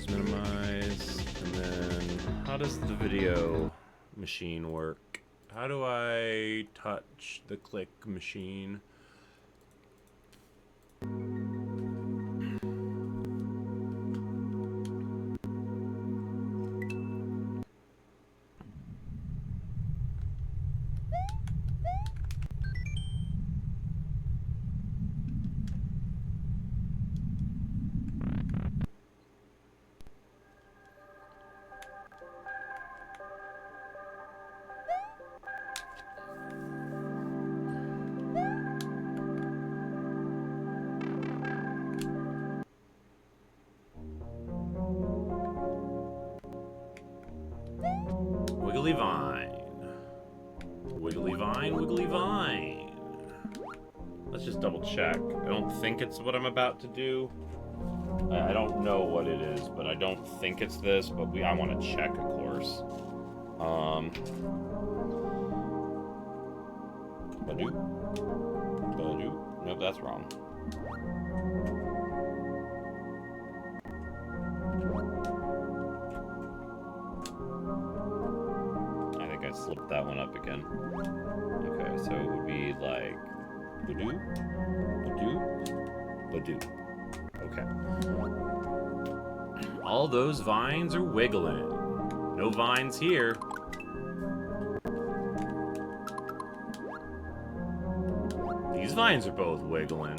minimize, and then how does the video machine work? How do I touch the click machine? Wiggly vine. Wiggly vine, wiggly vine. Let's just double check. I don't think it's what I'm about to do. I don't know what it is, but I don't think it's this, but I want to check, of course. Badoo. Badoo. Nope, that's wrong. I think I slipped that one up again. Okay, so it would be like badoo, badoo, badoo. Okay. All those vines are wiggling. No vines here. These vines are both wiggling.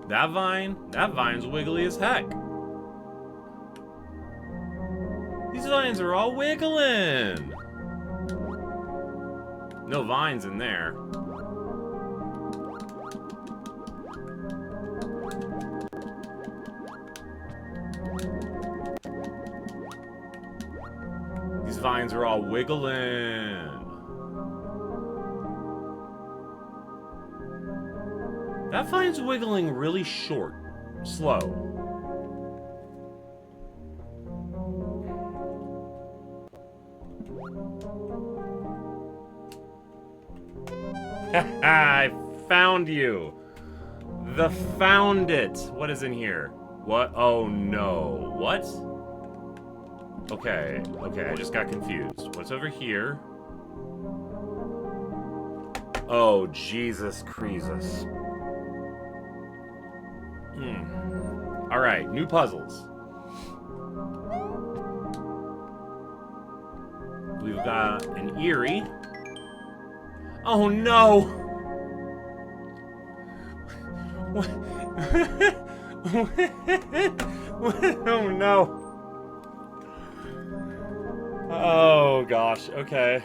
That vine's wiggly as heck. These vines are all wiggling. No vines in there. These vines are all wiggling. That vine's wiggling really short, slow. I found you. The found it. What is in here? What? Oh no. What? Okay, I just got confused. What's over here? Oh, Jesus Croesus. Alright, new puzzles. We've got an Eerie. Oh no! What? Oh no! Oh gosh, okay.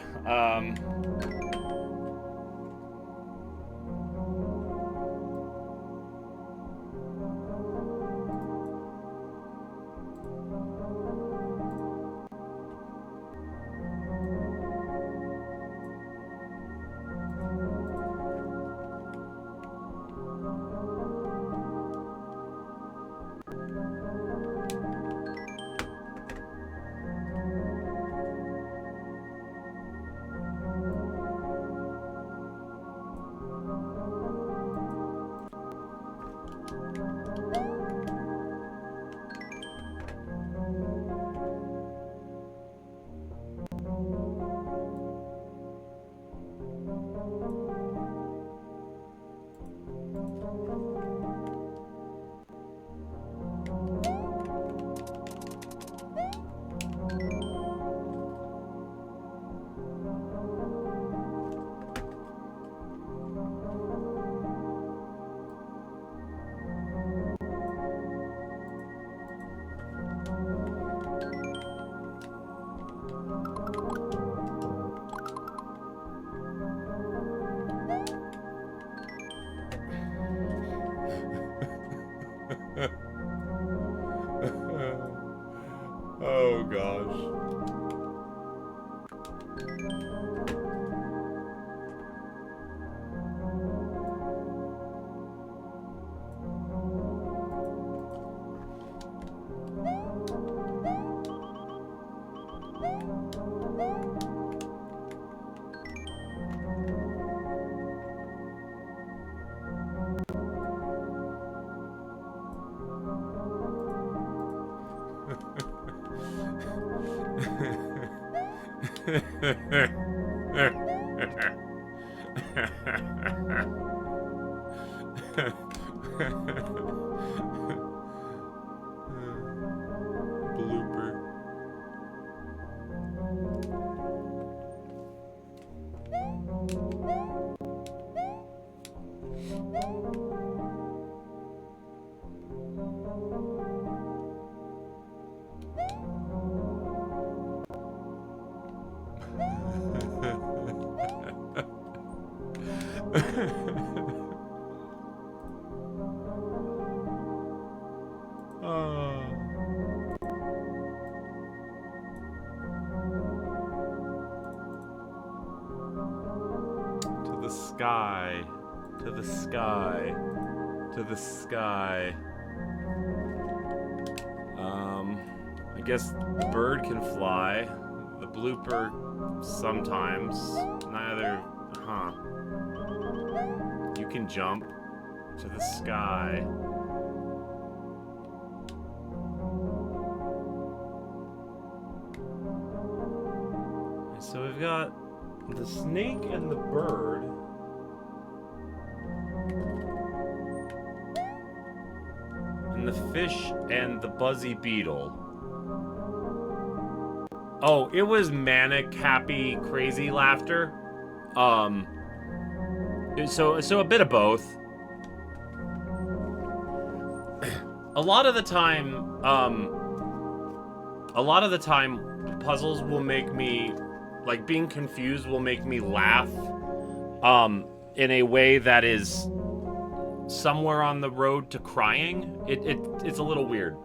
Oh gosh. Blooper. To the sky, to the sky, to the sky. I guess the bird can fly. The blooper sometimes. Neither, huh? You can jump to the sky. So we've got the snake and the bird. And the fish and the buzzy beetle. Oh, it was manic, happy, crazy laughter. So a bit of both. A lot of the time, puzzles will make me, like, being confused will make me laugh, in a way that is somewhere on the road to crying. It's a little weird.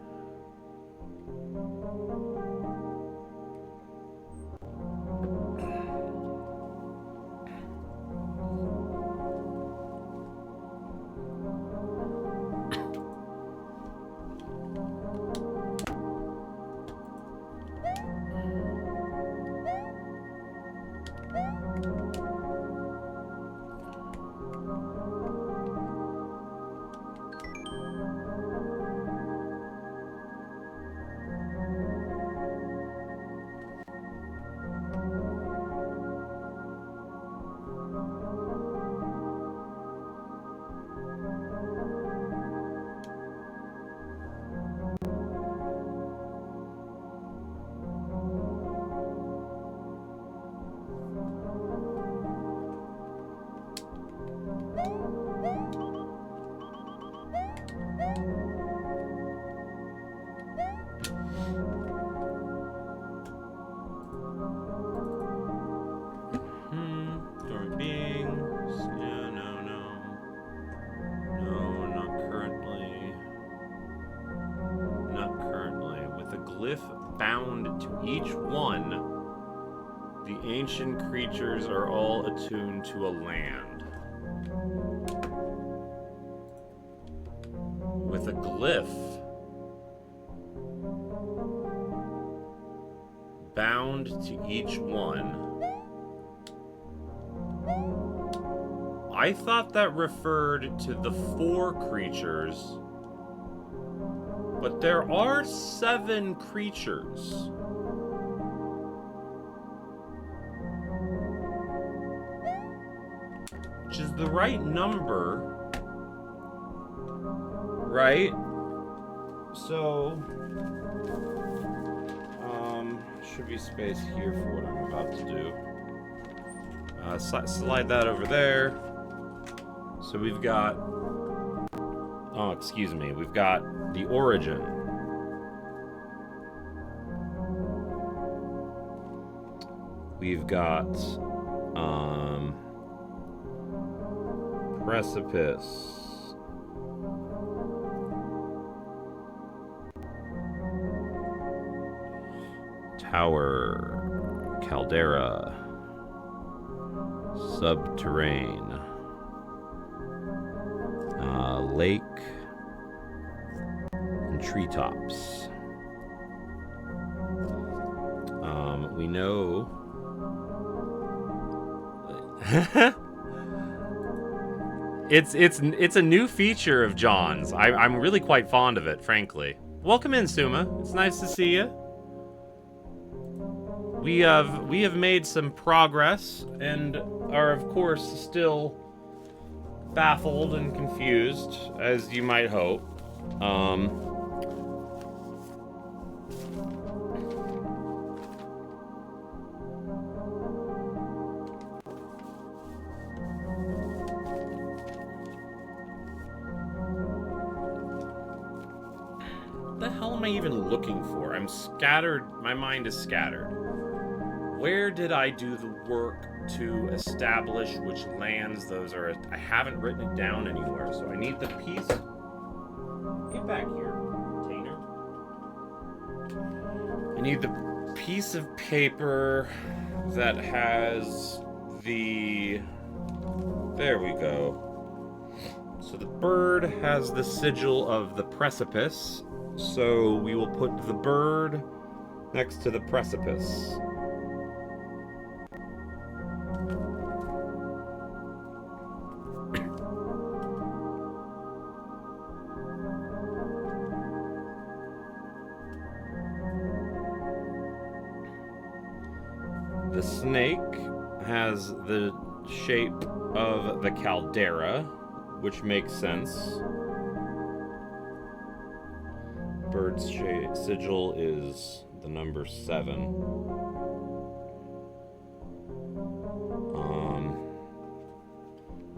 Bound to each one, the ancient creatures are all attuned to a land. With a glyph bound to each one. I thought that referred to the 4 creatures. But there are 7 creatures. Which is the right number. Right? So, should be space here for what I'm about to do. Slide that over there. So we've got, oh, excuse me, we've got the origin. We've got precipice. Tower, caldera, subterrane, lake, and treetops. We know it's a new feature of John's. I'm really quite fond of it, frankly. Welcome in, Suma. It's nice to see you. we have made some progress and are of course still baffled and confused, as you might hope. What the hell am I even looking for? I'm scattered. My mind is scattered. Where did I do the work to establish which lands those are? I haven't written it down anywhere, so I need the piece. Get back here, container. I need the piece of paper that has the... There we go. So the bird has the sigil of the precipice, so we will put the bird next to the precipice. The snake has the shape of the caldera, which makes sense. Bird's sigil is the number 7.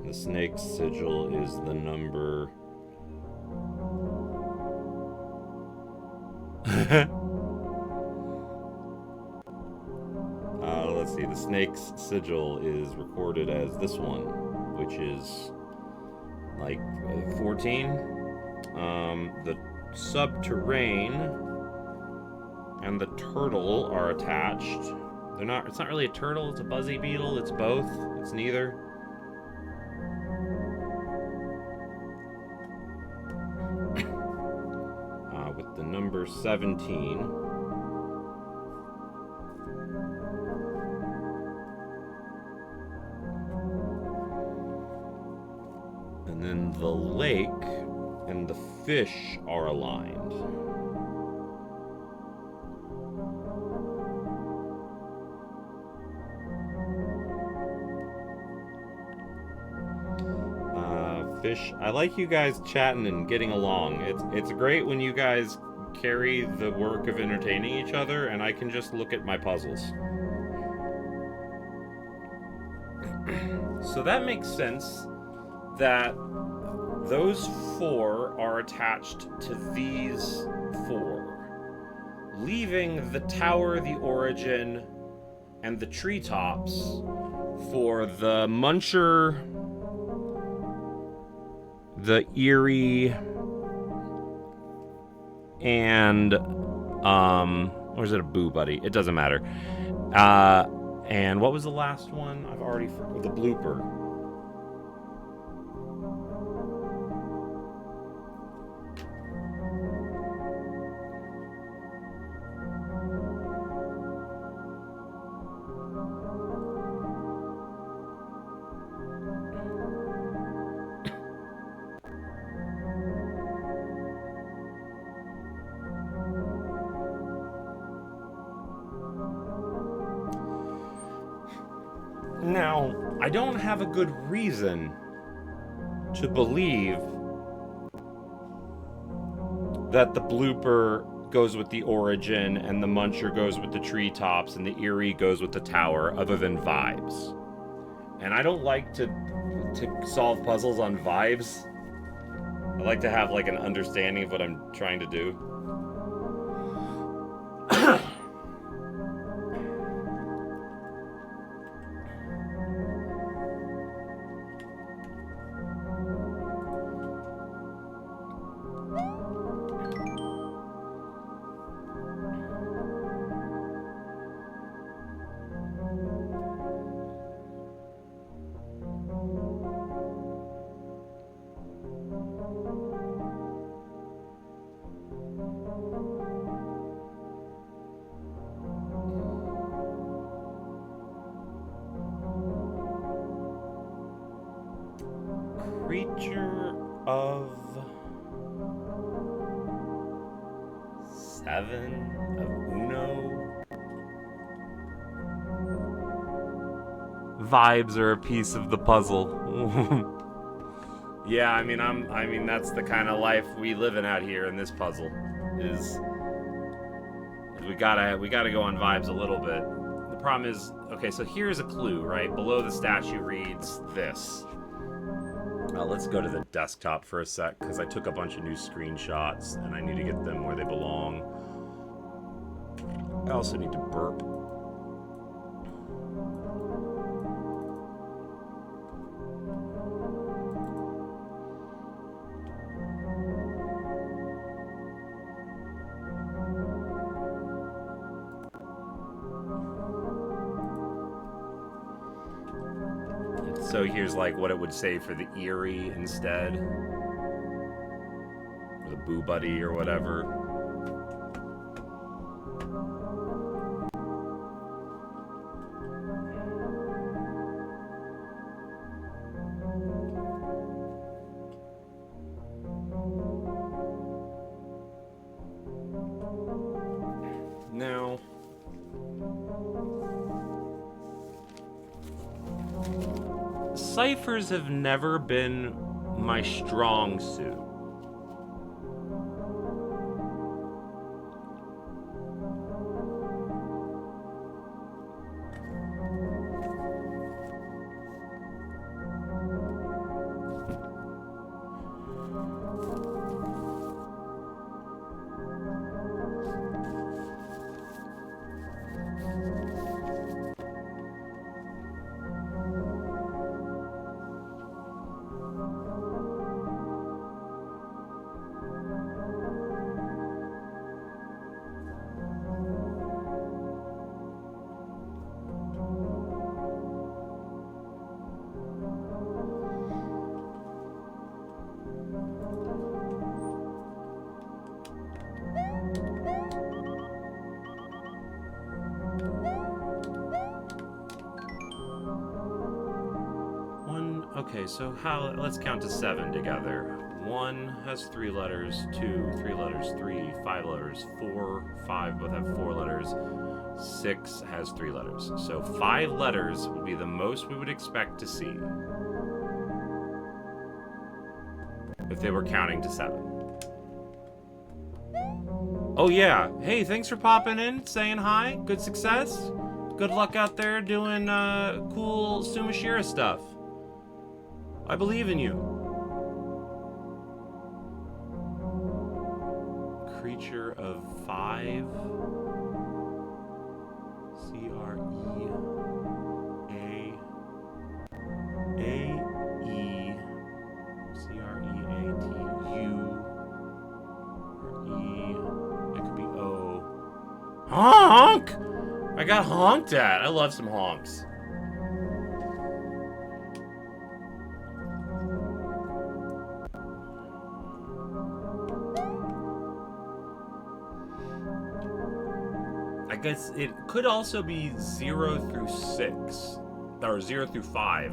The snake's sigil is the number... let's see, the snake's sigil is recorded as this one, which is like 14. The subterrane and the turtle are attached. They're not, it's not really a turtle, it's a buzzy beetle, it's both, it's neither. With the number 17. And then the lake and the fish are aligned. Fish, I like you guys chatting and getting along. It's great when you guys carry the work of entertaining each other and I can just look at my puzzles. So that makes sense that those 4 are attached to these 4, leaving the tower, the origin, and the treetops for the muncher, the Eerie, and or is it a Boo Buddy? It doesn't matter. And what was the last one? I've already forgotten. The blooper. Now, I don't have a good reason to believe that the blooper goes with the origin and the muncher goes with the treetops and the Eerie goes with the tower, other than vibes. And I don't like to solve puzzles on vibes. I like to have like an understanding of what I'm trying to do. Creature of 7 of Uno. vibes are a piece of the puzzle. Yeah, I mean that's the kind of life we live in out here in this puzzle. Is we gotta go on vibes a little bit. The problem is, okay, so here's a clue, right? Below the statue reads this. Let's go to the desktop for a sec, because I took a bunch of new screenshots, and I need to get them where they belong. I also need to burp. So here's like what it would say for the Eerie instead. Or the Boo Buddy or whatever. Now, ciphers have never been my strong suit. Okay, so let's count to 7 together. 1 has 3 letters, 2, 3 letters, 3, 5 letters, 4, 5 both have 4 letters, 6 has 3 letters. So 5 letters would be the most we would expect to see if they were counting to 7. Oh yeah, hey, thanks for popping in, saying hi, good success. Good luck out there doing cool Sumashira stuff. I believe in you. Creature of 5. It could be O. Honk! I got honked at. I love some honks. I guess it could also be 0 through 6. Or 0 through 5.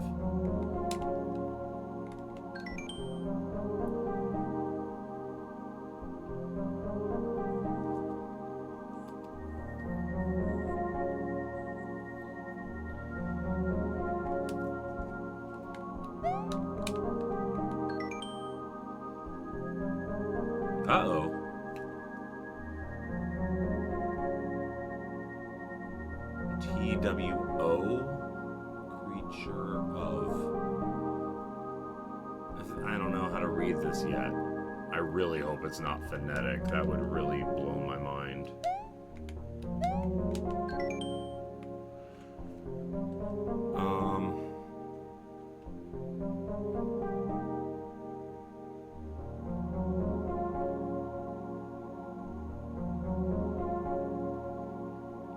Uh-oh. TWO? Creature of... I don't know how to read this yet. I really hope it's not phonetic. That would really blow my mind.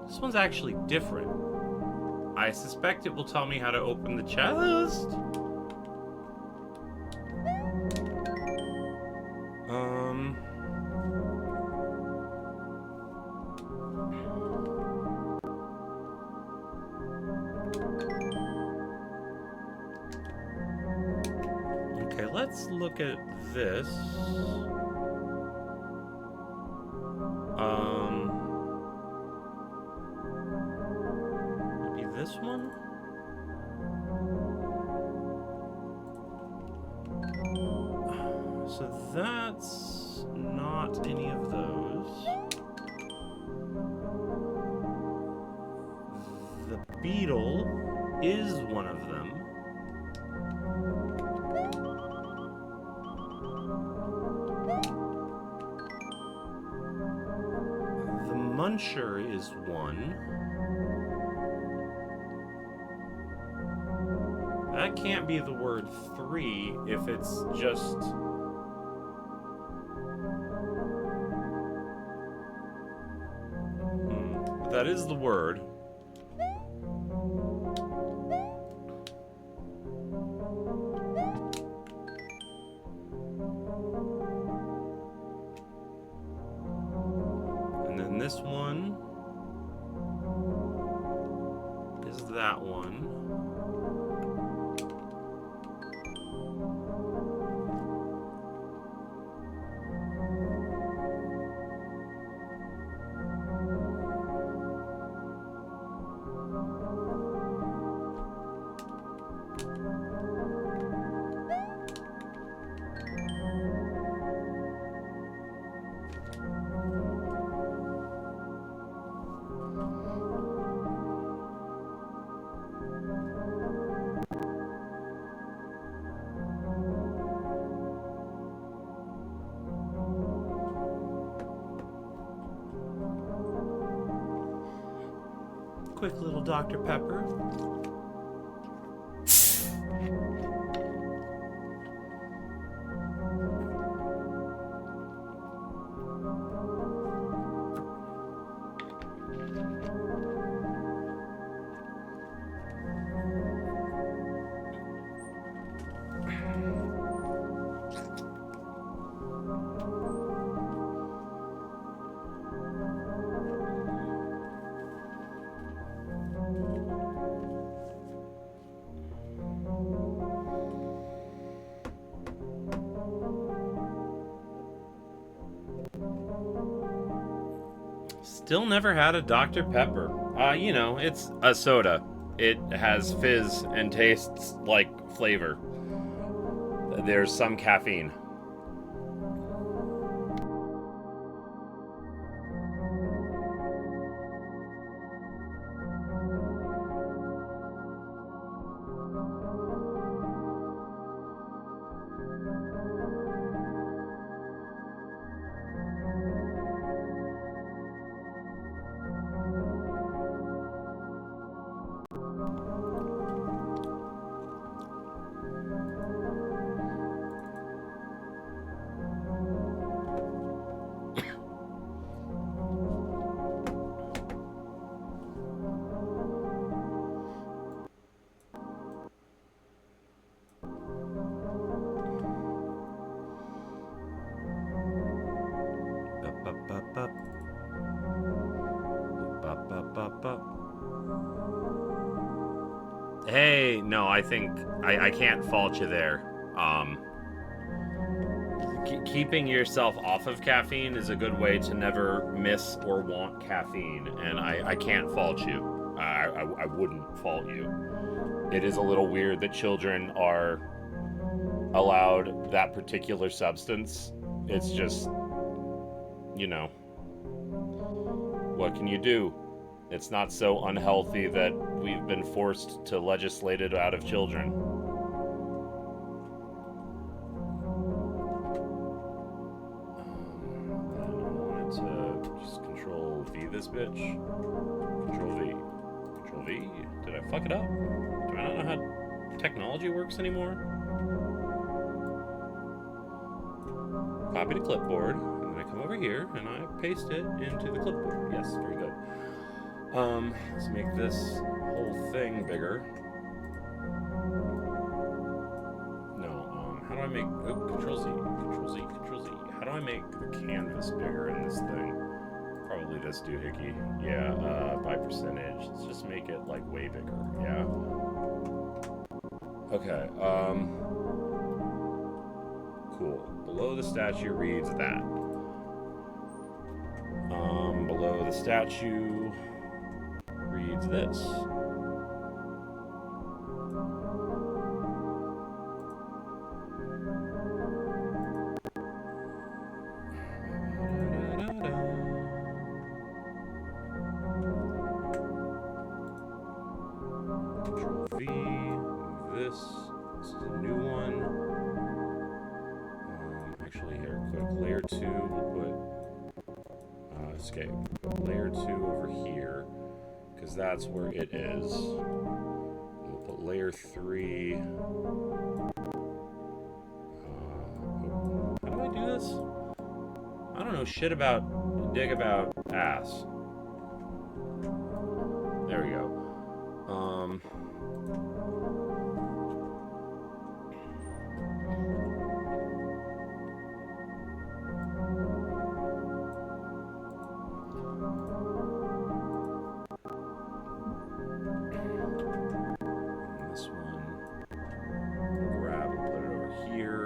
This one's actually different. I suspect it will tell me how to open the chest. Okay, let's look at this. Maybe this one? So that's not any of those. The beetle is one of them. The muncher is one. That can't be the word 3 if it's just... But that is the word. And then this one is that one. Quick little Dr. Pepper. Still never had a Dr. Pepper. You know, it's a soda. It has fizz and tastes like flavor. There's some caffeine. Hey, no, I think I can't fault you there. Keeping yourself off of caffeine is a good way to never miss or want caffeine, and I can't fault you. I wouldn't fault you. It is a little weird that children are allowed that particular substance. It's just, you know, what can you do? It's not so unhealthy that we've been forced to legislate it out of children. I wanted to just Control V this bitch. Control V. Control V? Did I fuck it up? Do I not know how technology works anymore? Copy to clipboard, and then I come over here and I paste it into the clipboard. Yes, very good. Let's make this whole thing bigger. No, how do I make, Control Z, Control Z, Control Z. How do I make the canvas bigger in this thing? Probably this doohickey. Yeah, by percentage. Let's just make it, like, way bigger, yeah? Okay, cool. Below the statue reads that. Below the statue reads this. V. Move this. This is a new one. Actually, here, click layer 2. We'll put escape. Put layer 2 over here, because that's where it is. We'll put layer 3. How do I do this? I don't know shit about dig about ass. There we go. This one, we'll grab and put it over here.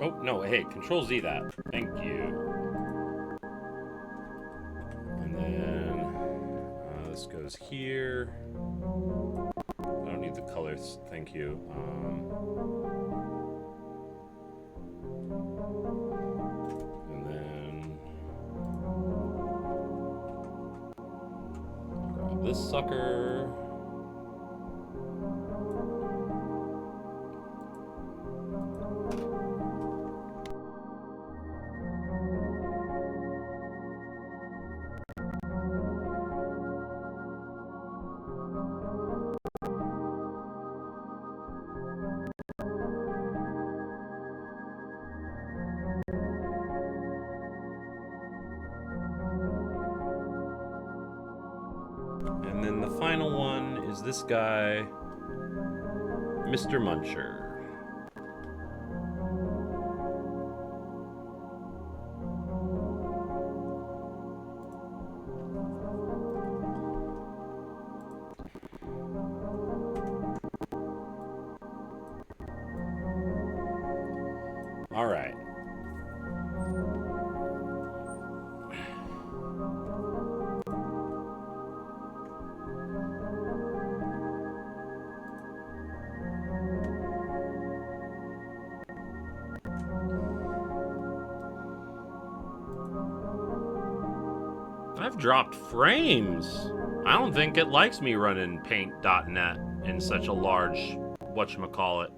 Oh, no, hey, Control Z that. Thank you. And then this goes here. I don't need the colors, thank you. And then grab this sucker. And then the final one is this guy, Mr. Muncher. All right. I've dropped frames. I don't think it likes me running paint.net in such a large whatchamacallit.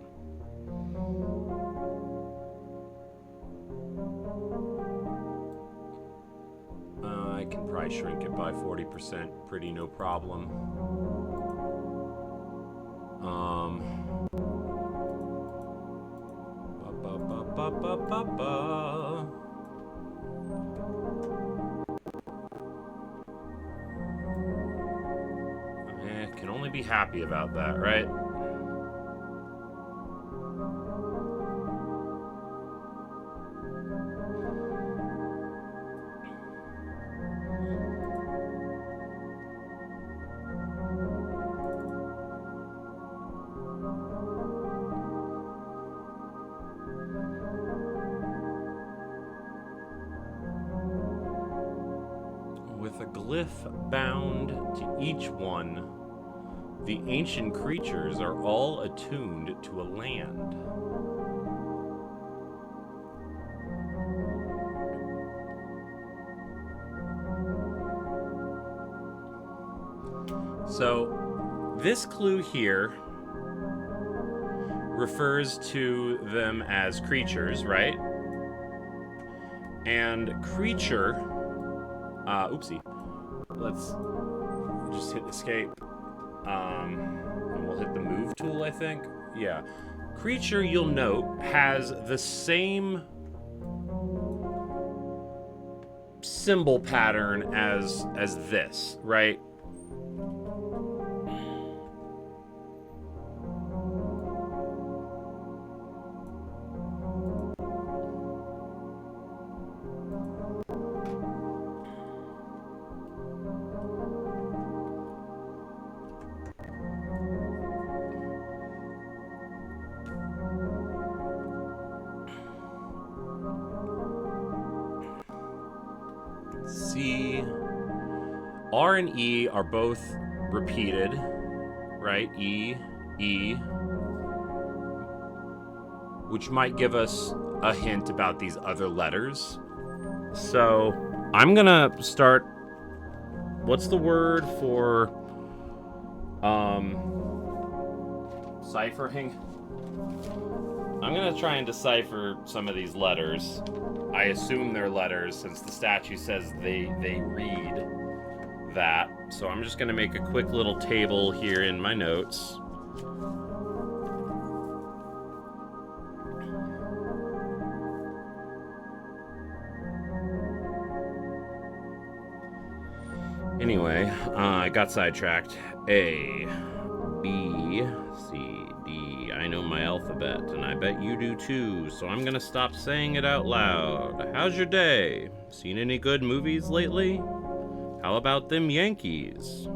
I can probably shrink it by 40%, pretty no problem. Can only be happy about that, right? With a glyph bound to each one, the ancient creatures are all attuned to a land. So, this clue here refers to them as creatures, right? And creature, oopsie. Let's just hit escape. And we'll hit the move tool, I think. Yeah. Creature, you'll note, has the same symbol pattern as this, right? E. R and E are both repeated, right? E, E, which might give us a hint about these other letters. So I'm gonna start. What's the word for ciphering? I'm gonna try and decipher some of these letters. I assume they're letters since the statue says they read that. So I'm just gonna make a quick little table here in my notes. Anyway, I got sidetracked. A, B, C, D. I know my alphabet, and I bet you do too, so I'm gonna stop saying it out loud. How's your day? Seen any good movies lately? How about them Yankees?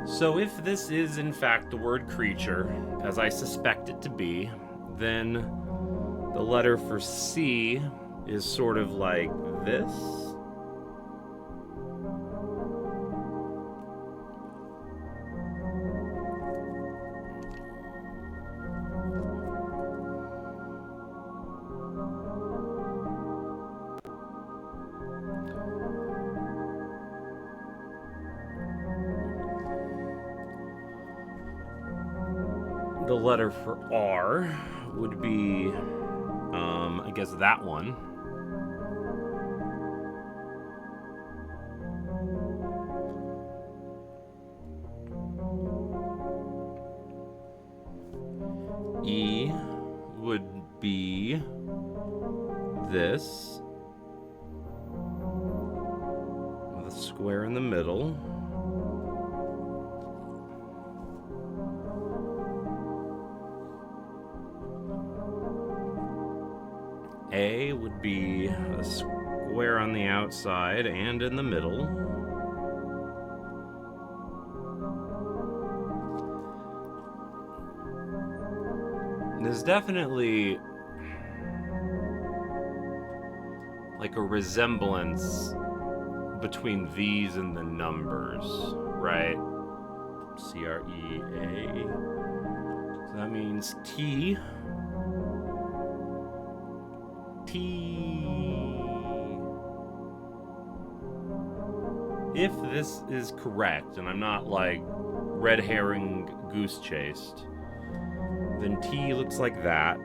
So if this is in fact the word creature, as I suspect it to be, then the letter for C is sort of like this. The letter for R would be, I guess that one. E would be this, with a square in the middle. A would be a square on the outside and in the middle. There's definitely like a resemblance between these and the numbers, right? C-R-E-A. So that means T. If this is correct, and I'm not like red herring goose chased, then T looks like that.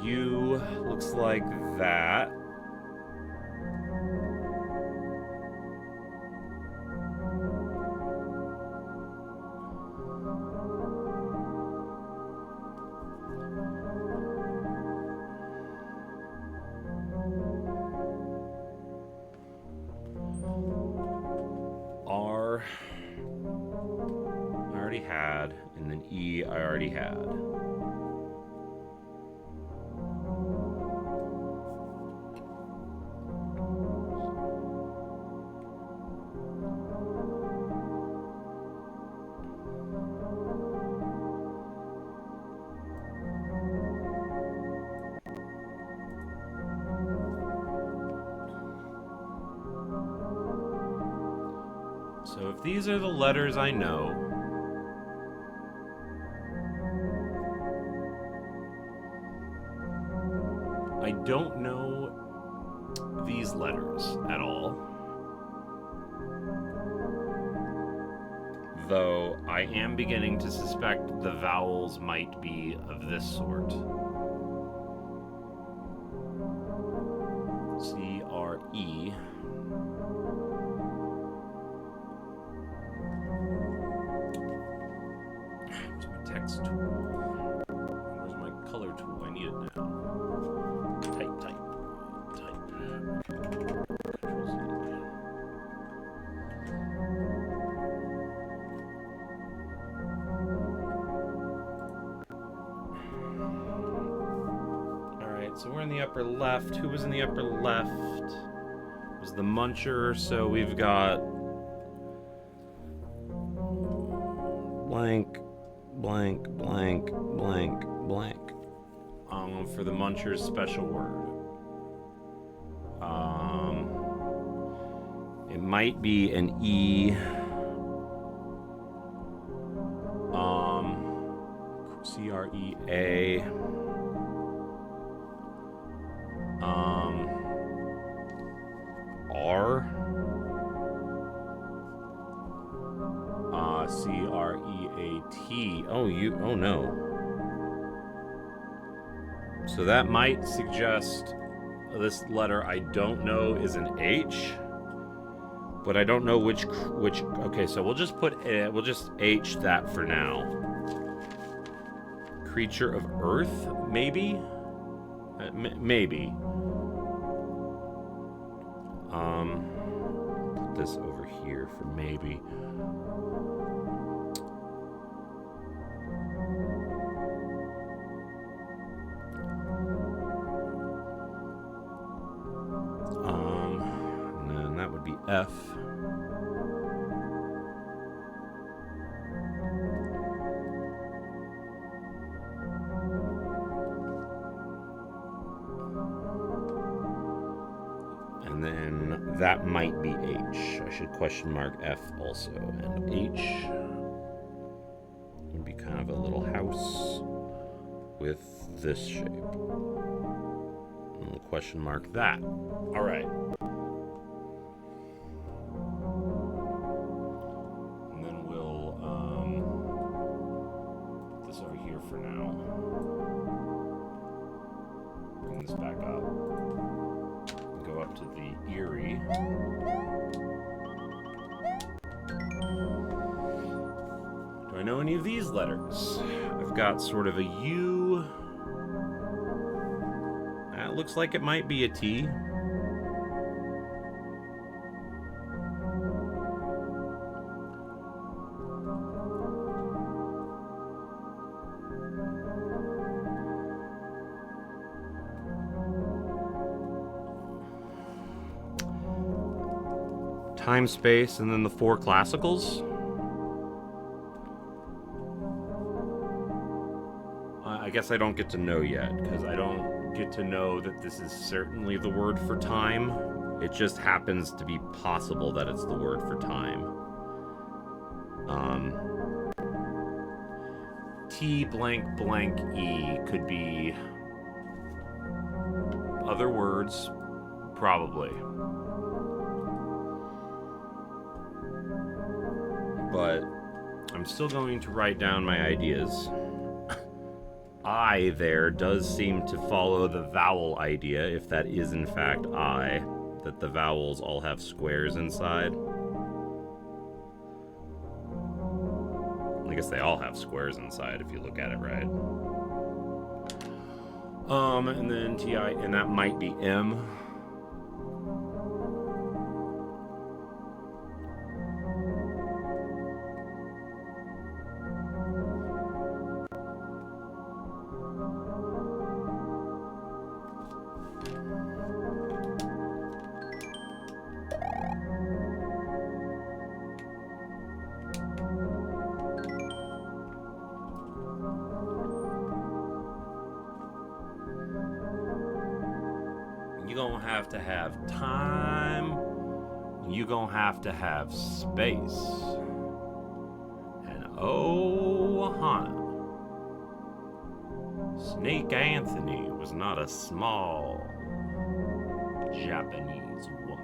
U looks like that. R, I already had, and then E, I already had. So if these are the letters I know, I don't know these letters at all. Though I am beginning to suspect the vowels might be of this sort. E. Where's my text tool? Where's my color tool? I need it now. Type. Control Z. Alright, so we're in the upper left. Who was in the upper left? It was the Muncher, so we've got blank. For the Muncher's special word. It might be an E. CREA. R. CREAT. Oh no. So that might suggest this letter I don't know is an H, but I don't know which. Okay, so we'll just H that for now. Creature of Earth, maybe. Maybe. Put this over here for maybe. And then that would be F. And then that might be H. I should question mark F also. And H would be kind of a little house with this shape. And we'll question mark that. All right. And then we'll put this over here for now. Bring this back up. Go up to the Erie. Do I know any of these letters? I've got sort of a U. That looks like it might be a T. Time, space, and then the 4 classicals. I guess I don't get to know yet, because I don't get to know that this is certainly the word for time. It just happens to be possible that it's the word for time. T blank blank E could be other words, probably. But I'm still going to write down my ideas. I there does seem to follow the vowel idea, if that is in fact I, that the vowels all have squares inside. I guess they all have squares inside if you look at it right. And then TI, and that might be M. You're gonna have to have time. You're gonna have to have space. And oh, honey, Snake Anthony was not a small Japanese woman.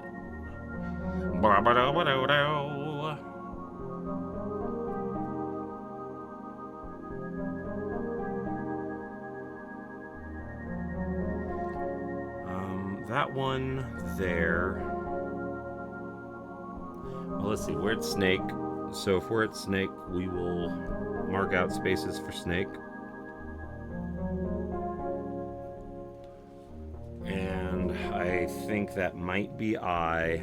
that one there. Well, let's see. We're at snake. So if we're at snake, we will mark out spaces for snake. And I think that might be I.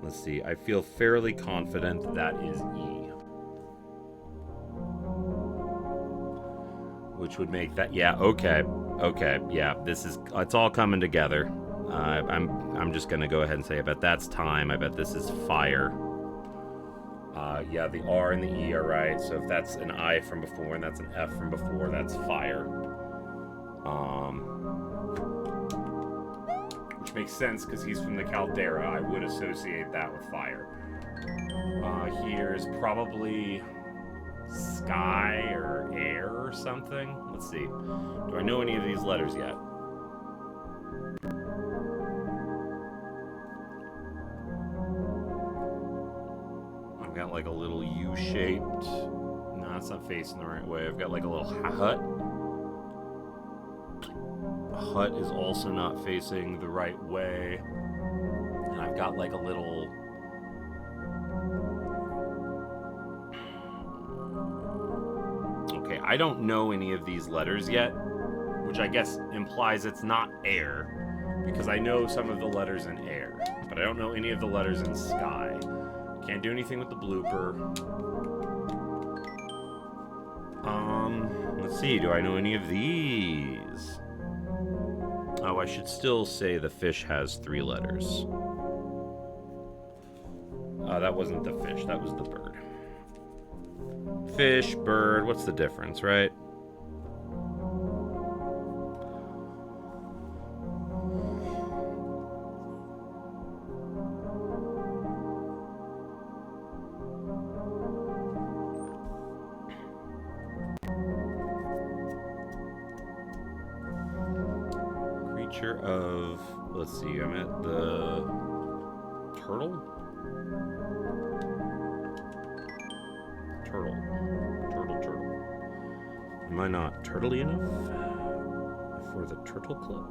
Let's see. I feel fairly confident that is E. Which would make that, yeah, okay, yeah, it's all coming together. I'm just gonna go ahead and say, I bet that's time. I bet this is fire. Yeah, the R and the E are right. So if that's an I from before and that's an F from before, that's fire. Which makes sense because he's from the caldera. I would associate that with fire. Here's probably sky or air or something. Let's see. Do I know any of these letters yet? I've got like a little U-shaped. No, it's not facing the right way. I've got like a little hut. Hut is also not facing the right way. And I've got like a little... Okay, I don't know any of these letters yet, which I guess implies it's not air, because I know some of the letters in air, but I don't know any of the letters in sky. Can't do anything with the blooper. Let's see, do I know any of these? Oh, I should still say the fish has 3 letters. That wasn't the fish, that was the bird. Fish, bird, what's the difference, right? Creature of, let's see, I'm at the turtle? Turtle. Am I not turtley enough for the turtle club?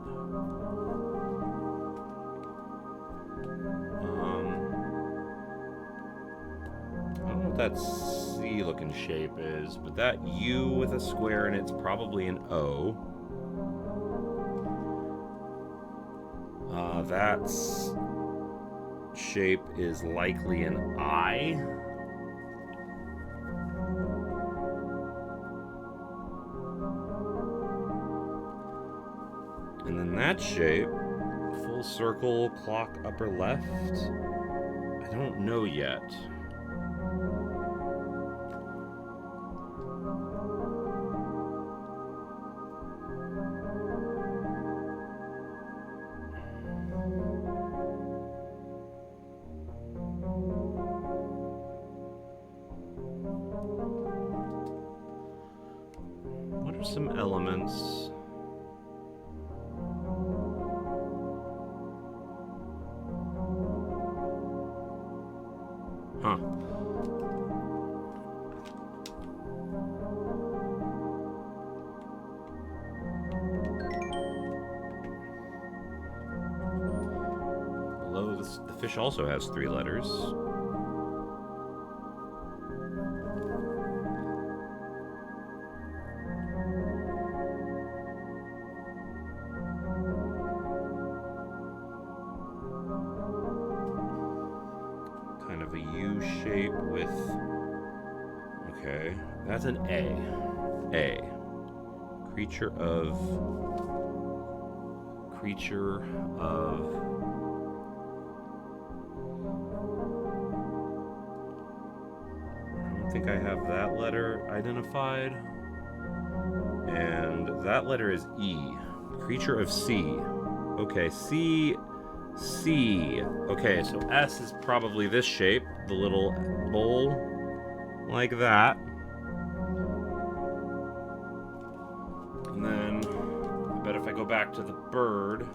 I don't know what that C looking shape is, but that U with a square in it's probably an O. That shape is likely an I. And then that shape, full circle, clock upper left, I don't know yet. What are some elements? Huh. Below this, the fish also has 3 letters. Kind of a U shape with... Okay, that's an A. A. Creature of... I don't think I have that letter identified. And that letter is E. Creature of C. Okay, C. Okay, so S is probably this shape, the little bowl, like that. And then, I bet if I go back to the bird,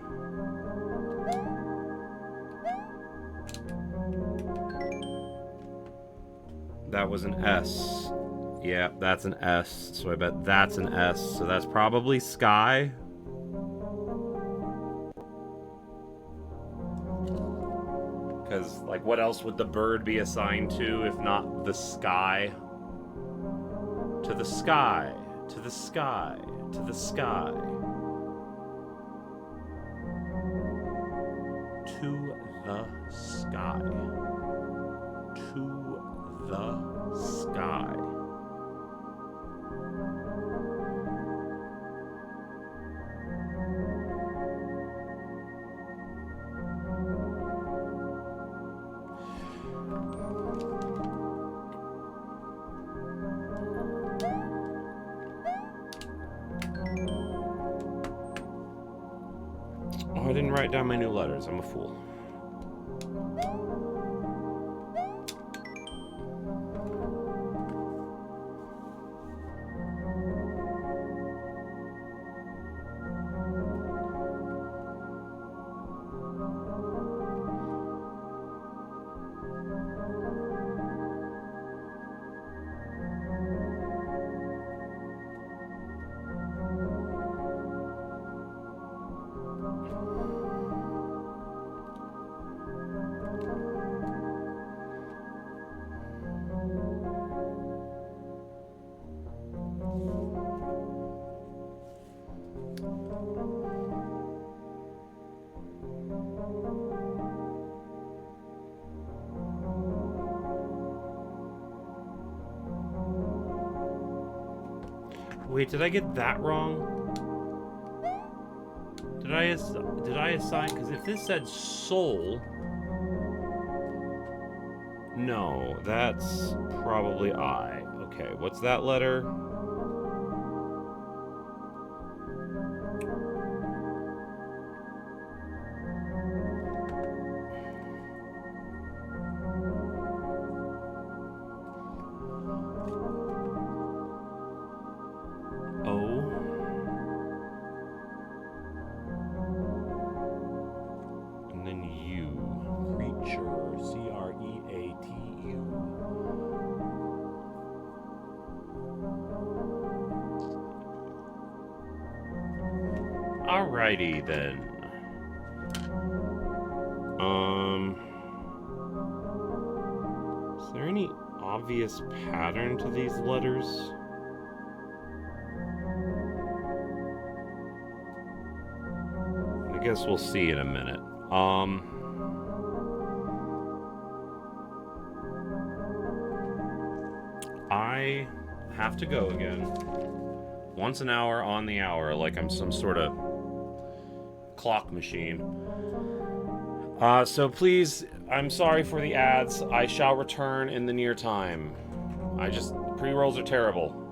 that was an S. Yeah, that's an S, so I bet that's an S. So that's probably sky. Because, like, what else would the bird be assigned to if not the sky? To the sky, to the sky, to the sky. To the sky. To the sky. Oh, I didn't write down my new letters. I'm a fool. Wait, did I get that wrong? Did I assign? Because if this said soul, no, that's probably I. Okay, what's that letter? Alrighty then. Is there any obvious pattern to these letters? I guess we'll see in a minute. I have to go again. Once an hour, on the hour, like I'm some sort of clock machine. So please, I'm sorry for the ads. I shall return in the near time. Pre-rolls are terrible.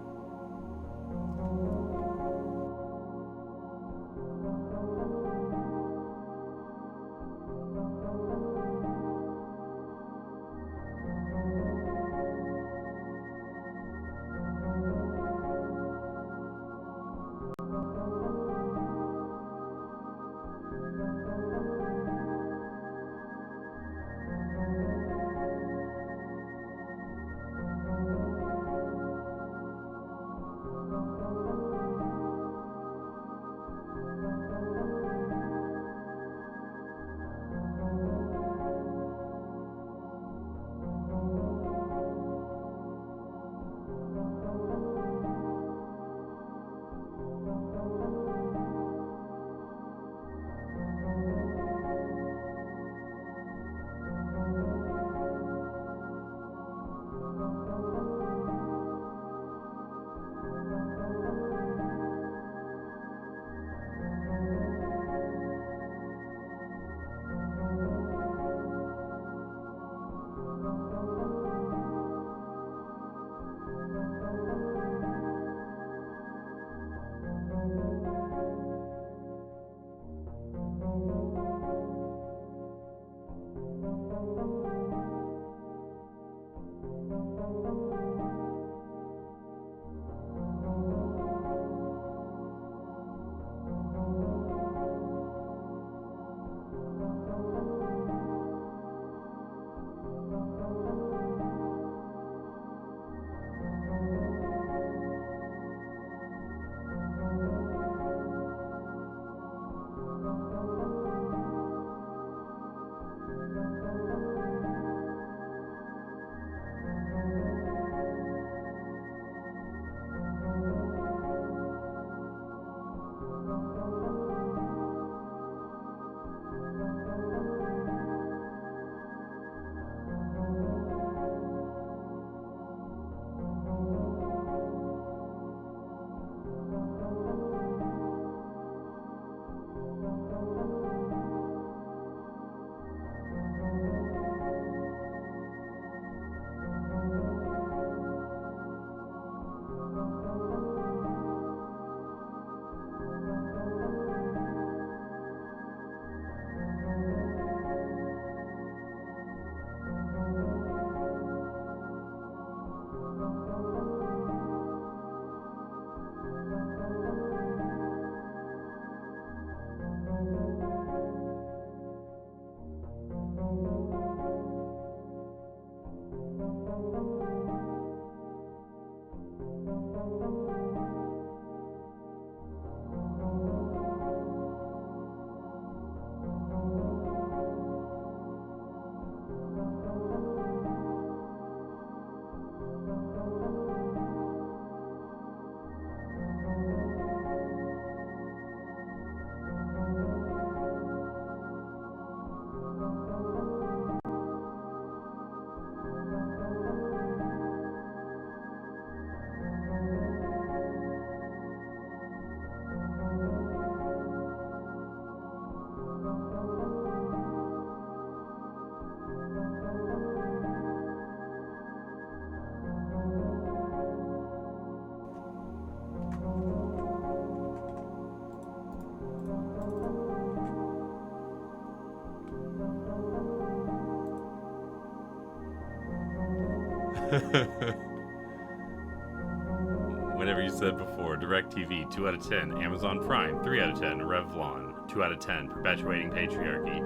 Whatever you said before. DirecTV, 2 out of 10. Amazon Prime, 3 out of 10. Revlon, 2 out of 10. Perpetuating Patriarchy.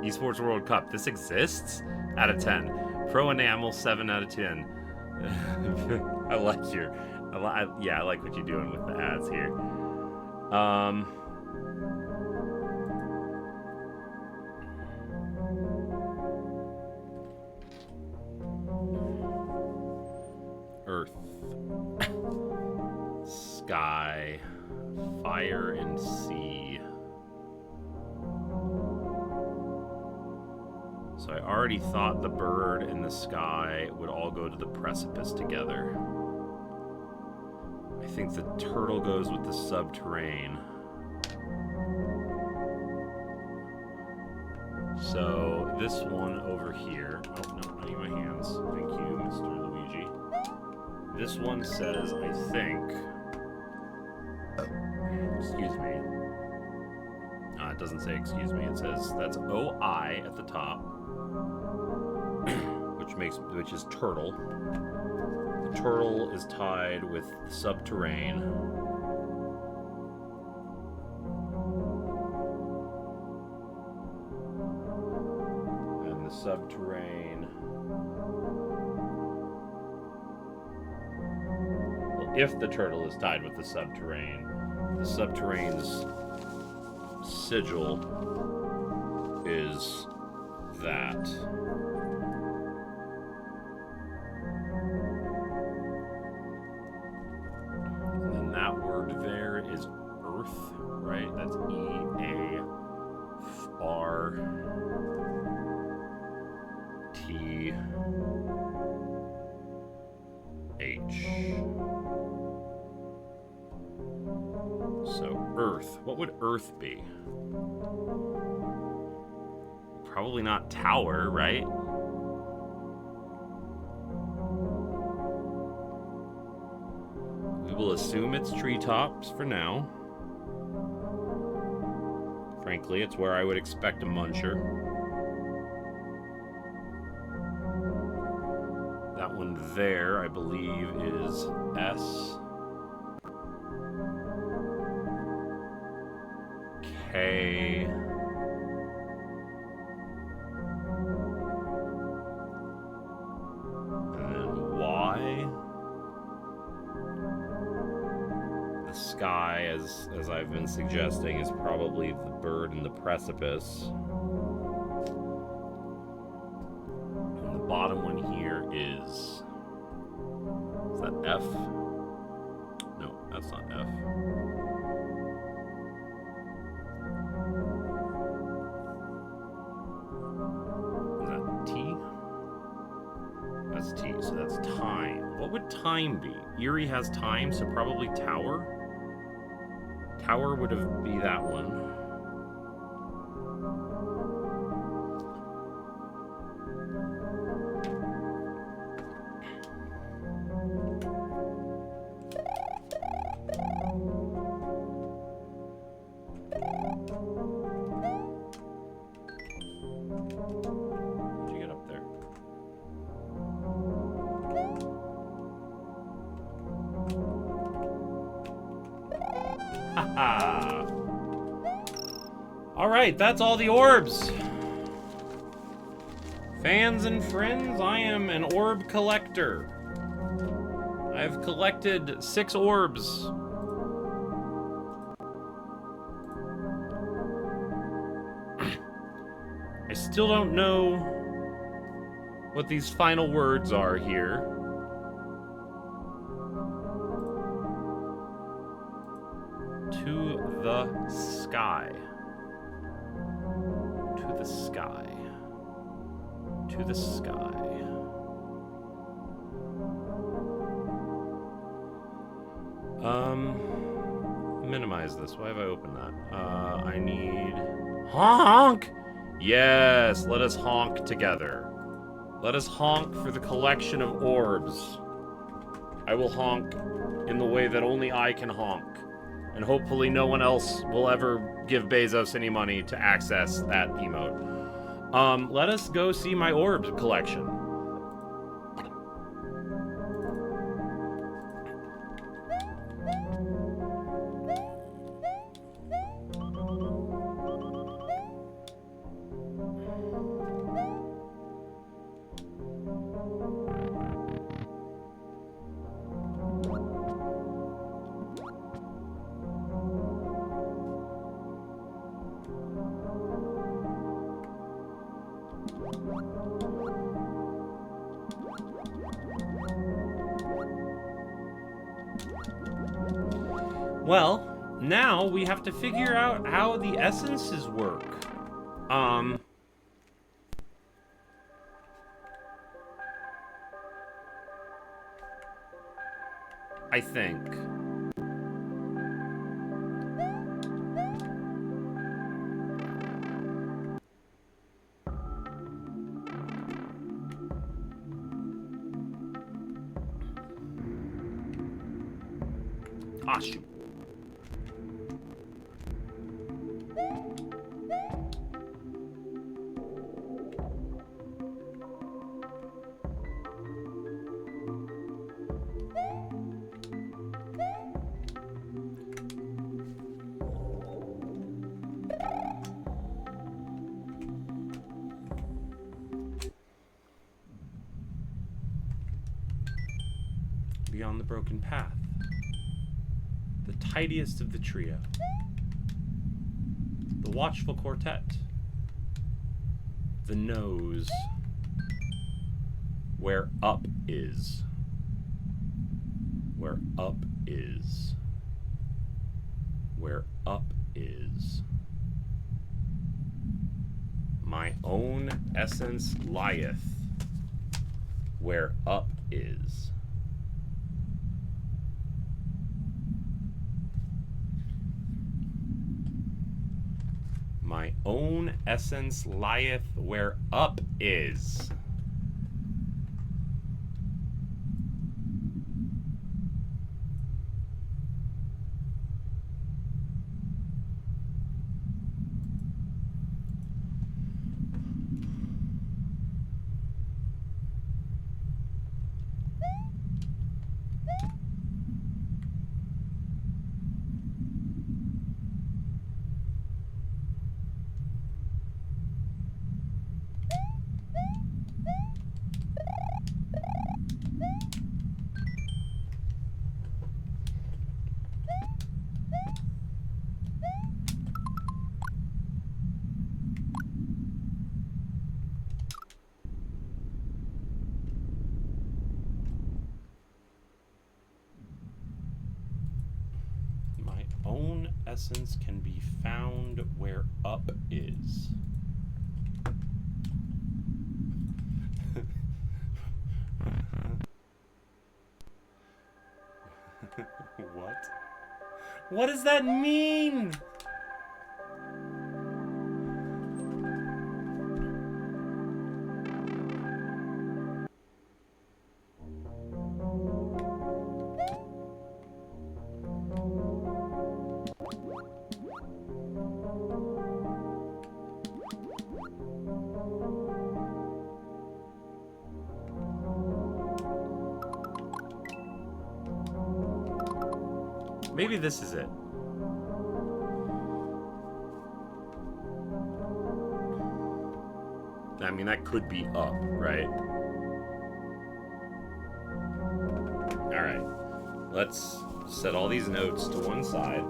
Esports World Cup, this exists? Out of 10. Pro Enamel, 7 out of 10. I like your... I like what you're doing with the ads here. Earth. Sky. Fire and sea. So I already thought the bird and the sky would all go to the precipice together. I think the turtle goes with the subterrane. So this one over here. Oh no, I need my hands. Thank you, Mr. Luigi. This one says, I think. Excuse me. It doesn't say excuse me. It says that's OI at the top, which is turtle. The turtle is tied with the subterrane. And the subterrane. Well, if the turtle is tied with the subterrane's sigil is that. And then that word there is earth, right? That's EARTH. So earth. What would earth be? Probably not tower, right? We will assume it's treetops for now. Frankly, it's where I would expect a muncher. That one there, I believe, is S. K. And then Y. The sky, as I've been suggesting, is probably the bird in the precipice. And the bottom one here is that F? No, that's not F. That's T, so that's time. What would time be? Erie has time, so probably tower. Tower would be that one. Alright, that's all the orbs. Fans and friends, I am an orb collector. I've collected 6 orbs. I still don't know what these final words are here. To the sky. To the sky. To the sky. Minimize this. Why have I opened that? I need... Honk! Yes, let us honk together. Let us honk for the collection of orbs. I will honk in the way that only I can honk. And hopefully no one else will ever give Bezos any money to access that emote. Let us go see my orbs collection. Well, now we have to figure out how the essences work. I think. Ah, shoot. Beyond the broken path. The tidiest of the trio. The watchful quartet. The nose. Where up is. Where up is. Where up is. My own essence lieth. Where up is. My own essence lieth where up is. Own essence can be found where up is. What? What does that mean? Maybe this is it. I mean, that could be up, right? Alright. Let's set all these notes to one side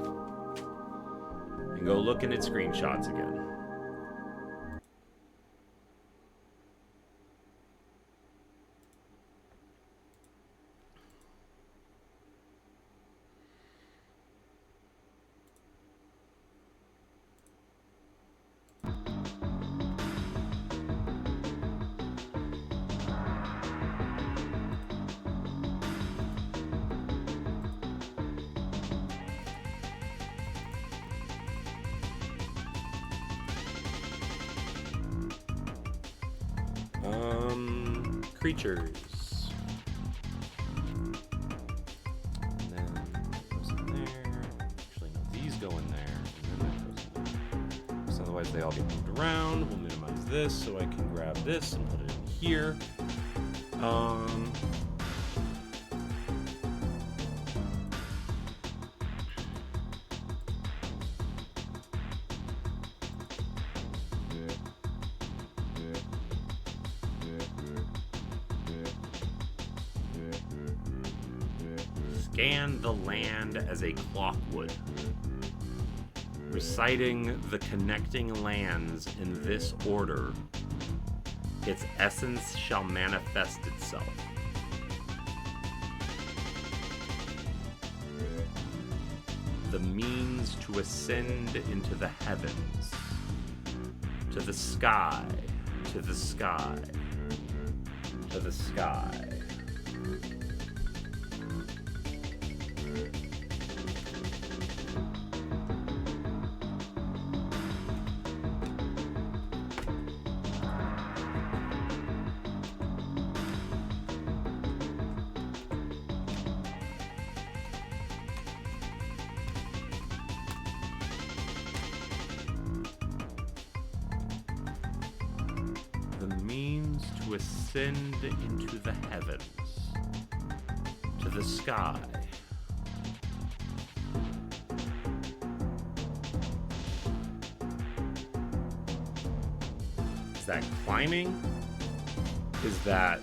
and go looking at screenshots again. Creatures. And then that goes in there. Actually, no, these go in there. And then that goes in there. Because otherwise they all get moved around. We'll minimize this so I can grab this and put it in here. Scan the land as a clock would, reciting the connecting lands in this order, its essence shall manifest itself. The means to ascend into the heavens, to the sky, to the sky, to the sky. Ascend into the heavens, to the sky. Is that climbing? Is that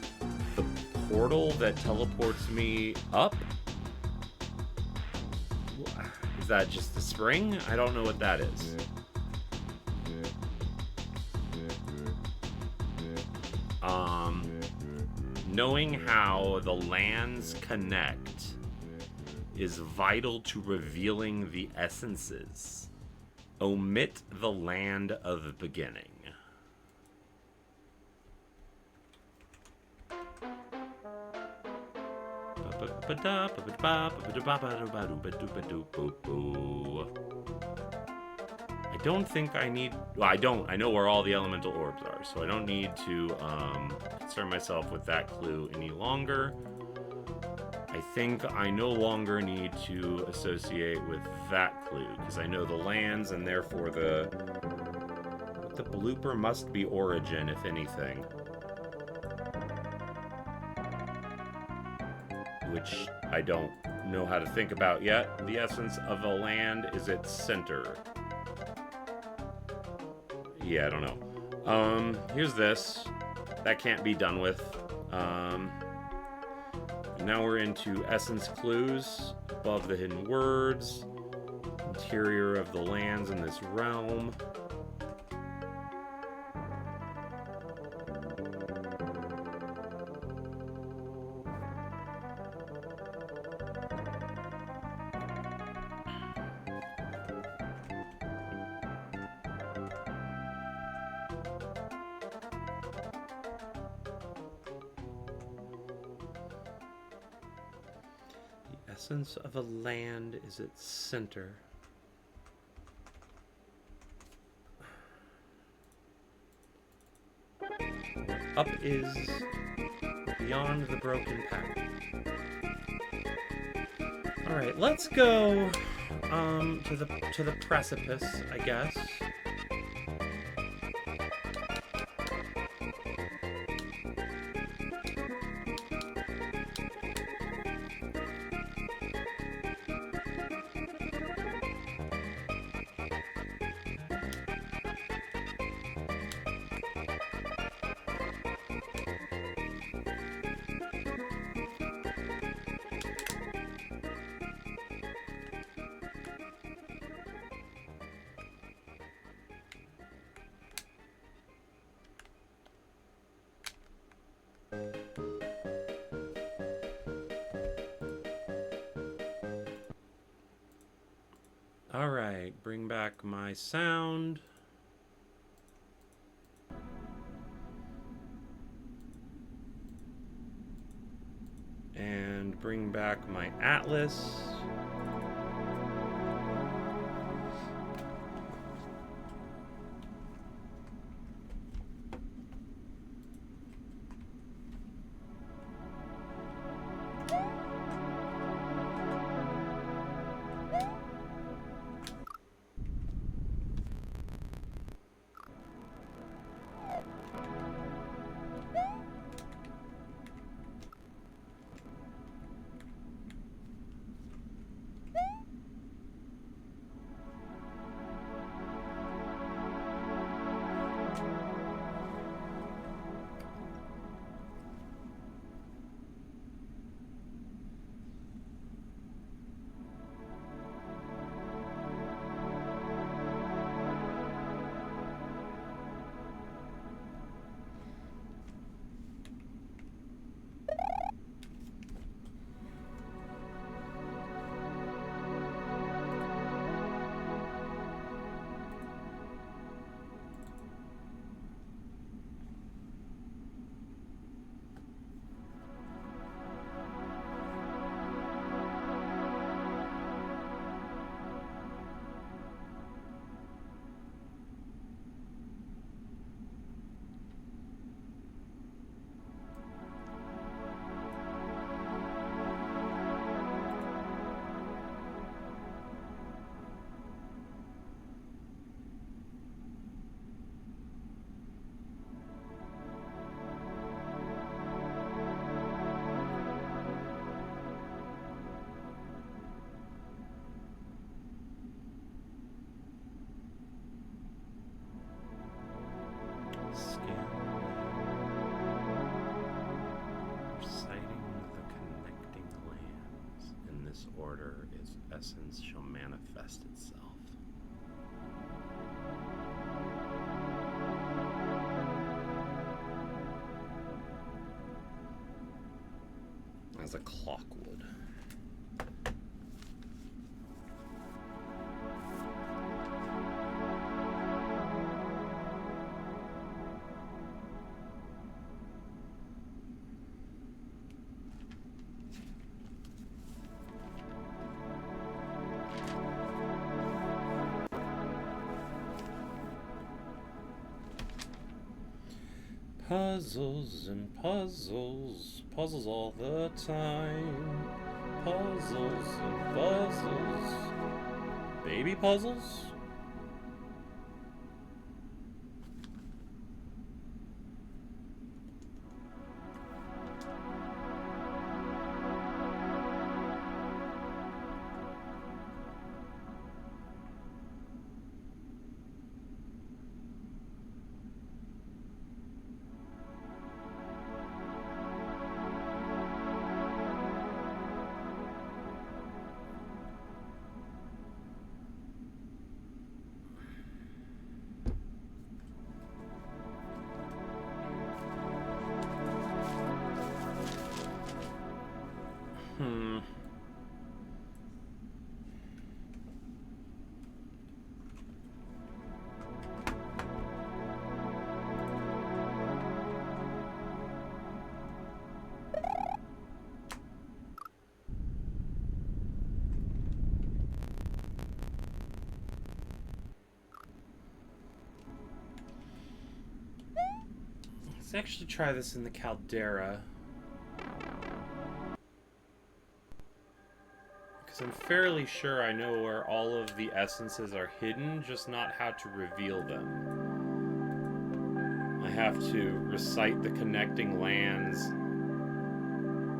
the portal that teleports me up? Is that just the spring? I don't know what that is. Knowing how the lands connect is vital to revealing the essences. Omit the land of beginning. I don't think I need... Well, I don't. I know where all the elemental orbs are, so I don't need to concern myself with that clue any longer. I think I no longer need to associate with that clue, because I know the lands, and therefore the blooper must be origin, if anything. Which I don't know how to think about yet. The essence of a land is its center. Yeah, I don't know. Here's this. That can't be done with. Now we're into essence clues. Above the hidden words. Interior of the lands in this realm. Essence of a land is its center. Up is beyond the broken path. All right, let's go to the precipice, I guess. All right, bring back my sound. And bring back my atlas. Scan. Reciting the connecting lands. In this order, its essence shall manifest itself. As a clock would. Puzzles and puzzles, puzzles all the time. Puzzles and puzzles. Baby puzzles? Let's actually try this in the caldera. Because I'm fairly sure I know where all of the essences are hidden, just not how to reveal them. I have to recite the connecting lands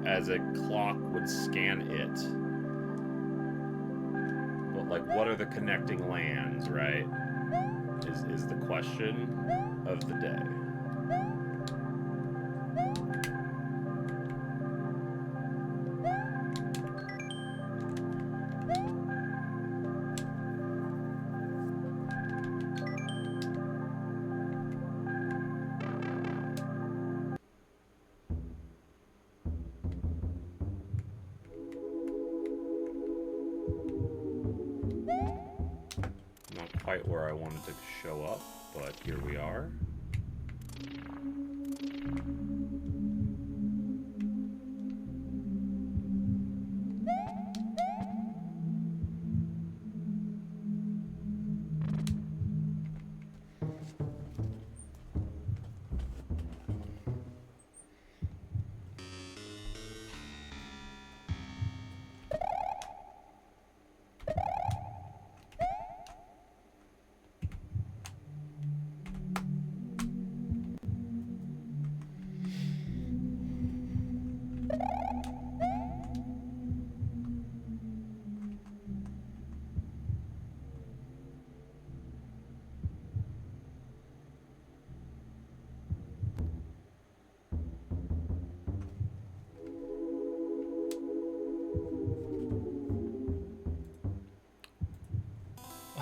as a clock would scan it. But, like, what are the connecting lands, right? Is the question of the day. quite where I wanted to show up, but here we are.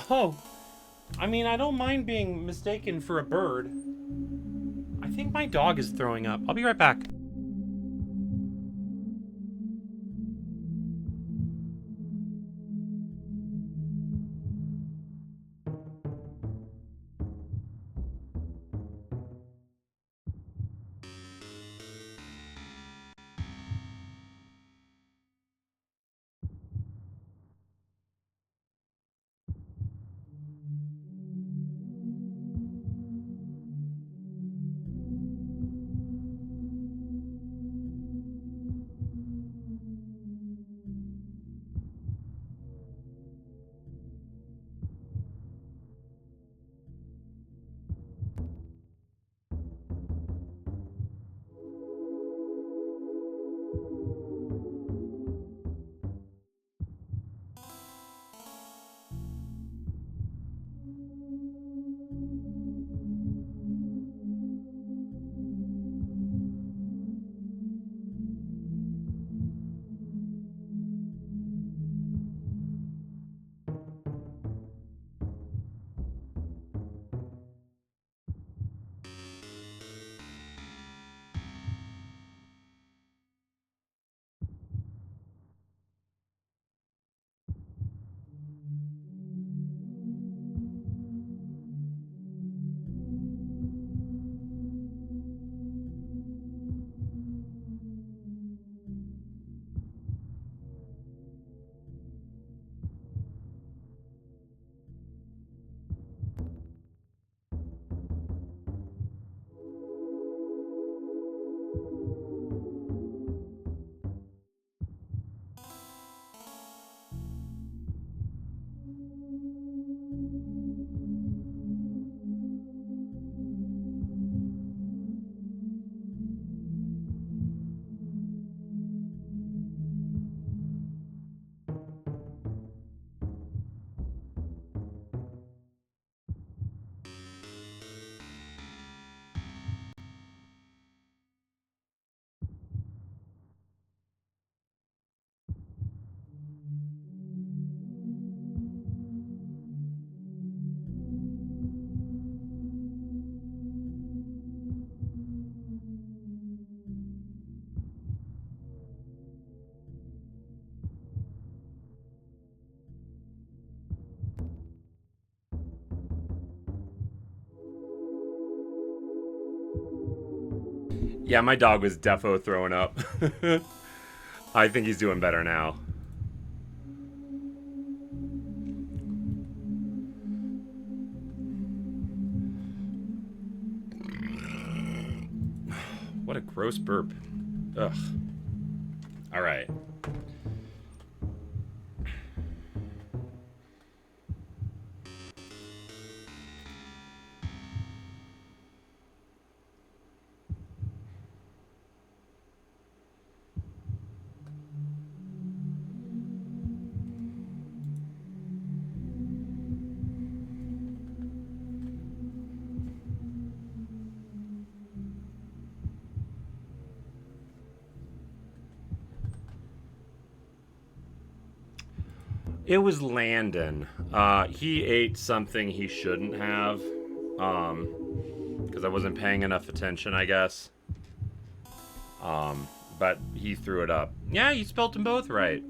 Oh, I mean, I don't mind being mistaken for a bird. I think my dog is throwing up. I'll be right back. Yeah, my dog was defo throwing up. I think he's doing better now. What a gross burp. Ugh. All right. It was Landon. He ate something he shouldn't have. Because I wasn't paying enough attention, I guess. But he threw it up. Yeah, you spelt them both right.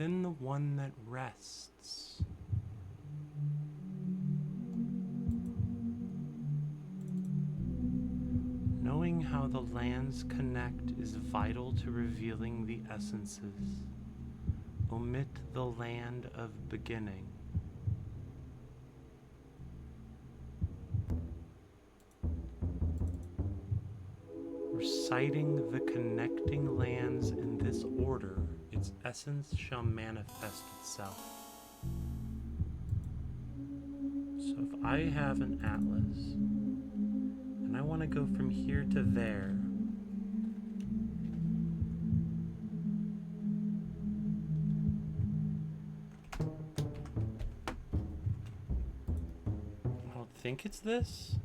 within the one that rests. Knowing how the lands connect is vital to revealing the essences. Omit the land of beginning. Reciting the connecting lands in this order, its essence shall manifest itself. So if I have an atlas, and I want to go from here to there, I don't think it's this.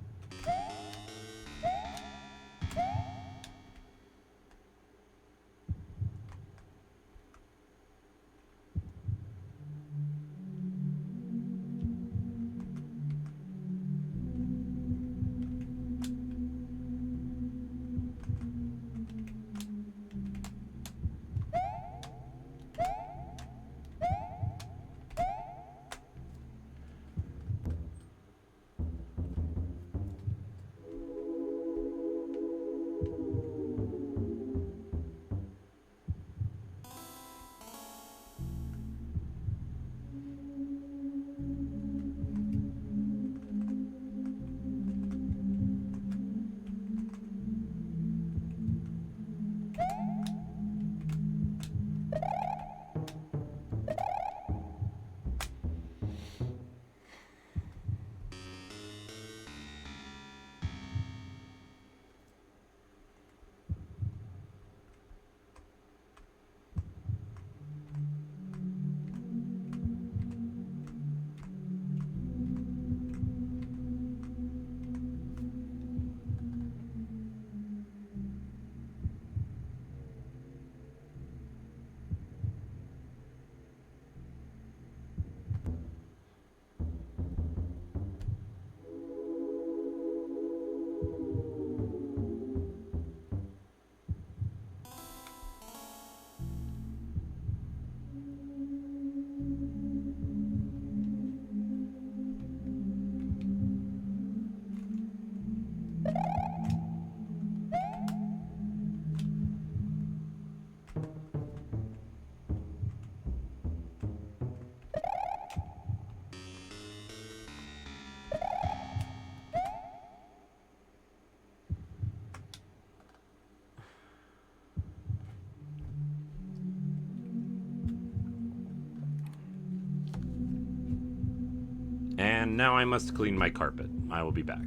And now I must clean my carpet. I will be back.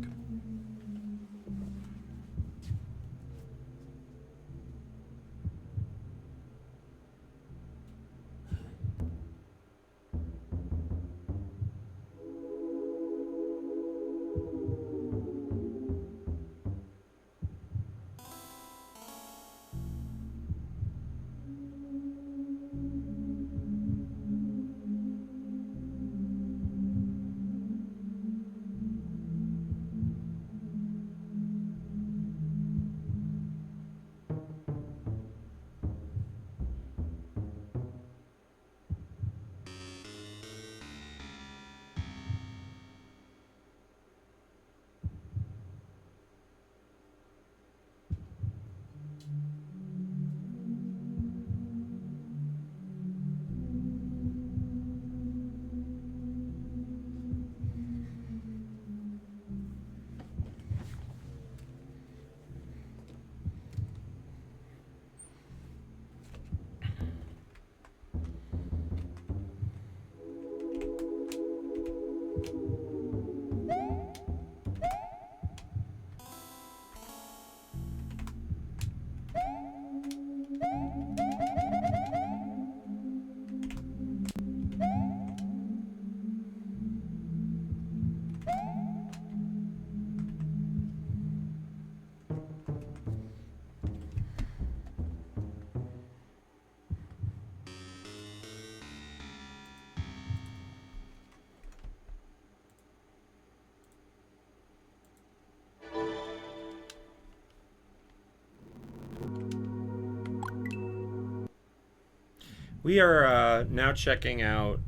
We are now checking out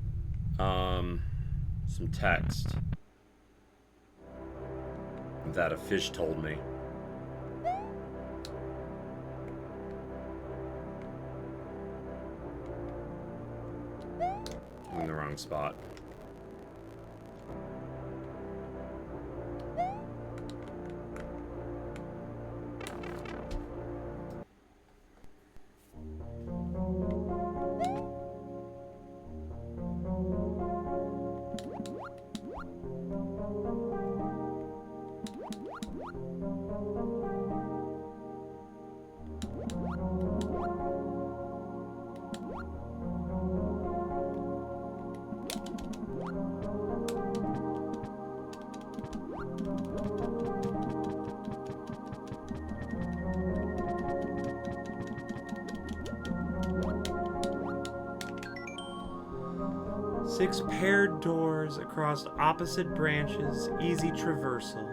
some text that a fish told me. I'm in the wrong spot. Six paired doors across opposite branches, easy traversal.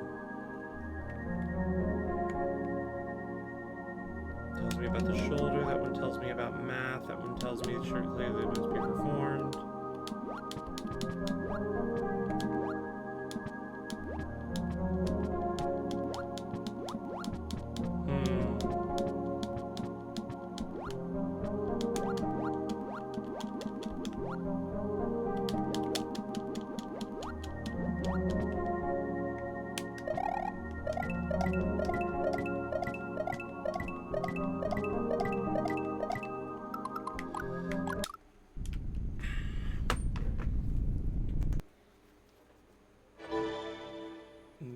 Tells me about the shoulder, that one tells me about math, that one tells me shortly that it must be performed.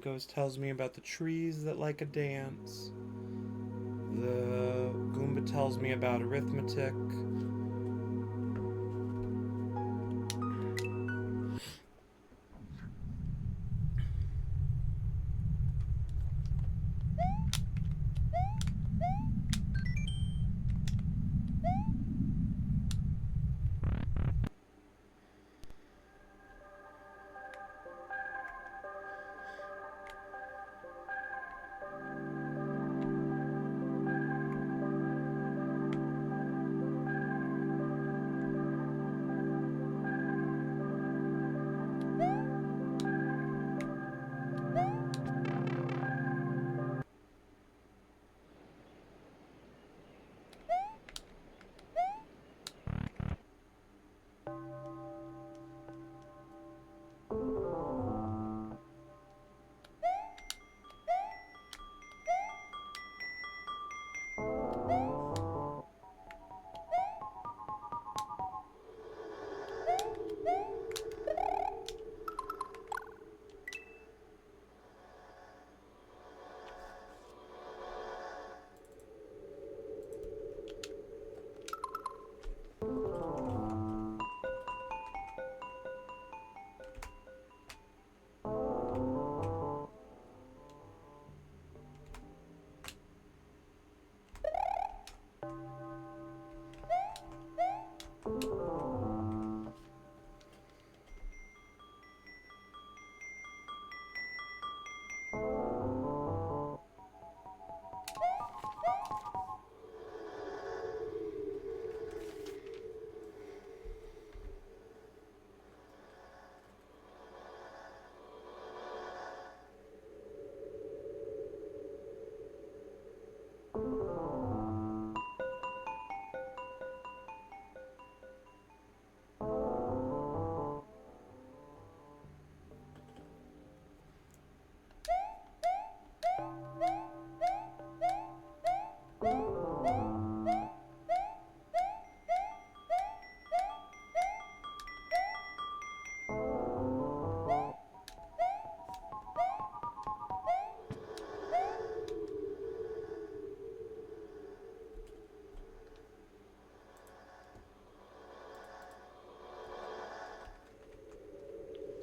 Ghost tells me about the trees that like a dance. The Goomba tells me about arithmetic.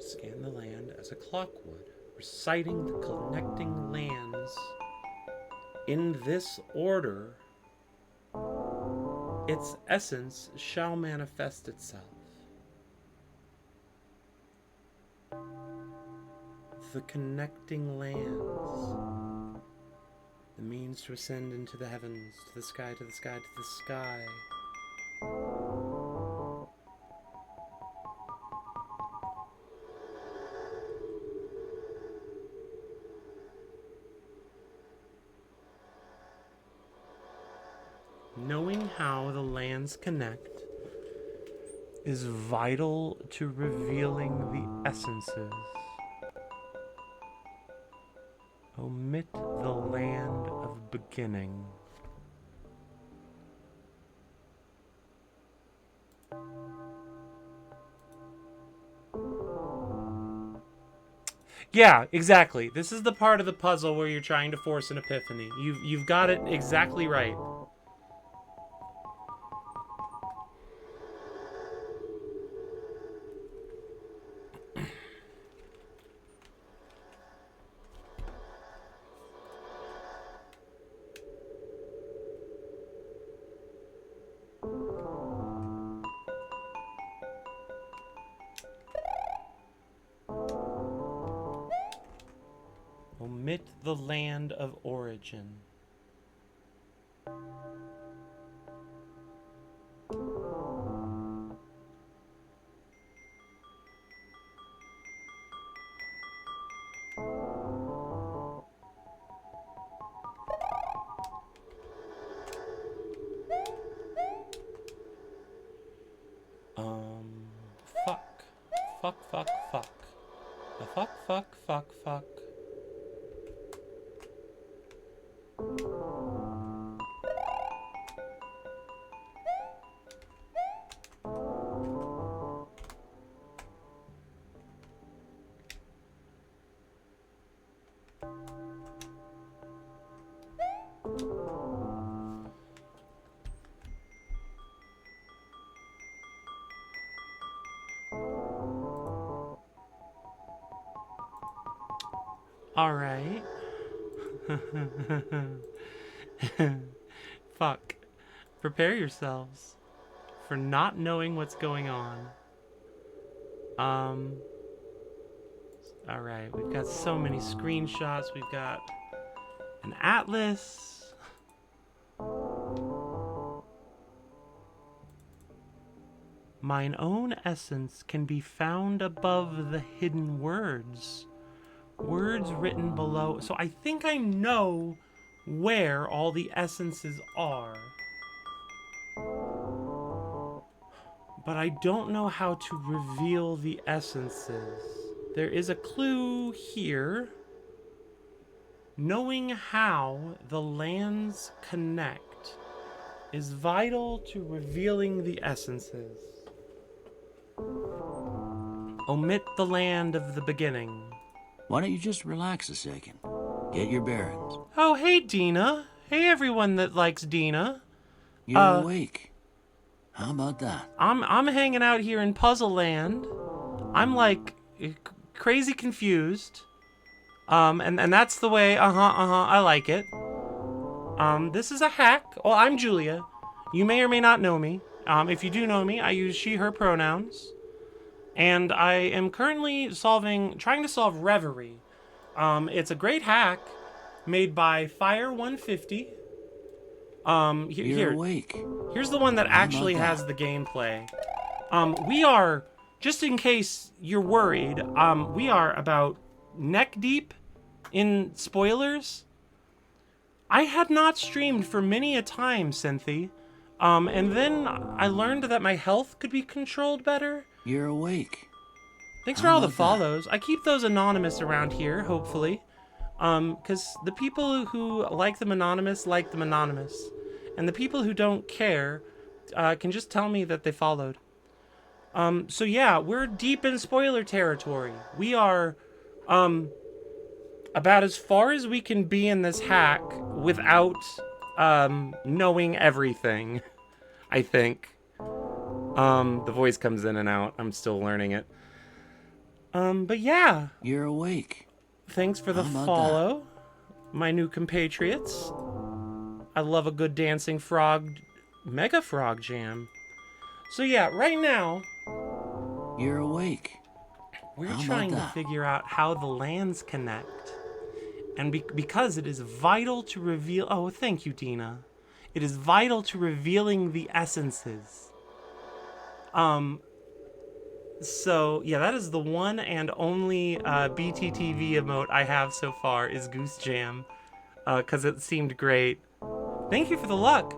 Scan the land as a clock would, reciting the connecting lands. In this order, its essence shall manifest itself. The connecting lands. The means to ascend into the heavens, to the sky, to the sky, to the sky. Knowing how the lands connect is vital to revealing the essences. Omit the land of beginning. Yeah, exactly. This is the part of the puzzle where you're trying to force an epiphany. You've got it exactly right. Omit the land of origin. Fuck. Fuck, fuck, fuck. Fuck, fuck, fuck, fuck. All right. Fuck. Prepare yourselves for not knowing what's going on. All right. We've got so many screenshots. We've got an atlas. Mine own essence can be found above the hidden words. Words written below. So I think I know where all the essences are. But I don't know how to reveal the essences. There is a clue here. Knowing how the lands connect is vital to revealing the essences. Omit the land of the beginning. Why don't you just relax a second? Get your bearings. Oh, hey, Dina. Hey, everyone that likes Dina. You're awake. How about that? I'm hanging out here in Puzzle Land. I'm like crazy confused. And that's the way. I like it. This is a hack. Well, I'm Julia. You may or may not know me. If you do know me, I use she, her pronouns. And I am currently trying to solve Reverie. It's a great hack made by fyre150. You're awake. Here's the one that actually has the gameplay. We are, just in case you're worried, we are about neck deep in spoilers. I had not streamed for many a time, Cynthia. And then I learned that my health could be controlled better. You're awake. Thanks for all the follows. I keep those anonymous around here, hopefully. Because the people who like them anonymous. And the people who don't care can just tell me that they followed. So yeah, we're deep in spoiler territory. We are about as far as we can be in this hack without knowing everything, I think. The voice comes in and out. I'm still learning it. But yeah. You're awake. Thanks for the follow, my new compatriots. I love a good dancing frog, mega frog jam. So yeah, right now, you're awake. We're trying to figure out how the lands connect. And because it is vital to reveal... Oh, thank you, Dina. It is vital to revealing the essences. So, yeah, that is the one and only BTTV emote I have so far is Goose Jam. Because it seemed great. Thank you for the luck.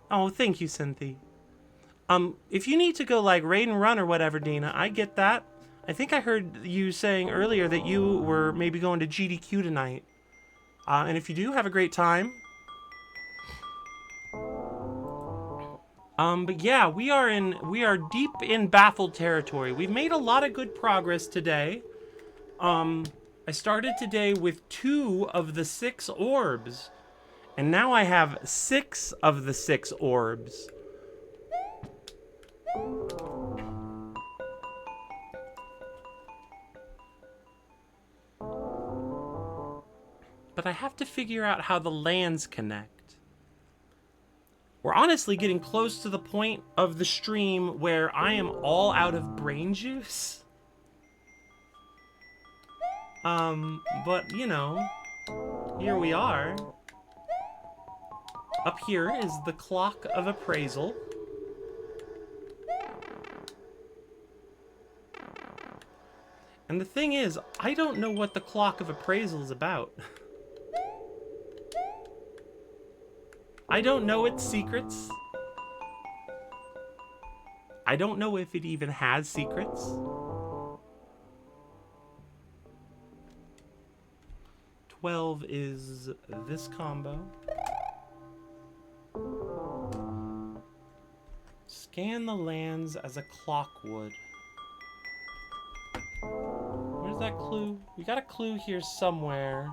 Oh, thank you, Cynthia. If you need to go like raid and run or whatever, Dina, I get that. I think I heard you saying earlier that you were maybe going to GDQ tonight. And if you do, have a great time. But yeah, we are deep in baffled territory. We've made a lot of good progress today. I started today with 2 of the 6 orbs, and now I have 6 of the 6 orbs. But I have to figure out how the lands connect. We're honestly getting close to the point of the stream where I am all out of brain juice. But you know, here we are. Up here is the clock of appraisal. And the thing is, I don't know what the clock of appraisal is about. I don't know its secrets. I don't know if it even has secrets. 12 is this combo. Scan the lands as a clock would. Where's that clue? We got a clue here somewhere.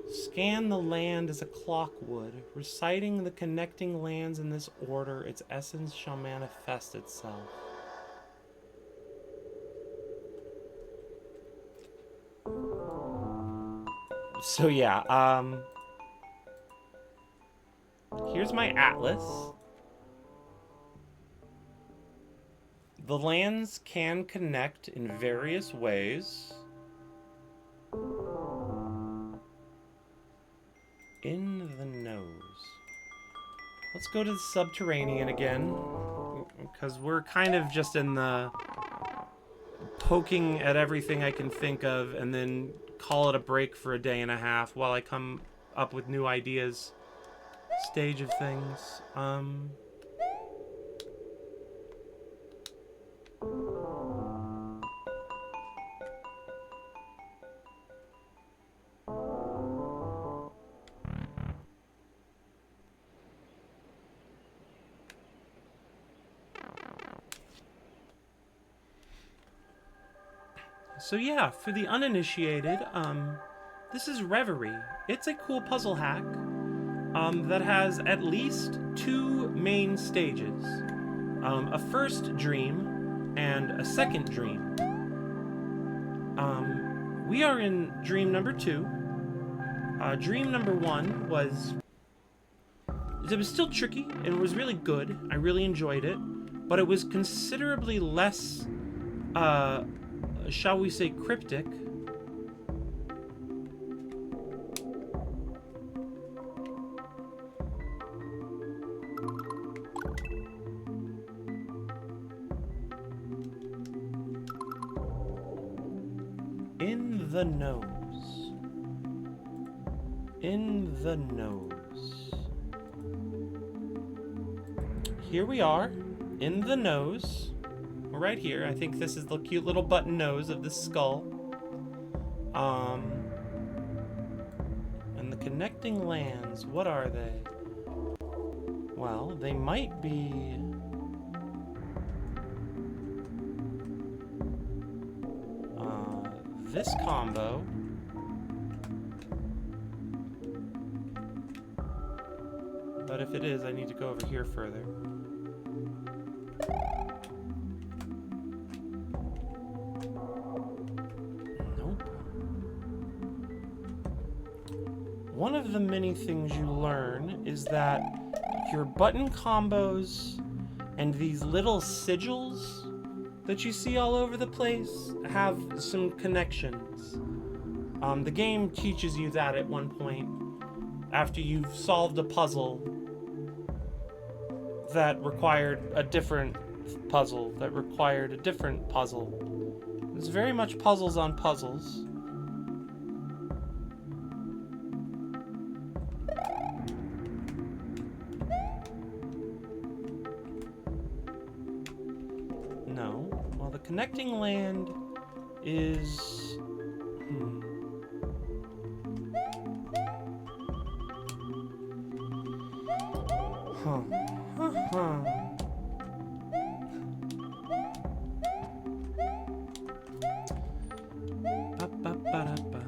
Scan the land as a clock would. Reciting the connecting lands in this order, its essence shall manifest itself. So yeah, here's my atlas. The lands can connect in various ways. In the nose. Let's go to the subterranean again, because we're kind of just in the poking at everything I can think of and then call it a break for a day and a half while I come up with new ideas stage of things. So yeah, for the uninitiated, this is Reverie. It's a cool puzzle hack that has at least 2 main stages. A first dream and a second dream. We are in dream number 2. Dream number 1 was... It was still tricky, and it was really good. I really enjoyed it. But it was considerably less... shall we say, cryptic. In the nose. In the nose. Here we are, in the nose. Right here. I think this is the cute little button nose of the skull. And the connecting lands, what are they? Well, they might be... this combo. But if it is, I need to go over here further. One of the many things you learn is that your button combos and these little sigils that you see all over the place have some connections. The game teaches you that at one point after you've solved a puzzle that required a different puzzle that required a different puzzle. It's very much puzzles on puzzles. No. Well, the connecting land is... Huh. Huh. Ba-ba-ba-da-ba.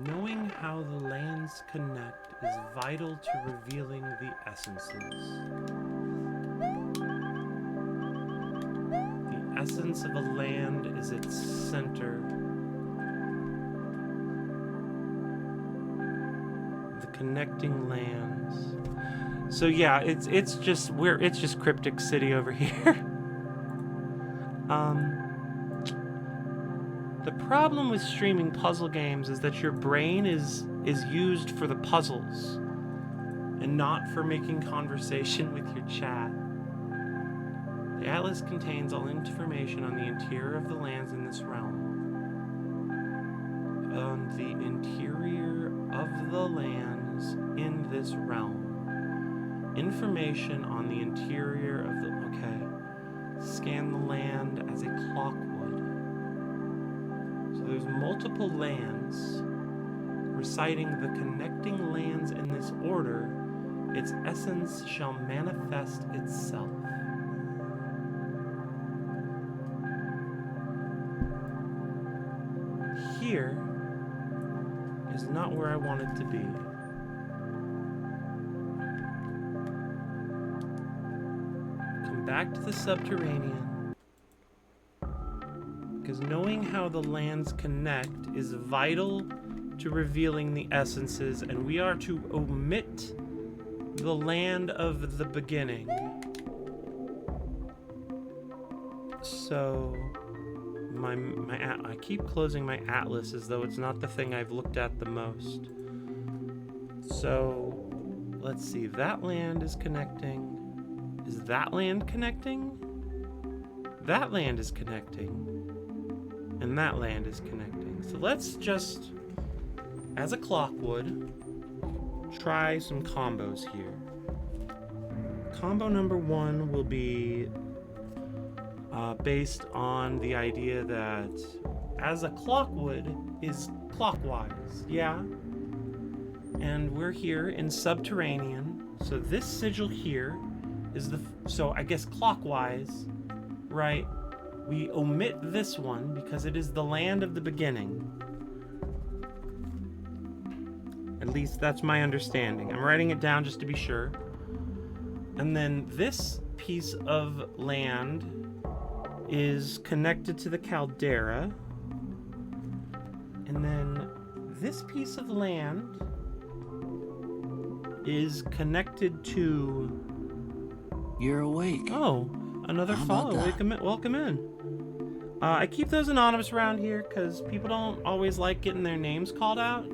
Knowing how the lands connect is vital to revealing the essences. The essence of a land is its center. The connecting lands. So yeah, it's just Cryptic City over here. The problem with streaming puzzle games is that your brain is used for the puzzles and not for making conversation with your chat. The atlas contains all information on the interior of the lands in this realm. On the interior of the lands in this realm. Information on the interior of the... Okay. Scan the land as a clock would. So there's multiple lands. Reciting the connecting lands in this order, its essence shall manifest itself. Here is not where I want it to be. Come back to the subterranean. Because knowing how the lands connect is vital to revealing the essences, and we are to omit the land of the beginning. So... I keep closing my atlas as though it's not the thing I've looked at the most. So, let's see. That land is connecting. Is that land connecting? That land is connecting. And that land is connecting. So let's just, as a clock would, try some combos here. Combo number 1 will be based on the idea that as a clock would is clockwise, yeah? And we're here in subterranean, so this sigil here is so I guess clockwise, right? We omit this one because it is the land of the beginning. At least that's my understanding. I'm writing it down just to be sure. And then this piece of land is connected to the caldera. And then this piece of land is connected to... You're awake. Oh, another How follow. about that? Welcome in. I keep those anonymous around here because people don't always like getting their names called out.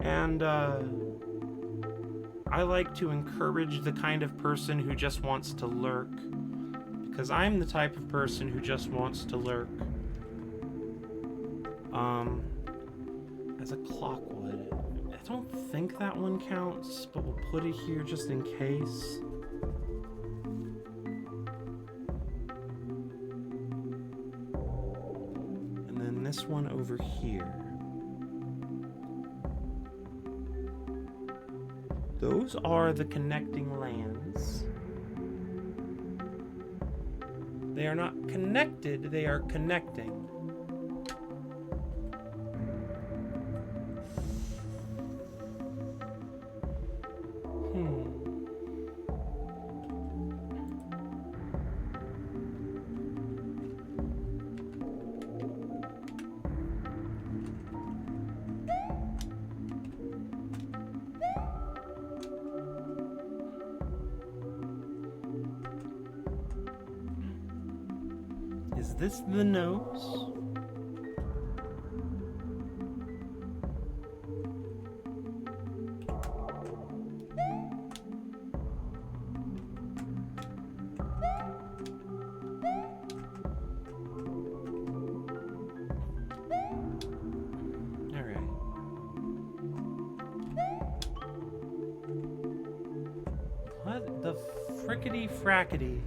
And I like to encourage the kind of person who just wants to lurk. Because I'm the type of person who just wants to lurk. As a clock would. I don't think that one counts, but we'll put it here just in case. And then this one over here. Those are the connecting lands. They are not connected, they are connecting. Is this the nose? All right. the frickety frackety?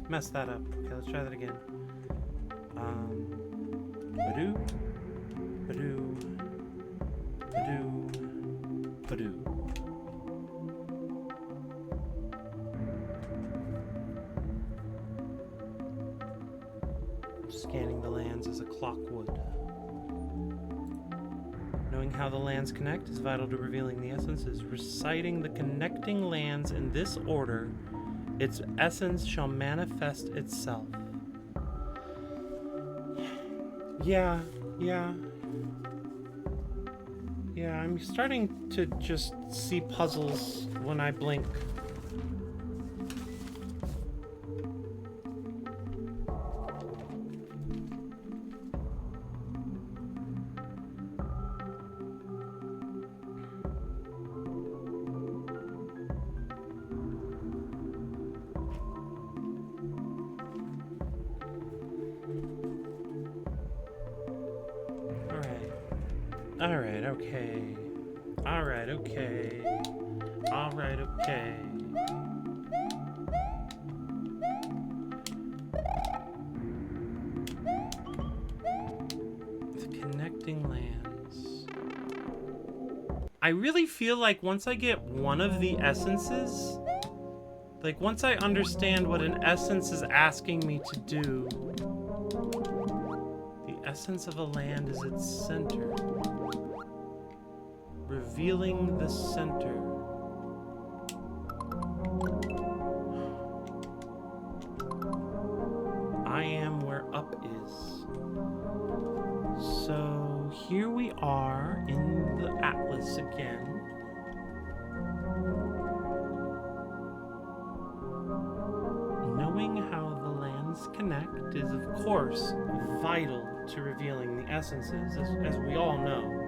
Messed that up. Okay, let's try that again. Badoo, badoo, badoo, badoo. Scanning the lands as a clock would. Knowing how the lands connect is vital to revealing the essences. Reciting the connecting lands in this order, its essence shall manifest itself. Yeah, I'm starting to just see puzzles when I blink. Alright, okay. Alright, okay. Alright, okay. The connecting lands. I really feel like once I get one of the essences, like once I understand what an essence is asking me to do, the essence of a land is its center. Revealing the center. I am where up is. So here we are in the Atlas again. Knowing how the lands connect is, of course, vital to revealing the essences, as we all know.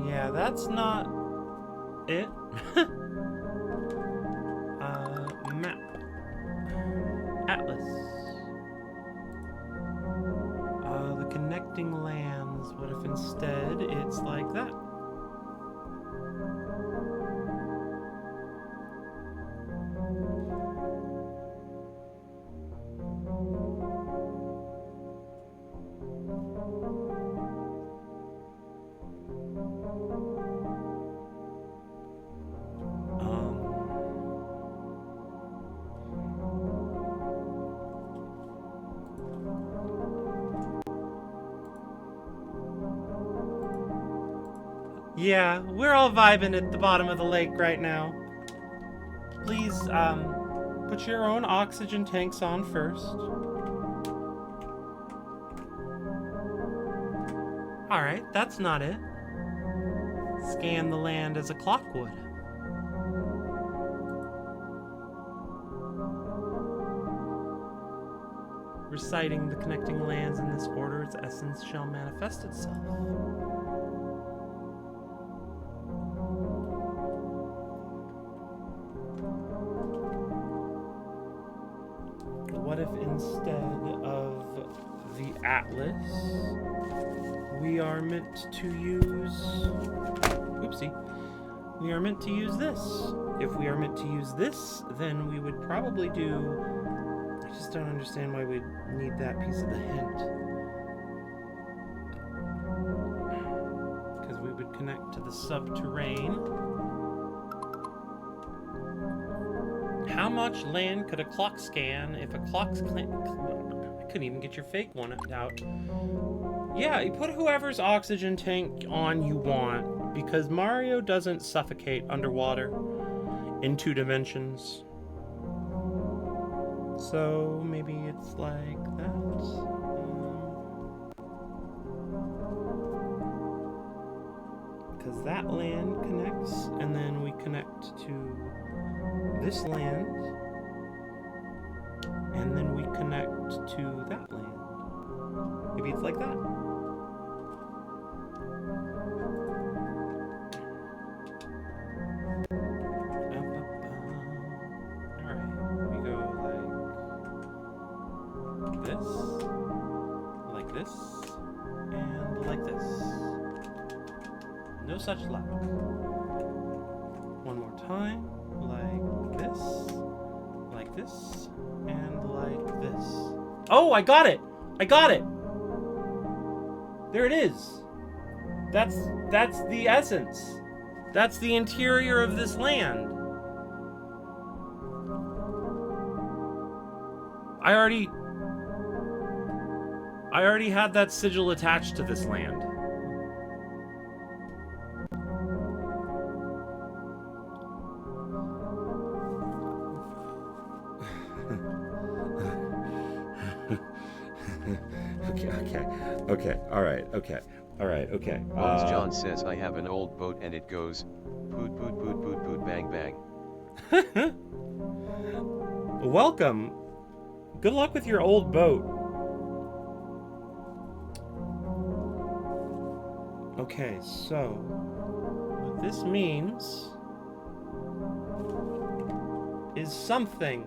Yeah, that's not it. Map. Atlas. The connecting lands. What if instead it's like that? Yeah, we're all vibing at the bottom of the lake right now. Please, put your own oxygen tanks on first. Alright, that's not it. Scan the land as a clock would. Reciting the connecting lands in this order, its essence shall manifest itself. What if instead of the Atlas, we are meant to use... Oopsie. We are meant to use this. If we are meant to use this, then we would probably do... I just don't understand why we'd need that piece of the hint. Because we would connect to the subterrane. how much land could a clock scan if a clock's I couldn't even get your fake one out. Yeah, you put whoever's oxygen tank on you want, because Mario doesn't suffocate underwater in 2 dimensions. So maybe it's like that. Because that land connects, and then we connect to this land, and then we connect to that land. Maybe it's like that. Alright, we go like this, and like this. No such luck. One more time, like this, and like this. Oh, I got it! I got it! There it is. That's the essence. That's the interior of this land. I already had that sigil attached to this land. Okay. John says I have an old boat and it goes poot poot poot poot poot bang bang. Welcome. Good luck with your old boat. Okay, so what this means is something.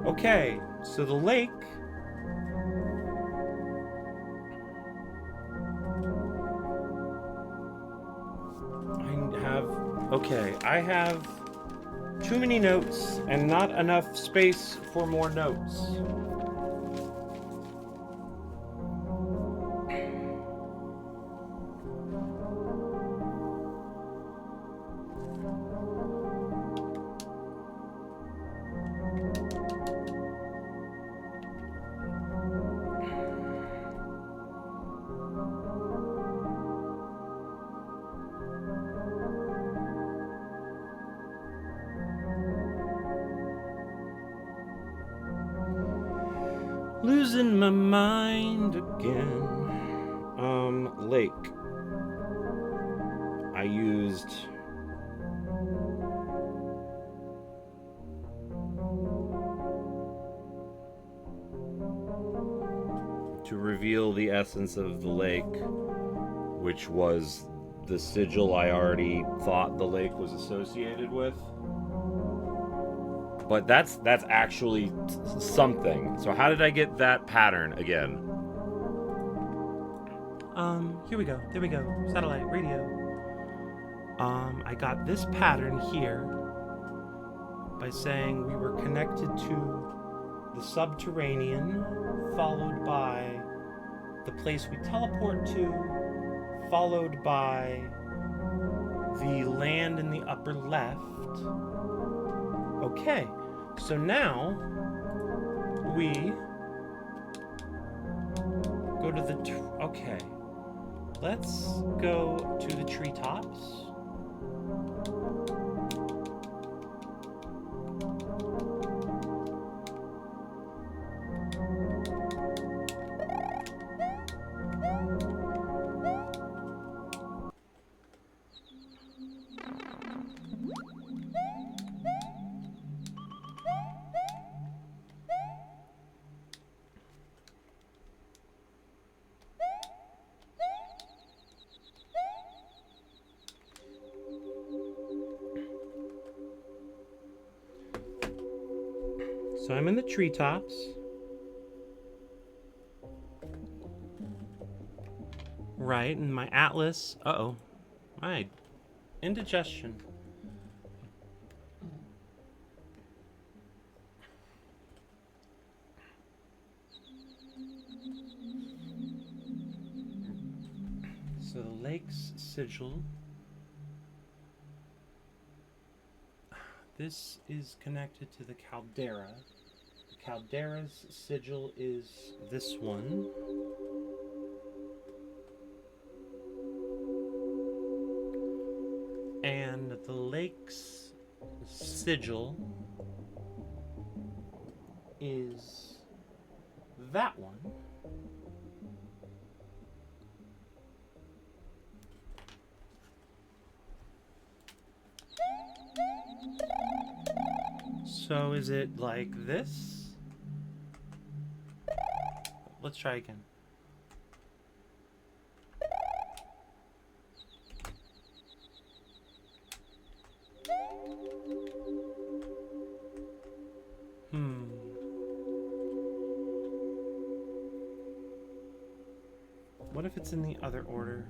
Okay, so the lake I have too many notes and not enough space for more notes. Losing my mind again. Lake. I used to reveal the essence of the lake, which was the sigil I already thought the lake was associated with. But that's actually something. So how did I get that pattern again? Here we go. There we go. Satellite radio. I got this pattern here by saying we were connected to the subterranean, followed by the place we teleport to, followed by the land in the upper left. Okay, so now we go to the okay. Let's go to the treetops. So I'm in the treetops. Right, and my atlas. Uh-oh. My indigestion. sigil. This is connected to the caldera. The caldera's sigil is this one. And the lake's sigil is that one. So is it like this? Let's try again. What if it's in the other order?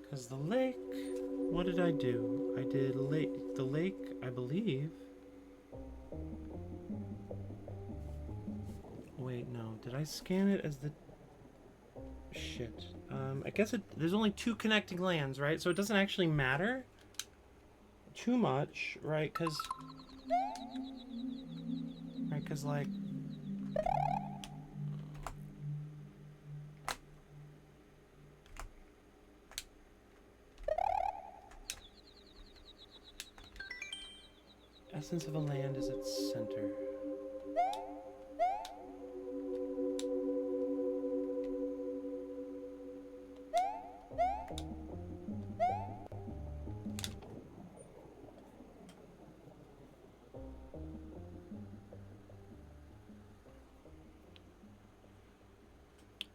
Because the lake, what did I do? I did the lake, I believe. Wait, no. Did I scan it as the... Shit. I guess there's only 2 connecting lands, right? So it doesn't actually matter too much, right? Because... Right, because, like... Essence of a land is its center.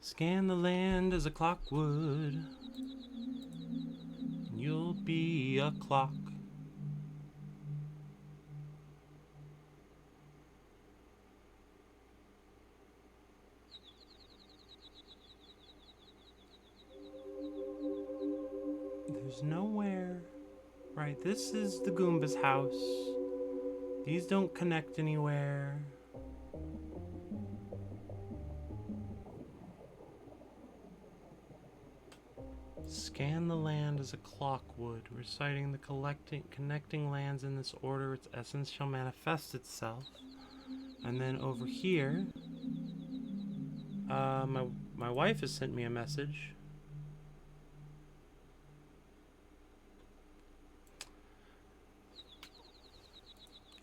Scan the land as a clock would, and you'll be a clock. There's nowhere. Right, this is the Goomba's house. These don't connect anywhere. Scan the land as a clock would, reciting the connecting lands in this order, its essence shall manifest itself. And then over here, my wife has sent me a message.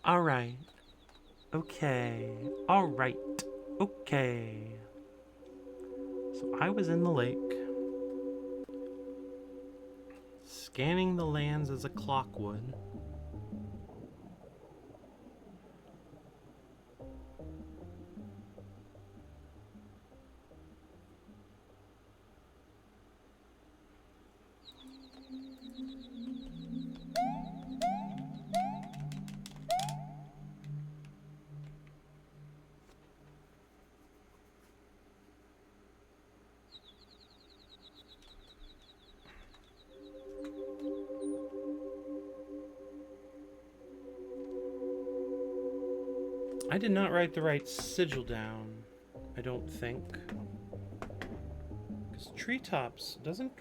All right. Okay. All right. Okay. So I was in the lake, scanning the lands as a clock would. I did not write the right sigil down, I don't think. Because treetops doesn't...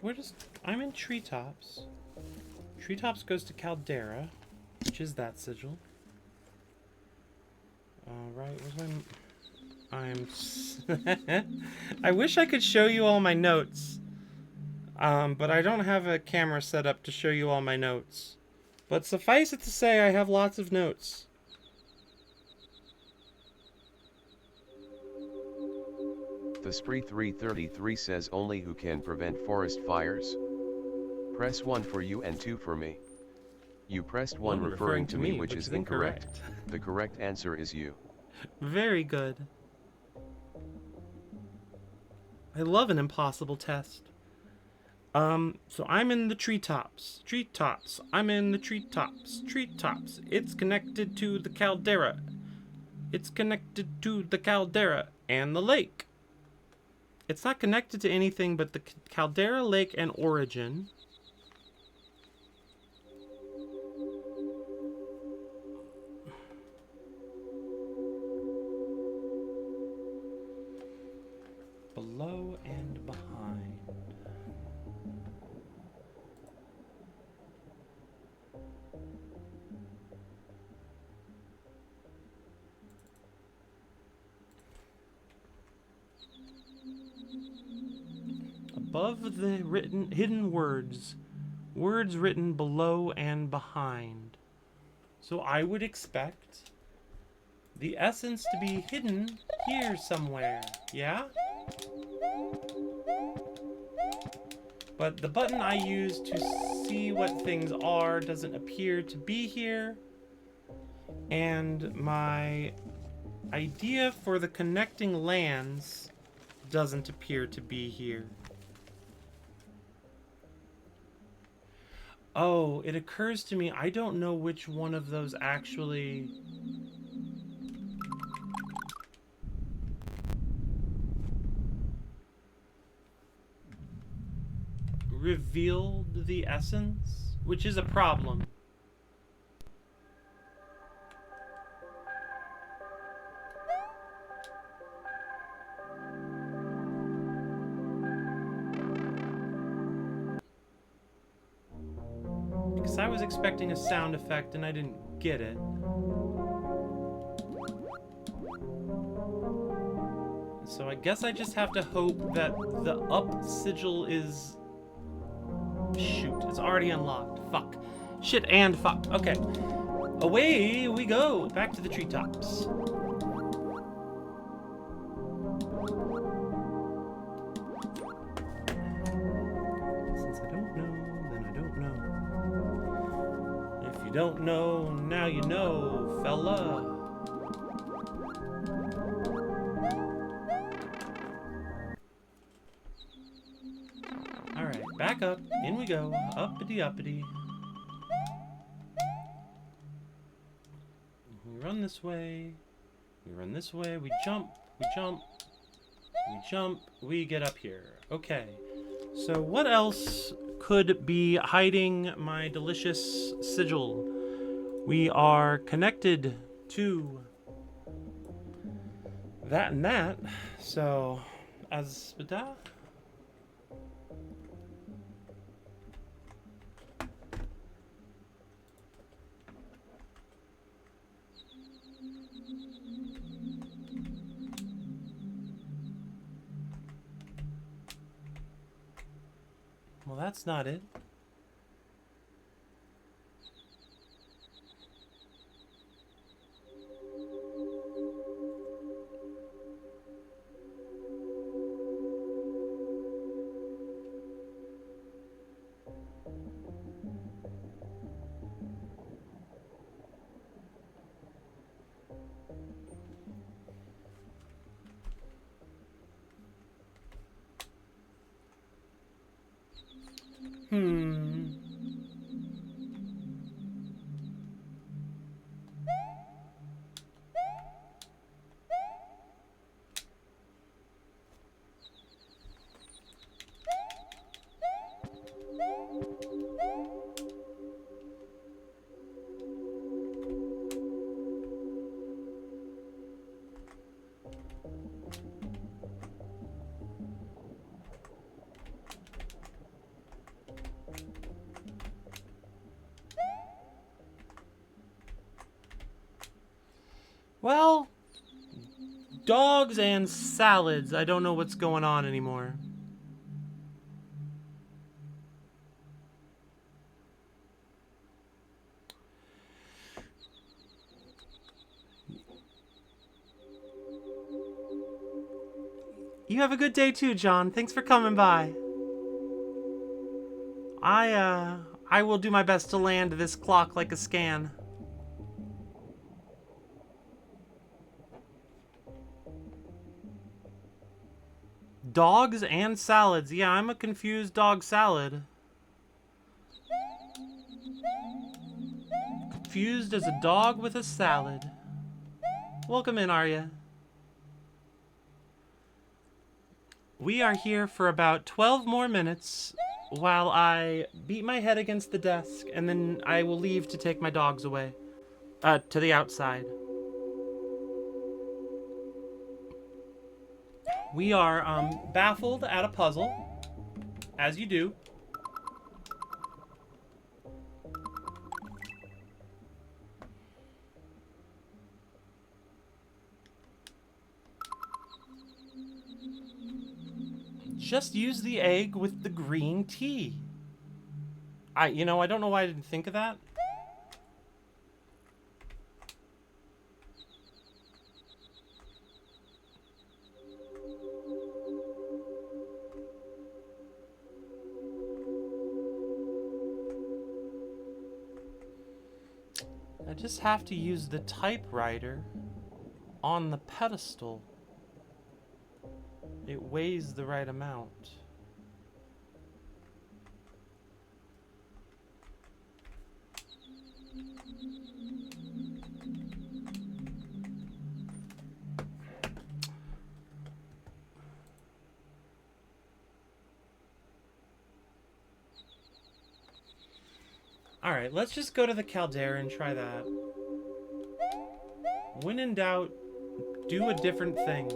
I'm in treetops. Treetops goes to Caldera, which is that sigil. Right, where's my... I wish I could show you all my notes. But I don't have a camera set up to show you all my notes. But suffice it to say, I have lots of notes. The Spree 333 says only who can prevent forest fires. Press 1 for you and 2 for me. You pressed 1 referring to me, which is incorrect. The correct answer is you. Very good. I love an impossible test. So I'm in the treetops. Treetops. I'm in the treetops. Treetops. It's connected to the caldera. It's connected to the caldera and the lake. It's not connected to anything but the caldera, lake, and origin. Below and behind. Above the hidden words. Words written below and behind. So I would expect the essence to be hidden here somewhere. Yeah? But the button I use to see what things are doesn't appear to be here. And my idea for the connecting lands doesn't appear to be here. Oh, it occurs to me, I don't know which one of those actually... revealed the essence, which is a problem. Because I was expecting a sound effect and I didn't get it. So I guess I just have to hope that the up sigil is... Shoot, it's already unlocked. Fuck. Shit and fuck. Okay. Away we go. Back to the treetops. Since I don't know, then I don't know. If you don't know, now you know, fella. Alright, back up. In we go. Uppity uppity. We run this way. We run this way. We jump. We jump. We jump. We get up here. Okay. So what else could be hiding my delicious sigil? We are connected to that and that. So, as that. Well, that's not it. Well, dogs and salads. I don't know what's going on anymore. You have a good day too, John. Thanks for coming by. I will do my best to land this clock like a scan. dogs and salads. Yeah, I'm a confused dog salad. Confused as a dog with a salad. Welcome in, Arya. We are here for about 12 more minutes while I beat my head against the desk, and then I will leave to take my dogs away. To the outside. We are, baffled at a puzzle, as you do. Just use the egg with the green tea. I don't know why I didn't think of that. I just have to use the typewriter on the pedestal. It weighs the right amount. Alright, let's just go to the caldera and try that. When in doubt, do a different thing.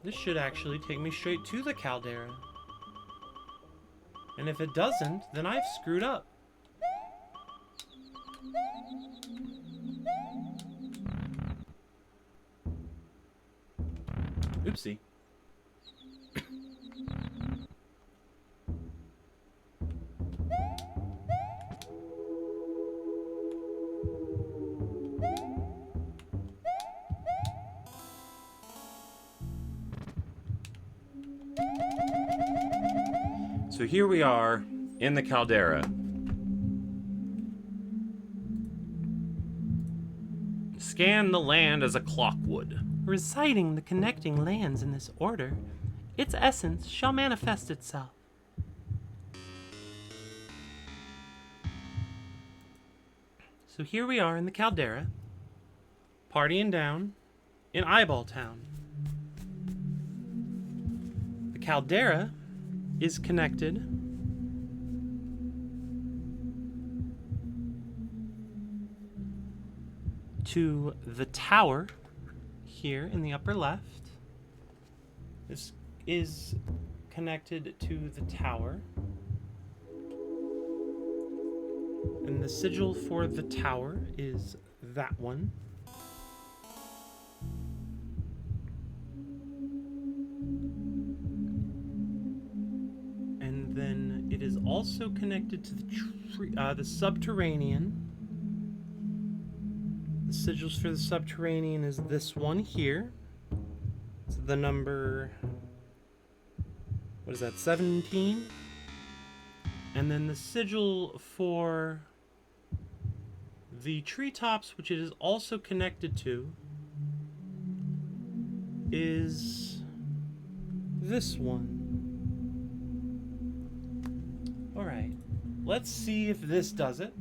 This should actually take me straight to the caldera. And if it doesn't, then I've screwed up. Oopsie. So here we are in the caldera. Scan the land as a clock would. Reciting the connecting lands in this order, its essence shall manifest itself. So here we are in the caldera, partying down in Eyeball Town. The caldera is connected to the tower here in the upper left. This is connected to the tower. And the sigil for the tower is that one. And then it is also connected to the subterranean. The sigils for the subterranean is this one here. It's the number, what is that, 17? And then the sigil for the treetops, which it is also connected to, is this one. Alright, let's see if this does it.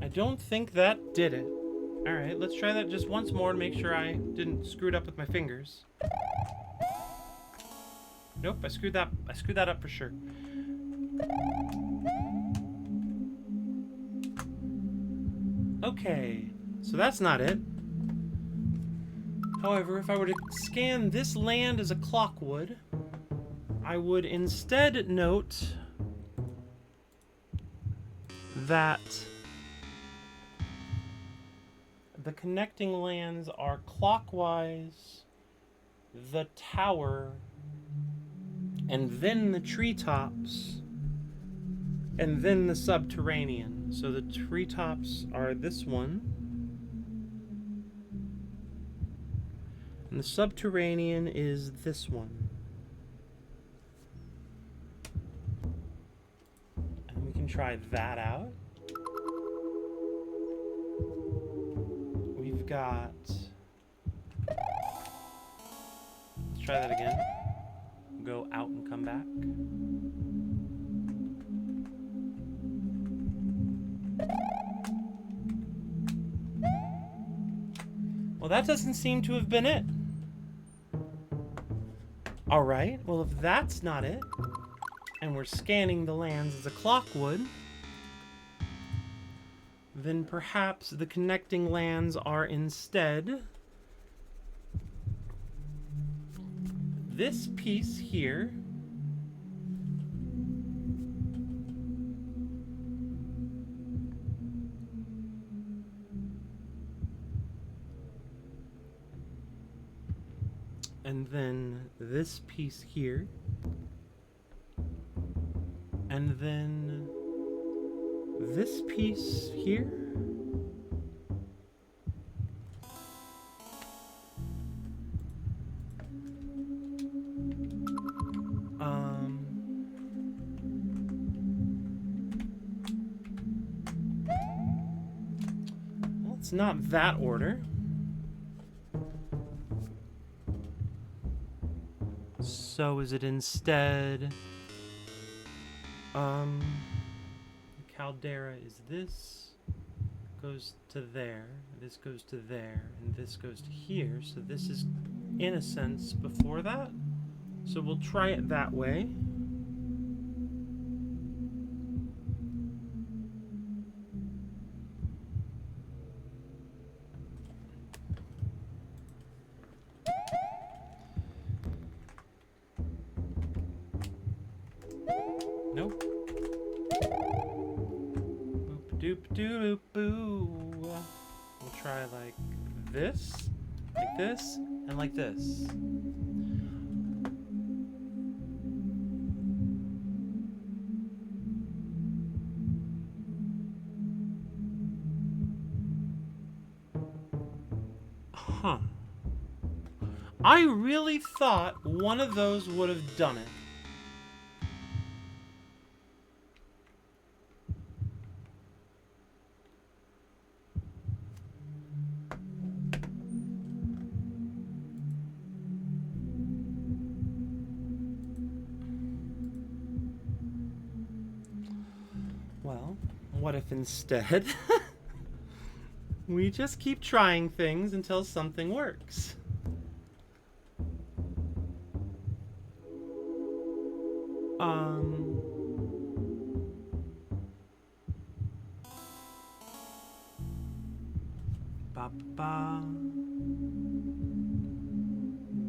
I don't think that did it. Alright, let's try that just once more to make sure I didn't screw it up with my fingers. Nope, I screwed that up for sure. Okay, so that's not it. However, if I were to scan this land as a clock would, I would instead note that the connecting lands are clockwise, the tower, and then the treetops, and then the subterranean. So the treetops are this one. And the subterranean is this one. And we can try that out. We've got... Let's try that again. Go out and come back. Well, that doesn't seem to have been it. Alright, well if that's not it, and we're scanning the lands as a clock would, then perhaps the connecting lands are instead this piece here. And then this piece here. And then this piece here. Well, it's not that order. So is it instead, Caldera is this, goes to there, this goes to there, and this goes to here, so this is, in a sense, before that. So we'll try it that way. Nope. Boop doop doop boo. We'll try like this, and like this. Huh. I really thought one of those would have done it. Well, what if instead we just keep trying things until something works? Ba ba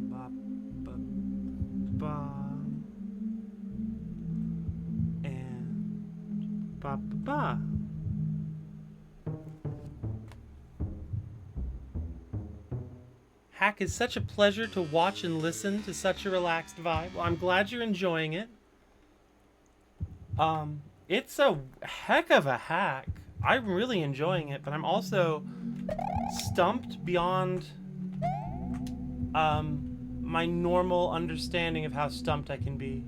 ba ba ba and ba ba ba. Hack is such a pleasure to watch and listen to such a relaxed vibe. Well, I'm glad you're enjoying it. It's a heck of a hack. I'm really enjoying it, but I'm also stumped beyond my normal understanding of how stumped I can be.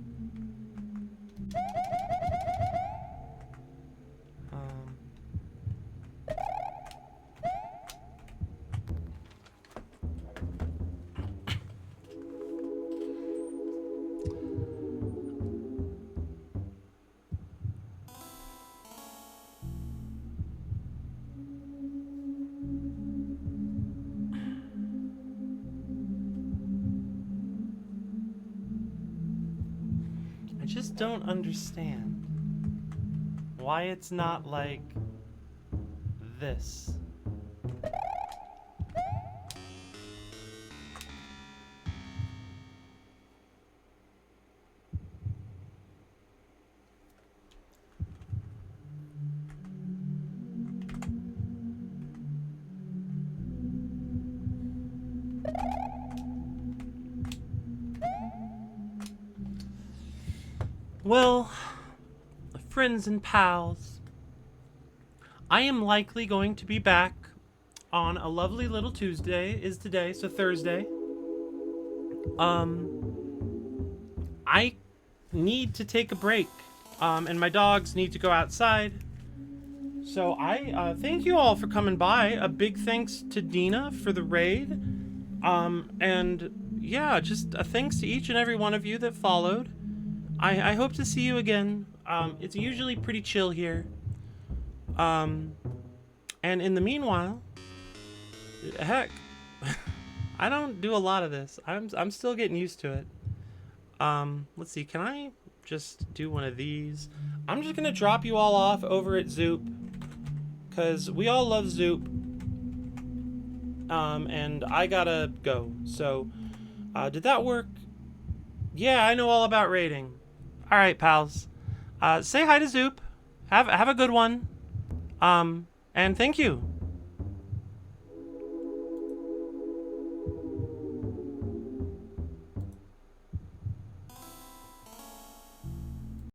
I just don't understand why it's not like this. Well, friends and pals, I am likely going to be back on a lovely little Tuesday, is today, so Thursday. I need to take a break, and my dogs need to go outside. So I thank you all for coming by. A big thanks to Dina for the raid. And yeah, just a thanks to each and every one of you that followed. I hope to see you again. It's usually pretty chill here. And in the meanwhile, heck, I don't do a lot of this. I'm still getting used to it. Let's see, can I just do one of these? I'm just gonna drop you all off over at Zoop, cause we all love Zoop. And I gotta go. So, did that work? Yeah, I know all about raiding. All right, pals. Say hi to Zoop. Have a good one. And thank you.